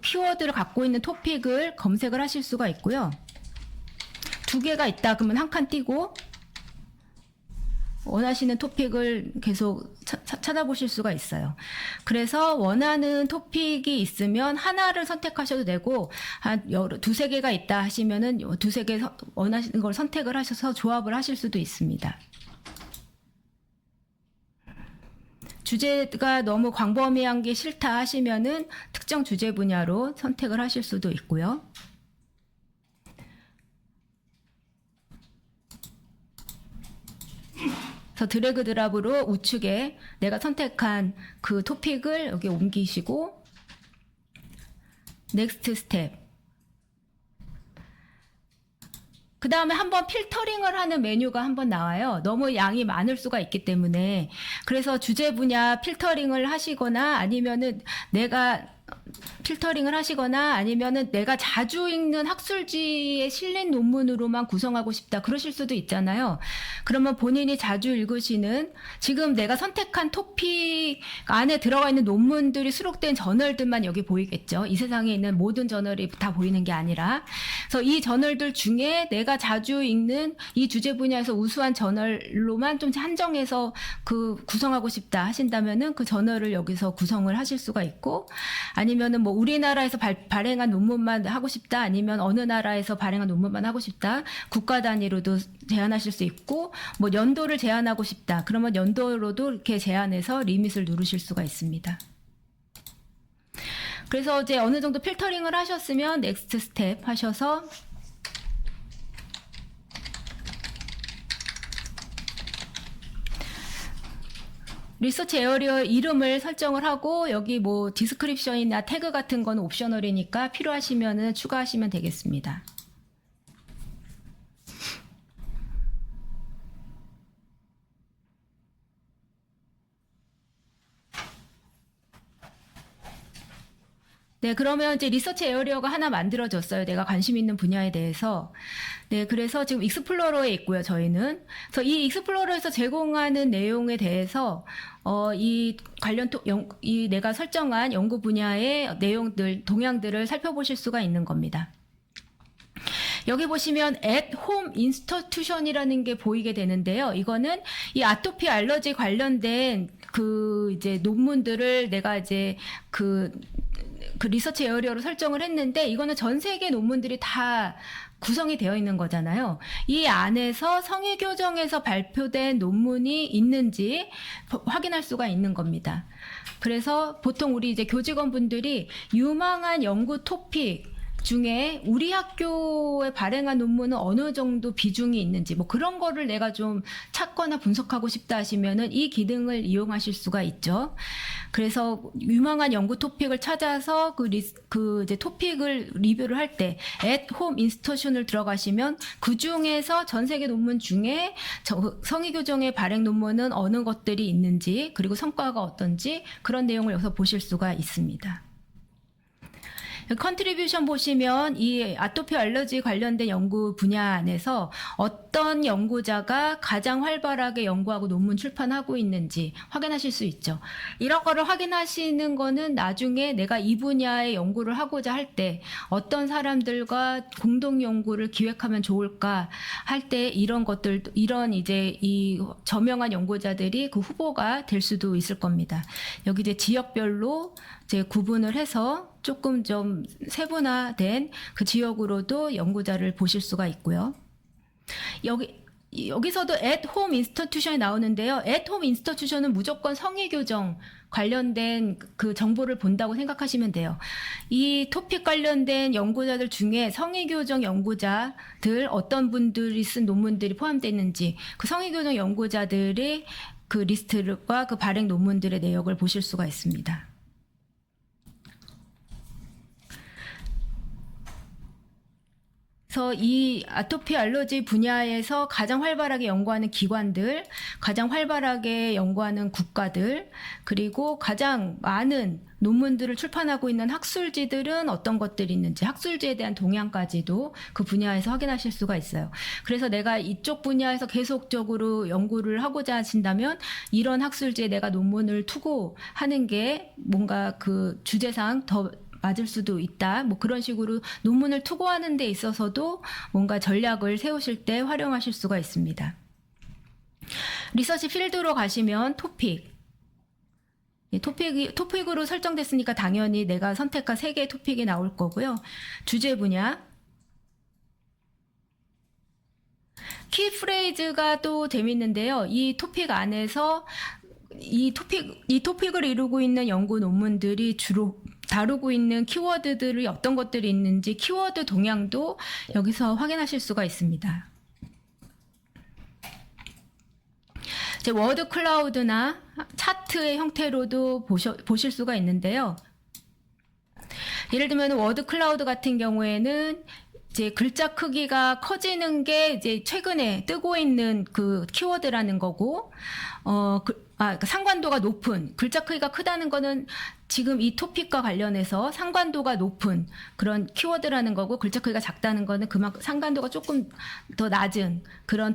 [SPEAKER 1] 키워드를 갖고 있는 토픽을 검색을 하실 수가 있고요. 2개가 있다 그러면 한 칸 띄고 원하시는 토픽을 계속 찾아보실 수가 있어요. 그래서 원하는 토픽이 있으면 하나를 선택하셔도 되고 한 2-3개가 있다 하시면은 2-3개 원하시는 걸 선택을 하셔서 조합을 하실 수도 있습니다. 주제가 너무 광범위한 게 싫다 하시면은 특정 주제 분야로 선택을 하실 수도 있고요. 그래서 드래그 드랍으로 우측에 내가 선택한 그 토픽을 여기 옮기시고 넥스트 스텝. 그 다음에 한번 필터링을 하는 메뉴가 한번 나와요. 너무 양이 많을 수가 있기 때문에. 그래서 주제 분야 필터링을 하시거나 아니면은 내가 필터링을 하시거나 아니면은 내가 자주 읽는 학술지에 실린 논문으로만 구성하고 싶다 그러실 수도 있잖아요. 그러면 본인이 자주 읽으시는 지금 내가 선택한 토픽 안에 들어가 있는 논문들이 수록된 저널들만 여기 보이겠죠. 이 세상에 있는 모든 저널이 다 보이는 게 아니라 그래서 이 저널들 중에 내가 자주 읽는 이 주제 분야에서 우수한 저널로만 좀 한정해서 그 구성하고 싶다 하신다면은 그 저널을 여기서 구성을 하실 수가 있고 아니면은 뭐 우리나라에서 발행한 논문만 하고 싶다 아니면 어느 나라에서 발행한 논문만 하고 싶다 국가 단위로도 제한하실 수 있고 뭐 연도를 제한하고 싶다 그러면 연도로도 이렇게 제한해서 리밋을 누르실 수가 있습니다. 그래서 이제 어느 정도 필터링을 하셨으면 넥스트 스텝 하셔서 리서치 에어리어 이름을 설정을 하고 여기 뭐 디스크립션이나 태그 같은 건 옵셔널이니까 필요하시면은 추가하시면 되겠습니다. 네, 그러면 이제 리서치 에어리어가 하나 만들어졌어요. 내가 관심 있는 분야에 대해서. 네, 그래서 지금 익스플로러에 있고요, 저희는. 그래서 이 익스플로러에서 제공하는 내용에 대해서, 이 관련, 이 내가 설정한 연구 분야의 내용들, 동향들을 살펴보실 수가 있는 겁니다. 여기 보시면 at home institution이라는 게 보이게 되는데요. 이거는 이 아토피 알러지 관련된 그 이제 논문들을 내가 이제 그 리서치 에어리어로 설정을 했는데 이거는 전 세계 논문들이 다 구성이 되어 있는 거잖아요. 이 안에서 성의교정에서 발표된 논문이 있는지 확인할 수가 있는 겁니다. 그래서 보통 우리 이제 교직원분들이 유망한 연구 토픽 중에 우리 학교에 발행한 논문은 어느 정도 비중이 있는지 뭐 그런 거를 내가 좀 찾거나 분석하고 싶다 하시면은 이 기능을 이용하실 수가 있죠. 그래서 유망한 연구 토픽을 찾아서 그 이제 토픽을 리뷰를 할 때 at home institution을 들어가시면 그 중에서 전 세계 논문 중에 성의교정의 발행 논문은 어느 것들이 있는지 그리고 성과가 어떤지 그런 내용을 여기서 보실 수가 있습니다. 컨트리뷰션 보시면 이 아토피 알러지 관련된 연구 분야 안에서 어떤 연구자가 가장 활발하게 연구하고 논문 출판하고 있는지 확인하실 수 있죠. 이런 거를 확인하시는 거는 나중에 내가 이 분야의 연구를 하고자 할 때 어떤 사람들과 공동 연구를 기획하면 좋을까 할 때 이런 것들, 이런 이제 이 저명한 연구자들이 그 후보가 될 수도 있을 겁니다. 여기 이제 지역별로 이제 구분을 해서 조금 좀 세분화된 그 지역으로도 연구자를 보실 수가 있고요. 여기서도 at home institution이 나오는데요. at home institution은 무조건 성의교정 관련된 그 정보를 본다고 생각하시면 돼요. 이 토픽 관련된 연구자들 중에 성의교정 연구자들 어떤 분들이 쓴 논문들이 포함되어 있는지 그 성의교정 연구자들의 그 리스트와 그 발행 논문들의 내역을 보실 수가 있습니다. 그래서 이 아토피 알러지 분야에서 가장 활발하게 연구하는 기관들, 가장 활발하게 연구하는 국가들, 그리고 가장 많은 논문들을 출판하고 있는 학술지들은 어떤 것들이 있는지, 학술지에 대한 동향까지도 그 분야에서 확인하실 수가 있어요. 그래서 내가 이쪽 분야에서 계속적으로 연구를 하고자 하신다면 이런 학술지에 내가 논문을 투고하는 게 뭔가 그 주제상 더 맞을 수도 있다. 뭐 그런 식으로 논문을 투고하는 데 있어서도 뭔가 전략을 세우실 때 활용하실 수가 있습니다. 리서치 필드로 가시면 토픽. 토픽으로 설정됐으니까 당연히 내가 선택한 3개의 토픽이 나올 거고요. 주제 분야. 키프레이즈가 또 재밌는데요. 이 토픽 안에서 이 토픽을 이루고 있는 연구 논문들이 주로 다루고 있는 키워드들이 어떤 것들이 있는지 키워드 동향도 여기서 확인하실 수가 있습니다. 이제 워드 클라우드나 차트의 형태로도 보실 수가 있는데요. 예를 들면 워드 클라우드 같은 경우에는 이제 글자 크기가 커지는 게 이제 최근에 뜨고 있는 그 키워드라는 거고, 그러니까 상관도가 높은 글자 크기가 크다는 거는 지금 이 토픽과 관련해서 상관도가 높은 그런 키워드라는 거고, 글자 크기가 작다는 거는 그만큼 상관도가 조금 더 낮은 그런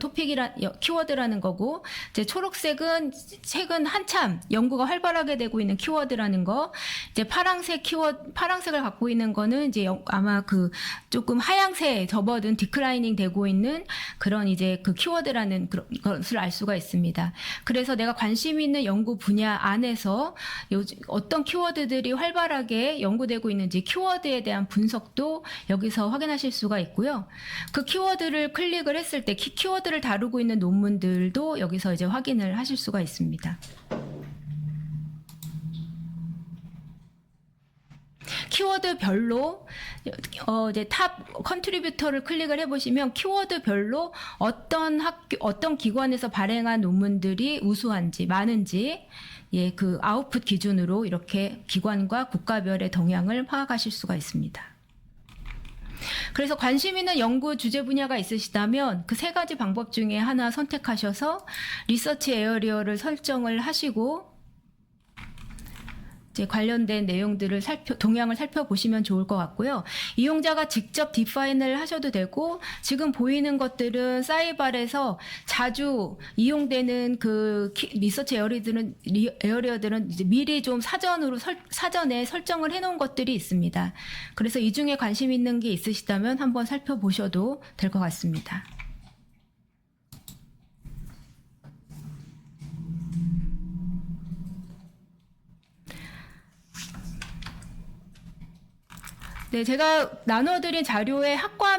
[SPEAKER 1] 키워드라는 거고, 이제 초록색은 최근 한참 연구가 활발하게 되고 있는 키워드라는 거, 이제 파랑색을 갖고 있는 거는 이제 아마 그 조금 하향세에 접어든 디클라이닝 되고 있는 그런 이제 그 키워드라는 것을 알 수가 있습니다. 그래서 내가 관심 있는 연구 분야 안에서 어떤 키워드들이 활발하게 연구되고 있는지 키워드에 대한 분석도 여기서 확인하실 수가 있고요. 그 키워드를 클릭을 했을 때 키워드를 다루고 있는 논문들도 여기서 이제 확인을 하실 수가 있습니다. 키워드별로 이제 탑 컨트리뷰터를 클릭을 해보시면 키워드별로 어떤 기관에서 발행한 논문들이 우수한지 많은지 예, 그 아웃풋 기준으로 이렇게 기관과 국가별의 동향을 파악하실 수가 있습니다. 그래서 관심 있는 연구 주제 분야가 있으시다면 그 세 가지 방법 중에 하나 선택하셔서 리서치 에어리어를 설정을 하시고 이제 관련된 내용들을 동향을 살펴보시면 좋을 것 같고요. 이용자가 직접 디파인을 하셔도 되고 지금 보이는 것들은 사이발에서 자주 이용되는 그 리서치 에어리어들은 이제 미리 좀 사전에 설정을 해놓은 것들이 있습니다. 그래서 이 중에 관심 있는 게 있으시다면 한번 살펴보셔도 될 것 같습니다. 네, 제가 나눠드린 자료에 학과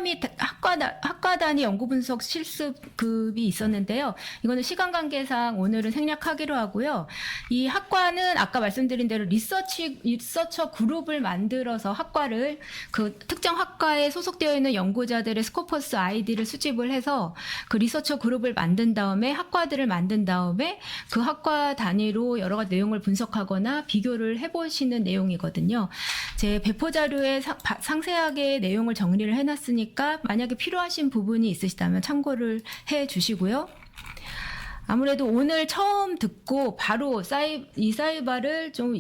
[SPEAKER 1] 단위 연구분석 실습급이 있었는데요. 이거는 시간 관계상 오늘은 생략하기로 하고요. 이 학과는 아까 말씀드린 대로 리서처 그룹을 만들어서 학과를 그 특정 학과에 소속되어 있는 연구자들의 스코퍼스 아이디를 수집을 해서 그 리서처 그룹을 만든 다음에 학과들을 만든 다음에 그 학과 단위로 여러 가지 내용을 분석하거나 비교를 해보시는 내용이거든요. 제 배포 자료에 상세하게 내용을 정리를 해놨으니까 만약에 필요하신 부분이 있으시다면 참고를 해 주시고요. 아무래도 오늘 처음 듣고 바로 이 사이바를 좀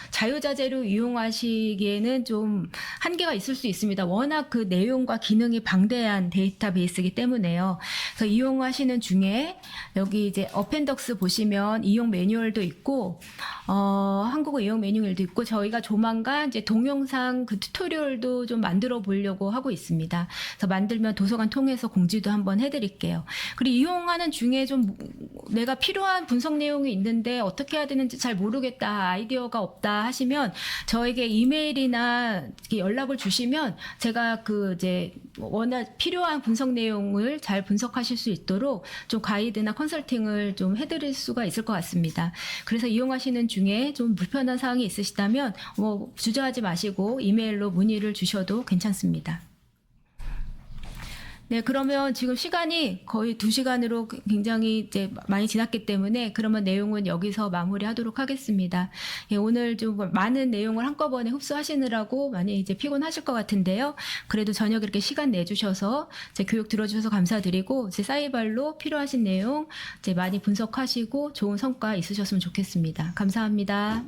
[SPEAKER 1] 자유자재로 이용하시기에는 좀 한계가 있을 수 있습니다. 워낙 그 내용과 기능이 방대한 데이터베이스이기 때문에요. 그래서 이용하시는 중에 여기 이제 어펜덕스 보시면 이용 매뉴얼도 있고 한국어 이용 매뉴얼도 있고 저희가 조만간 이제 동영상 그 튜토리얼도 좀 만들어 보려고 하고 있습니다. 그래서 만들면 도서관 통해서 공지도 한번 해드릴게요. 그리고 이용하는 중에 좀 내가 필요한 분석 내용이 있는데 어떻게 해야 되는지 잘 모르겠다, 아이디어가 없다 하시면 저에게 이메일이나 연락을 주시면 제가 그 이제 워낙 필요한 분석 내용을 잘 분석하실 수 있도록 좀 가이드나 컨설팅을 좀 해드릴 수가 있을 것 같습니다. 그래서 이용하시는 중에 좀 불편한 사항이 있으시다면 주저하지 마시고 이메일로 문의를 주셔도 괜찮습니다. 네, 그러면 지금 시간이 거의 2시간으로 굉장히 이제 많이 지났기 때문에 그러면 내용은 여기서 마무리하도록 하겠습니다. 예, 오늘 좀 많은 내용을 한꺼번에 흡수하시느라고 많이 이제 피곤하실 것 같은데요. 그래도 저녁 이렇게 시간 내주셔서 제 교육 들어주셔서 감사드리고 제 사이발로 필요하신 내용 이제 많이 분석하시고 좋은 성과 있으셨으면 좋겠습니다. 감사합니다.